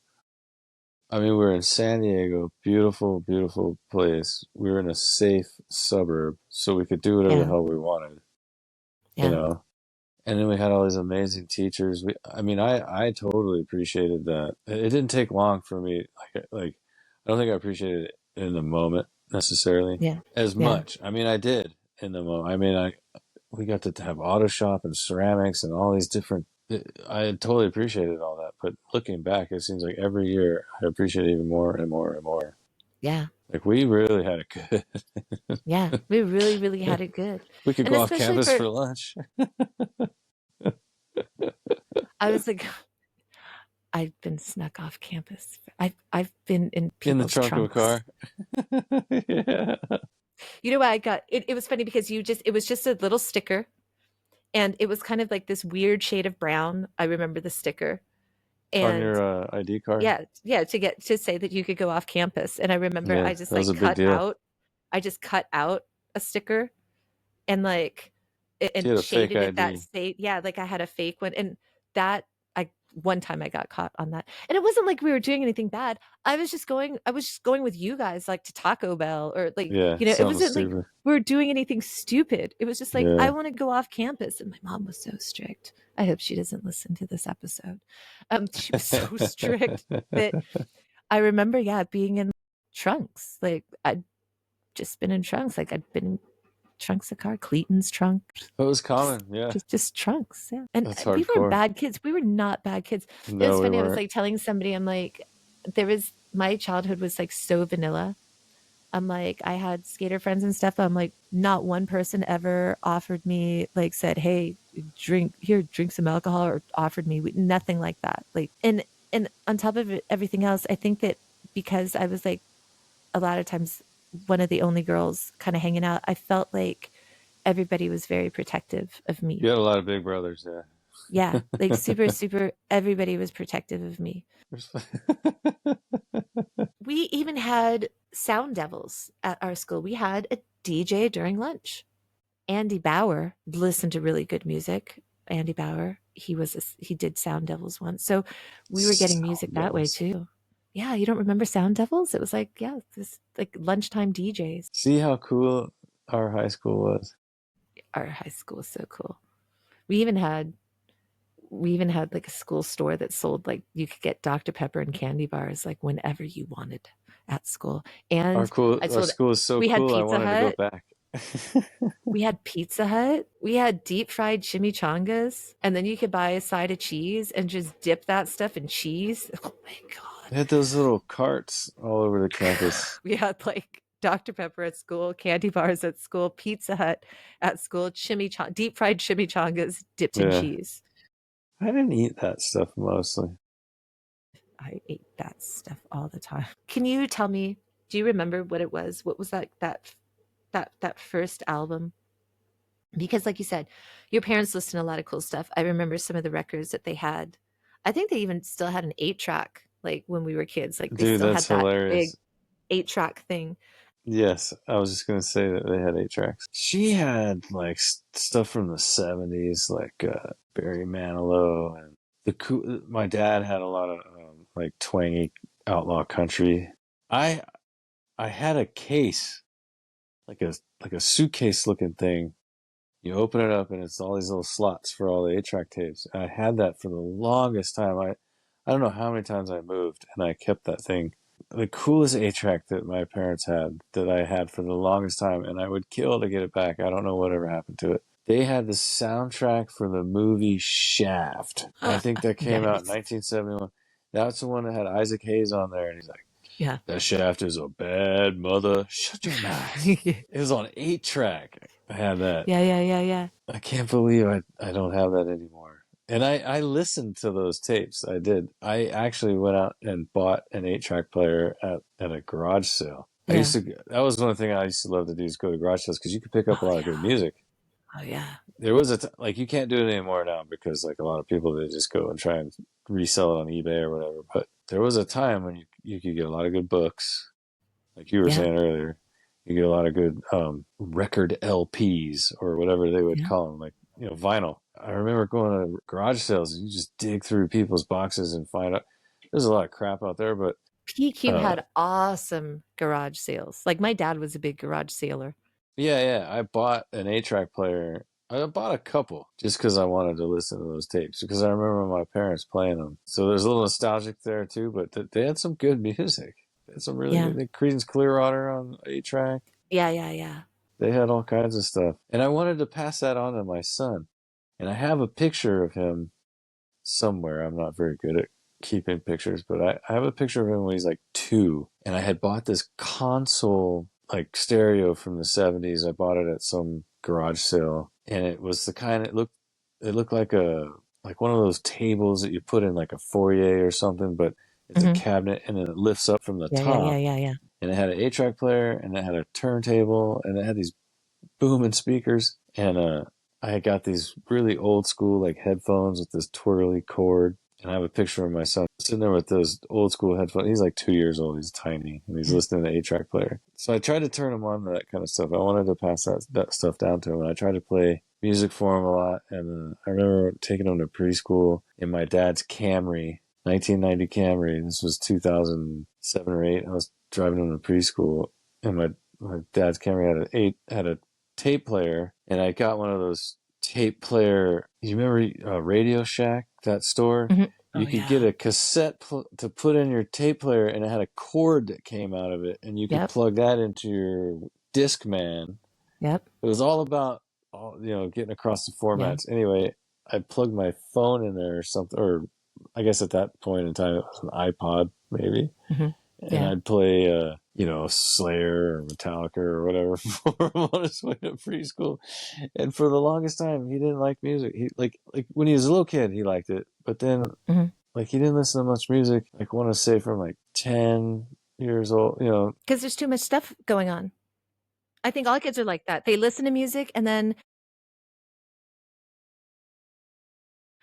I mean, we're in San Diego, beautiful, beautiful place. We were in a safe suburb, so we could do whatever the Yeah, hell we wanted, you yeah, know. And then we had all these amazing teachers. I mean, I totally appreciated that. It didn't take long for me. Like I don't think I appreciated it in the moment necessarily yeah, as yeah, much. I mean, I did in the moment. I mean, we got to have auto shop and ceramics and all these different. I totally appreciated all that. But looking back, it seems like every year I appreciate it even more and more and more. yeah, Like we really had it good. yeah. We really, really had it good, We could and go off especially campus for for lunch I was like, I've been snuck off campus. I've been in in the people's trunk of a trunks. car. Yeah. You know what I got? It was funny because it was just a little sticker and it was kind of like this weird shade of brown. I remember the sticker. On And your ID card? yeah, yeah, to say that you could go off campus. And I remember Yeah, that was a big deal. I just cut out a sticker and like So and you had a fake shaded it that ID. state. Yeah, like I had a fake one, and that I one time I got caught on that, and it wasn't like we were doing anything bad. I was just going with you guys like to Taco Bell or like Yeah, it something wasn't like stupid. we were doing anything stupid. It was just like I Yeah. want to go off campus, and my mom was so strict. I hope she doesn't listen to this episode. She was so strict that I remember, yeah, being in trunks. Like I'd just been in trunks. Like I'd been in trunks of car, Clayton's trunk, It was just common, yeah. just trunks. Yeah. And That's we weren't hardcore. bad kids. We were not bad kids. It No, was we funny. I was weren't. like telling somebody, I'm like, my childhood was like so vanilla. I'm like, I had skater friends and stuff. I'm like, not one person ever offered me, like, said, hey, drink some alcohol, or offered me nothing like that. Like, and on top of everything else, I think that because I was like a lot of times one of the only girls kind of hanging out, I felt like everybody was very protective of me. You had a lot of big brothers, Yeah, like yeah. super, super, everybody was protective of me. We even had sound devils at our school. We had a DJ during lunch. Andy Bauer listened to really good music. Andy Bauer, he did Sound Devils once. So we were getting Sound music that way devils. too. Yeah, you don't remember Sound Devils? It was like, yeah, this like lunchtime DJs. See how cool our high school was? Our high school was so cool. We even had we even had like a school store that sold like you could get Dr. Pepper and candy bars like whenever you wanted at school. And I Our told school is so we had cool. I Pizza wanted to go Hut. back. We had Pizza Hut. We had deep fried chimichangas. And then you could buy a side of cheese and just dip that stuff in cheese. Oh my They God. had those little carts all over the campus. We had like Dr. Pepper at school, candy bars at school, Pizza Hut at school, deep fried chimichangas dipped in Yeah, cheese. I didn't eat that stuff mostly. I ate that stuff all the time. Can you tell me, do you remember what it was? What was that first album? Because like you said, your parents listened to a lot of cool stuff. I remember some of the records that they had. I think they even still had an 8-track like when we were kids. Like they Dude, still that's had that big hilarious. 8-track thing. Yes, I was just gonna say that they had 8 tracks. She had like stuff from the 70s, like Barry Manilow, and my dad had a lot of like twangy outlaw country. I I had a case, like a suitcase looking thing. You open it up and it's all these little slots for all the 8-track tapes. And I had that for the longest time. I don't know how many times I moved and I kept that thing. The coolest 8-track that my parents had, that I had for the longest time, and I would kill to get it back. I don't know whatever happened to it. They had the soundtrack for the movie Shaft. I think that came out in Nice. 1971. That's the one that had Isaac Hayes on there, and he's like, Yeah. that Shaft is a bad mother. Shut your mouth. Yeah, It was on 8-track. I had that. yeah, yeah, yeah. I can't believe I don't have that anymore. And I listened to those tapes. I did. I actually went out and bought an 8-track player at a garage sale. Yeah. That was one thing I used to love to do, is go to garage sales, because you could pick up a Oh lot of good yeah. music. Oh yeah. There was like, you can't do it anymore now, because like a lot of people, they just go and try and resell it on eBay or whatever. But there was a time when you could get a lot of good books, like you were Yeah. saying earlier. You get a lot of good record LPs, or whatever they would Yeah. call them, like, vinyl. I remember going to garage sales, and you just dig through people's boxes and find out there's a lot of crap out there. But PQ uh, had awesome garage sales. Like my dad was a big garage sailor. yeah, I bought an 8-track player. I bought a couple just because I wanted to listen to those tapes, because I remember my parents playing them. So there's a little nostalgic there too, but they had some good music. They had some really Yeah. good. They had Creedence Clearwater on 8-track. Yeah, yeah, yeah. They had all kinds of stuff. And I wanted to pass that on to my son. And I have a picture of him somewhere. I'm not very good at keeping pictures, but I have a picture of him when he's like 2. And I had bought this console, like stereo from the 70s. I bought it at some garage sale. And it was the kind, it looked like one of those tables that you put in like a foyer or something, but it's a Hmm. cabinet, and then it lifts up from the Yeah, yeah, yeah, top. yeah, yeah. And it had an 8-track player, and it had a turntable, and it had these booming speakers. And I got these really old school like headphones with this twirly cord, and I have a picture of my son sitting there with those old school headphones. He's like 2 years old. He's tiny, and he's Yeah. listening to 8-track player. So I tried to turn him on to that kind of stuff. I wanted to pass that stuff down to him, and I tried to play music for him a lot. And I remember taking him to preschool in my dad's Camry, 1990 Camry. This was 2007 or 8. I was driving him to preschool, and my dad's Camry had a tape player, and I got one of those tape player. You remember Radio Shack, that store? Hmm. You Oh could get yeah. a cassette to put in your tape player, and it had a cord that came out of it, and you could Yep. plug that into your Discman. Yep. It was all about getting across the Yeah. formats. Anyway, I plugged my phone in there or something, or I guess at that point in time it was an iPod maybe, Hmm. and Yeah. I'd play Slayer or Metallica or whatever for him on his way to preschool. And for the longest time, he didn't like music. He like when he was a little kid, he liked it, but then Hmm. like he didn't listen to much music. Like I want to say from like 10 years old, Because there's too much stuff going on. I think all kids are like that. They listen to music and then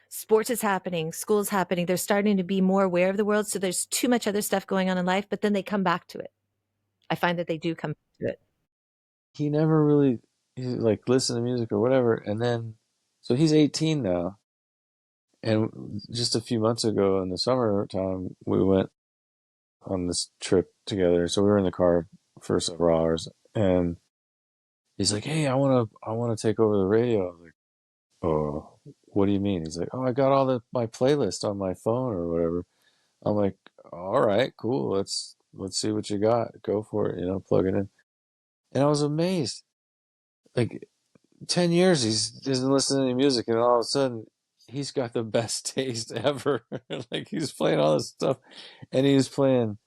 sports is happening, school's happening. They're starting to be more aware of the world. So there's too much other stuff going on in life, but then they come back to it. I find that they do come back to it. he never really like listened to music or whatever. And then, so he's 18 now. And just a few months ago in the summertime, we went on this trip together. So we were in the car for several hours, and he's like, "Hey, I want to take over the radio." I was like, "Oh, what do you mean?" He's like, "Oh, I got my playlist on my phone or whatever." I'm like, "All right, cool. Let's see what you got. Go for it. Plug it in." And I was amazed. Like 10 years he's doesn't listen to any music, and all of a sudden he's got the best taste ever. Like he's playing all this stuff, and he's playing,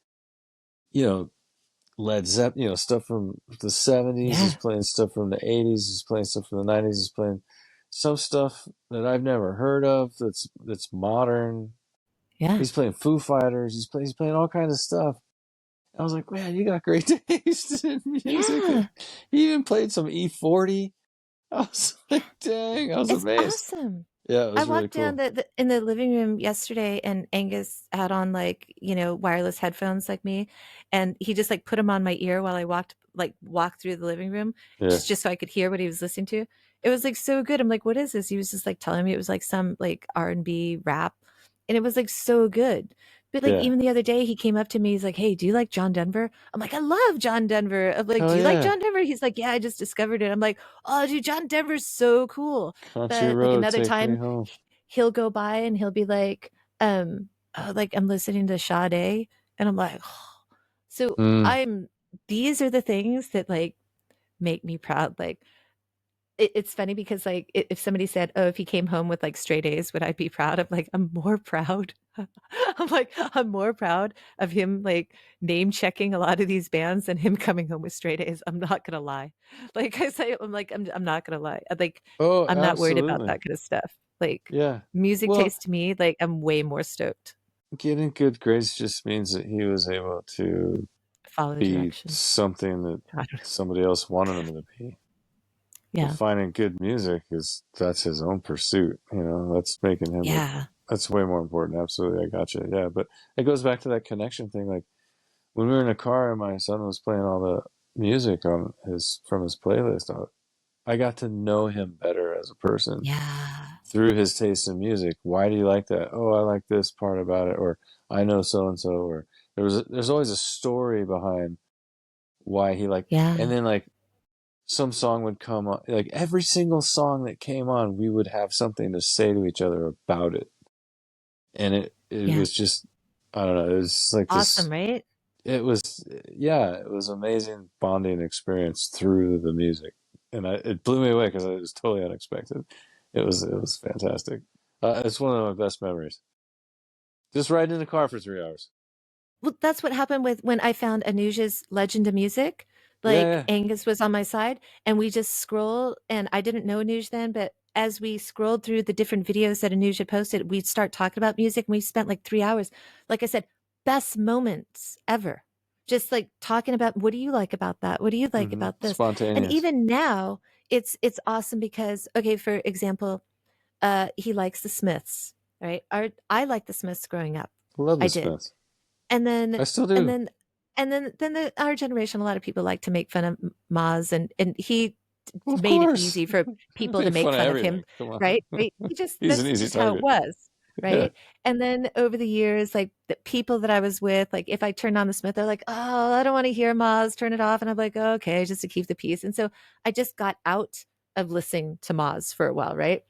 you know, Led Zeppelin, stuff from the 70s. He's Yeah. playing stuff from the 80s. He's playing stuff from the 90s. He's playing some stuff that I've never heard of that's modern. Yeah. He's playing Foo Fighters. He's playing all kinds of stuff. I was like, man, you got great taste in music. Yeah. He even played some E40. I was like, dang, I was It's amazed. awesome. Yeah, it I was really walked down cool. in the living room yesterday and Angus had on like, wireless headphones like me. And he just like put them on my ear while I walked through the living room Yeah, just so I could hear what he was listening to. It was like so good. I'm like, what is this? He was just like telling me it was like some like R&B rap. And it was like so good. But like yeah. even the other day he came up to me, he's like, "Hey, do you like John Denver?" I'm like, "I love John Denver." I'm like, "Do Hell you like yeah. John Denver?" He's like, "Yeah, I just discovered it." I'm like, "Oh, dude, John Denver's so cool." Country But like road, another take me time home. he'll go by and he'll be like, oh, like I'm listening to Sade, and I'm like, oh. So Mm. I'm these are the things that like make me proud. Like it's funny because like if somebody said, "Oh, if he came home with like straight A's, would I be proud?" I'm like, I'm more proud. I'm like, I'm more proud of him like name checking a lot of these bands than him coming home with straight A's. I'm not gonna lie. Like I say, I'm not gonna lie. Like Oh, I'm not worried about absolutely. that kind of stuff. Like Yeah. music Well, taste to me, like I'm way more stoked. getting good grades just means that he was able to Follow the be directions. something that I don't know. somebody else wanted him to be. But Yeah. finding good music that's his own pursuit. That's making him Yeah. that's way more important. Absolutely, I gotcha. Yeah, but it goes back to that connection thing. Like when we were in a car and my son was playing all the music on his from his playlist, I got to know him better as a person Yeah. through his taste in music. Why do you like that? Oh, I like this part about it, or I know so and so, or there's always a story behind why he liked. And Yeah. then like some song would come on, like every single song that came on, we would have something to say to each other about it, and it Yeah. was just, I don't know, it was just like Awesome, this. right? It was, yeah, it was amazing bonding experience through the music, and it blew me away because it was totally unexpected. It was fantastic. It's one of my best memories. Just riding in the car for 3 hours. Well, that's what happened with when I found Anuja's Legend of Music. Yeah, Like yeah. Angus was on my side and we just scroll and I didn't know Anuj then, but as we scrolled through the different videos that Anuja posted, we'd start talking about music and we spent like 3 hours. Like I said, best moments ever. Just like talking about what do you like about that? What do you like about this? And Spontaneous. even now, it's awesome because okay, for example, he likes the Smiths. right? I liked the Smiths growing up. Love I the did. Smiths. And then I still and do. then our generation, a lot of people like to make fun of Maz, and he Well, of made it course. easy for I people to make make fun of fun of him, everything. Come on. right? Right? He just He's an that's easy just how it target. was, Yeah. right? And then over the years, like the people that I was with, like if I turned on the Smith, they're like, "Oh, I don't want to hear Maz, turn it off." And I'm like, oh, "Okay, just to keep the peace." And so I just got out of listening to Maz for a while, right?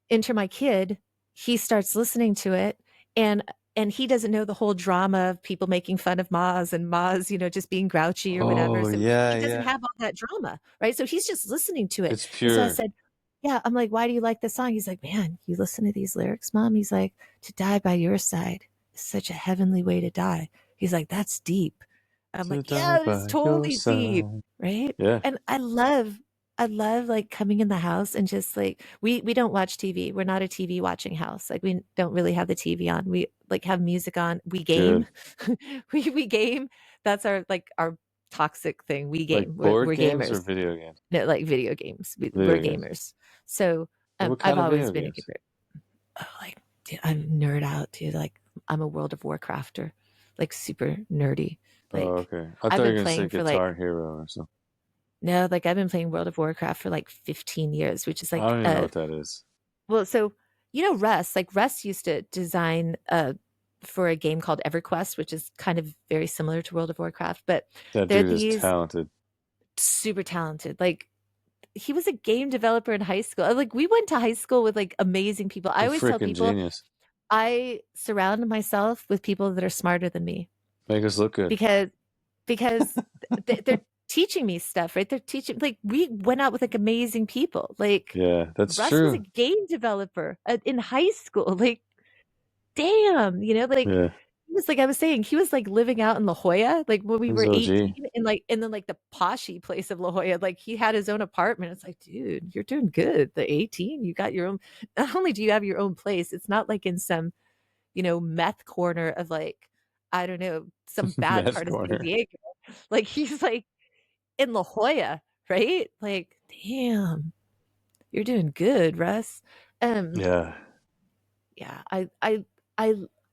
Enter my kid, he starts listening to it, and he doesn't know the whole drama of people making fun of Maz and Maz, just being grouchy or whatever. Oh, So yeah, he doesn't yeah. have all that drama, right? So he's just listening to it. It's And so I pure. said, yeah, I'm like, why do you like this song? He's like, man, you listen to these lyrics, mom? He's like, to die by your side is such a heavenly way to die. He's like, that's deep. I'm To like, die yeah, it's by your totally deep, side. right? Yeah, And I love like coming in the house and just like we don't watch TV. We're not a TV watching house. Like we don't really have the TV on. We like have music on. We game. good. We game. That's our toxic thing. We Like game. We're board we're games or gamers. video games? No, like video games. We're Video games. gamers. So What I've kind of always video been a games? gamer. Oh, like dude, I'm nerd out, dude. Like I'm a World of Warcrafter, like super nerdy. Oh, Like okay. I I've thought you been were gonna say playing for like Guitar Hero or something. no, like I've been playing World of Warcraft for like 15 years, which is I like don't even know what that is. well, so Russ, like Russ used to design for a game called EverQuest, which is kind of very similar to World of Warcraft, but That they're dude is these talented. super talented. Like he was a game developer in high school. Like we went to high school with like amazing people. I A always tell freaking people genius. I surround myself with people that are smarter than me Make us look good. because they're teaching me stuff, right? They're teaching like we went out with like amazing people. Like Yeah, that's Russ was a true. game developer in high school. Like damn, like Yeah, he was like I was saying, he was like living out in La Jolla, like when we he's were OG. 18 and then like the poshy place of La Jolla, like he had his own apartment. It's like, dude, you're doing good. The 18, you got your own, not only do you have your own place, it's not like in some, meth corner of like, I don't know, some bad Meth part of San corner. Diego. Like he's like in La Jolla, right? Like, damn, you're doing good, Russ. Um, Yeah. yeah, I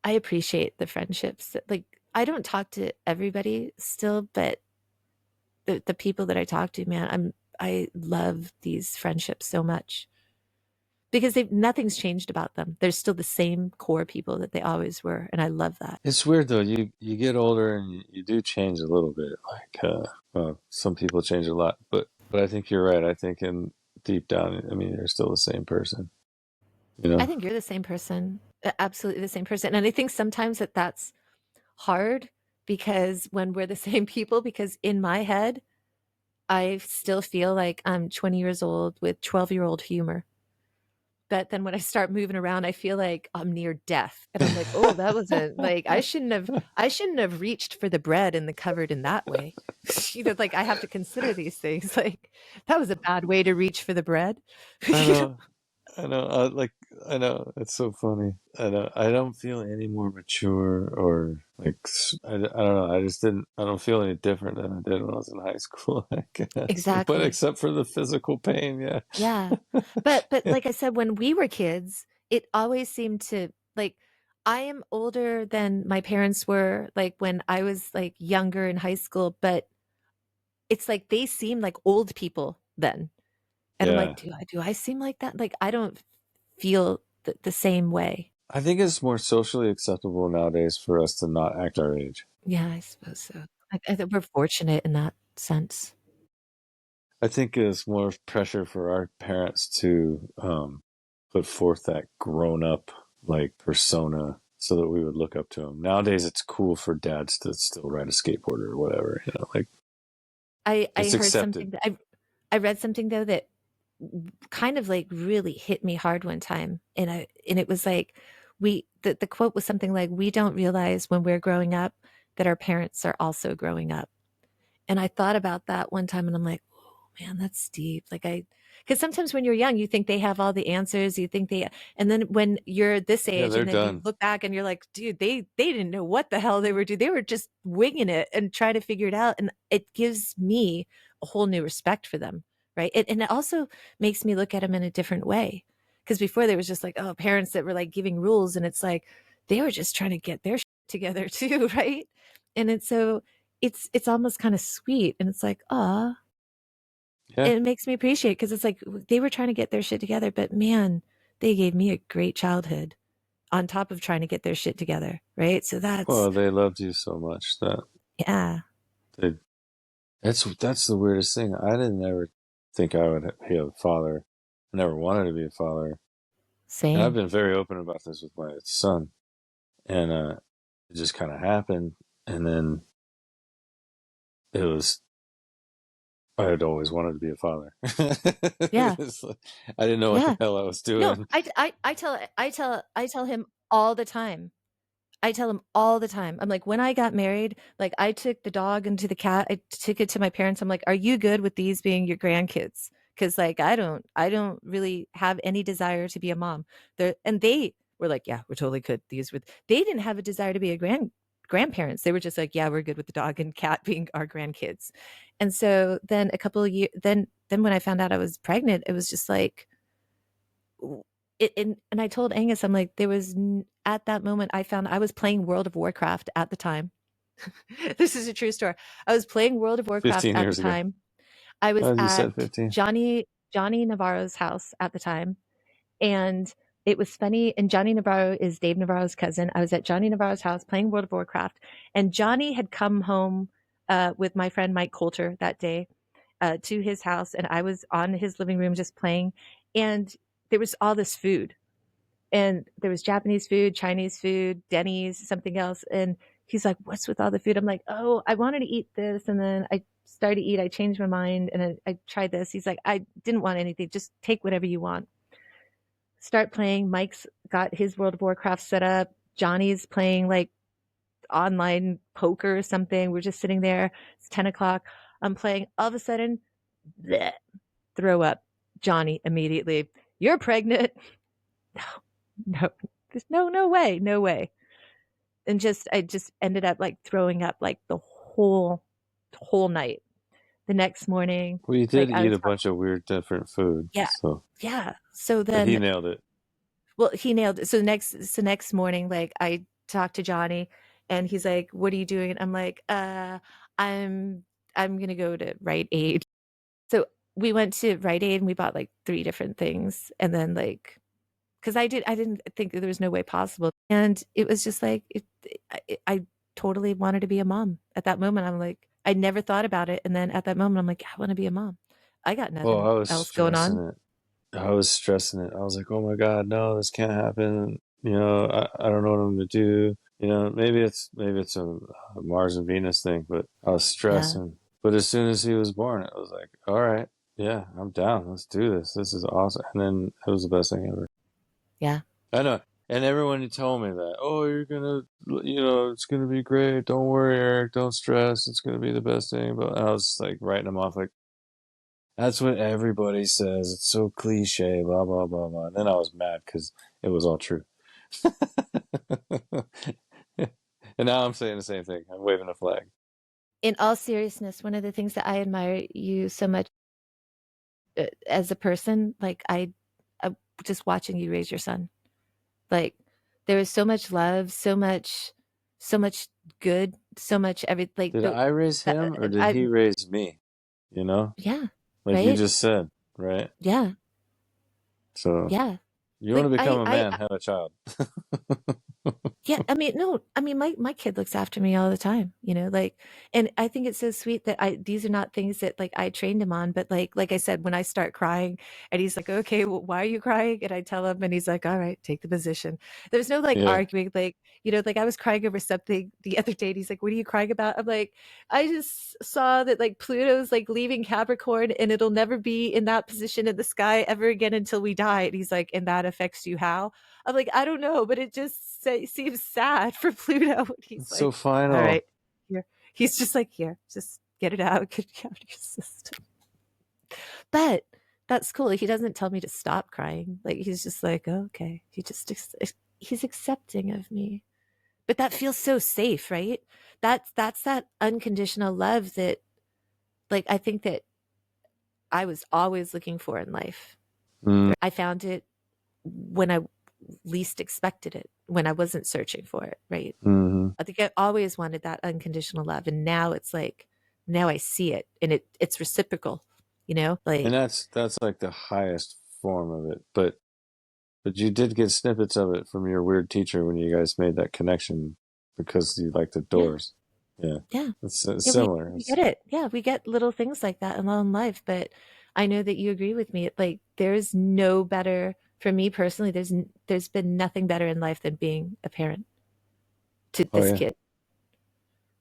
I appreciate the friendships. Like I don't talk to everybody still, but the people that I talk to, man, I love these friendships so much because nothing's changed about them. They're still the same core people that they always were, and I love that. It's weird though. You get older and you do change a little bit. Like well, some people change a lot, but I think you're right. I think in deep down, I mean, you're still the same person. You I know? think you're the same person, absolutely the same person, and I think sometimes that's hard because when we're the same people, because in my head, I still feel like I'm 20 years old with 12-year-old humor. But then when I start moving around, I feel like I'm near death. And I'm like, oh, that wasn't like I shouldn't have reached for the bread in the cupboard in that way. Like I have to consider these things. Like that was a bad way to reach for the bread. I know. I know. I know. It's so funny. I know. I don't feel any more mature or like, I don't know. I just didn't, I don't feel any different than I did when I was in high school, I guess. But Exactly. except for the physical pain, yeah. Yeah. But like I said, when we were kids, it always seemed to like I am older than my parents were like when I was like younger in high school, but it's like they seem like old people then. And I'm like, Yeah. do I seem like that? Like I don't feel the same way. I think it's more socially acceptable nowadays for us to not act our age. Yeah, I suppose so. I think we're fortunate in that sense. I think it's more pressure for our parents to put forth that grown up like persona so that we would look up to them. Nowadays, it's cool for dads to still ride a skateboard or whatever. Like I it's heard accepted. something that I read something though that kind of like really hit me hard one time, and it was like the quote was something like we don't realize when we're growing up that our parents are also growing up. And I thought about that one time and I'm like, oh man, that's deep. Because sometimes when you're young, you think they have all the answers. You think and then when you're this Yeah, age they're and then you done. look back and you're like, dude, they didn't know what the hell they were doing. They were just winging it and trying to figure it out. And it gives me a whole new respect for them. Right. And it also makes me look at them in a different way Because before there was just like, oh, parents that were like giving rules, and it's like they were just trying to get their shit together too, right? And it's so it's almost kind of sweet, and it's like, ah, Yeah. it makes me appreciate because it's like they were trying to get their shit together, but man, they gave me a great childhood on top of trying to get their shit together, right? So that's Well, they loved you so much that yeah, they. That's the weirdest thing. I didn't ever think I would be a father. I never wanted to be a father, and I've same. been very open about this with my son. And it just kind of happened, and then it was I had always wanted to be a father. Yeah, Like, I didn't know what the yeah. hell I was No, doing. I tell him all the time. I tell him all the time. I'm like, when I got married, like I took the dog and to the cat, I took it to my parents. I'm like, are you good with these being your grandkids? Because like I don't really have any desire to be a mom. And they were like, yeah, we're totally good. These were they didn't have a desire to be a grandparents. They were just like, yeah, we're good with the dog and cat being our grandkids. And so then a couple of years, then when I found out I was pregnant, it was just like, and I told Angus, I'm like, there was at that moment I found I was playing World of Warcraft at the time. This is a true story. I was playing World of Warcraft 15 at the years ago. time. I was Oh, you at said 15. Johnny Navarro's house at the time, and it was funny. And Johnny Navarro is Dave Navarro's cousin. I was at Johnny Navarro's house playing World of Warcraft, and Johnny had come home with my friend Mike Coulter that day to his house, and I was on his living room just playing, and there was all this food, and there was Japanese food, Chinese food, Denny's, something else. And he's like, "What's with all the food?" I'm like, "Oh, I wanted to eat this, and then I started to eat. I changed my mind, and I tried this." He's like, "I didn't want anything. Just take whatever you want." Start playing. Mike's got his World of Warcraft set up. Johnny's playing like online poker or something. We're just sitting there. It's 10 o'clock. I'm playing. All of a sudden, bleh, throw up. Johnny immediately. You're pregnant. No, no, no way, no way. And just I just ended up like throwing up like the whole night. The next morning, Well, you like did I eat was a bunch of weird, different food, yeah, so yeah. So but he then, nailed it. well, he nailed it. So next morning, like I talked to Johnny, and he's like, "What are you doing?" And I'm like, I'm I'm gonna go to Rite Aid." So we went to Rite Aid and we bought like three different things, and then like because I didn't think that there was no way possible, and it was just like I totally wanted to be a mom at that moment. I'm like, I never thought about it, and then at that moment I'm like, I want to be a mom. I got Well, nothing I was else going stressing on. it. I was stressing it. I was like, "Oh my God, no, this can't happen." I don't know what I'm gonna do. Maybe it's a Mars and Venus thing, but I was Yeah, stressing. But as soon as he was born, it was like, "All right, yeah, I'm down. Let's do this. This is awesome." And then it was the best thing ever. yeah, I know. And everyone told me that, "Oh, it's gonna be great. Don't worry, Eric. Don't stress. It's gonna be the best thing." But I was like writing them off like, that's what everybody says. It's so cliche, blah, blah, blah, blah. And then I was mad because it was all true. And now I'm saying the same thing. I'm waving a flag. in all seriousness, one of the things that I admire you so much as a person, like I just watching you raise your son, like there is so much love, so much good, so much every like Did the I raise that, him or did I he raise me? You know, yeah, like you right, just said, right? yeah, So yeah, you want to like become a man, have a child. yeah, I mean, no, I mean, my kid looks after me all the time, like, and I think it's so sweet that these are not things that like I trained him on, but like I said, when I start crying and he's like, okay, well, why are you crying? And I tell him, and he's like, all right, take the position. There's no like Yeah. arguing, like, like I was crying over something the other day, and he's like, what are you crying about? I'm like, I just saw that like Pluto's like leaving Capricorn and it'll never be in that position in the sky ever again until we die. And he's like, and that affects you how? I'm like, I don't know, but it just seems sad for Pluto. And he's It's so like, all final. right, here. He's just like, here, just get it out, get it out of your system. But that's cool. He doesn't tell me to stop crying. Like he's just like, oh, okay. He's accepting of me. But that feels so safe, right? That's that unconditional love that like I think that I was always looking for in life. Mm, I found it when I least expected it, when I wasn't searching for it, right? Hmm. I think I always wanted that unconditional love, and now it's like now I see it, and it's reciprocal, And like that's like the highest form of it. But you did get snippets of it from your weird teacher when you guys made that connection because you like the yeah, Doors. Yeah, yeah, it's yeah. We similar. we get it. Yeah, we get little things like that in life, but I know that you agree with me. Like there's no better for me personally. There's been nothing better in life than being a parent to Oh this yeah, kid.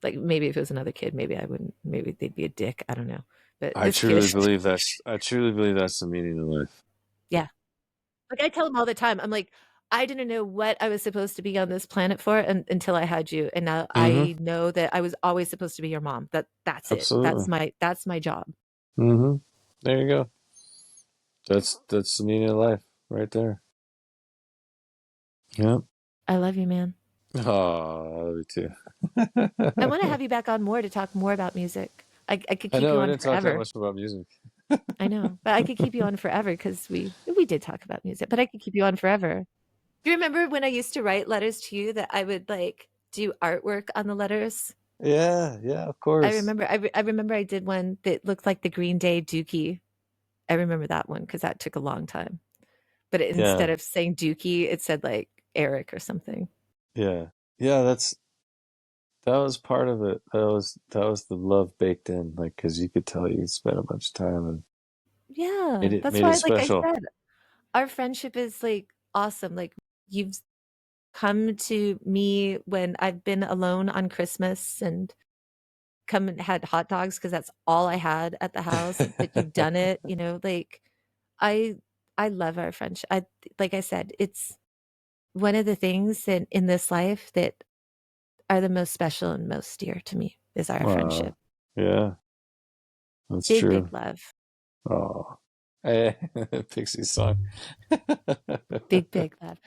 Like maybe if it was another kid, maybe I wouldn't. Maybe they'd be a dick. I don't know. But this kid, I truly believe that's the meaning of life. yeah. Like I tell him all the time. I'm like, I didn't know what I was supposed to be on this planet for until I had you, and now Hmm. I know that I was always supposed to be your mom. That's it. Absolutely. That's my job. Hmm. There you go. That's the meaning of life right there. Yep. I love you, man. Oh, I love you too. I want to have you back on more to talk more about music. I could I keep know you we on didn't talk that forever. much about music. I know, but I could keep you on forever because we did talk about music, but I could keep you on forever. Do you remember when I used to write letters to you that I would like do artwork on the letters? Yeah, yeah, of course. I remember I did one that looked like the Green Day Dookie. I remember that one because that took a long time. But instead Yeah, of saying Dookie, it said like Eric or something. yeah, yeah. That was part of it. That was the love baked in, like because you could tell you spent a bunch of time and Yeah, that's made it why, like I special. said, our friendship is like awesome. Like you've come to me when I've been alone on Christmas and come and had hot dogs because that's all I had at the house, but you've done it, like I I love our friendship. Like I said, it's one of the things in this life that are the most special and most dear to me is our friendship. Wow. Yeah, that's Big, big true. love. Oh, hey, Pixie song. Big, big love.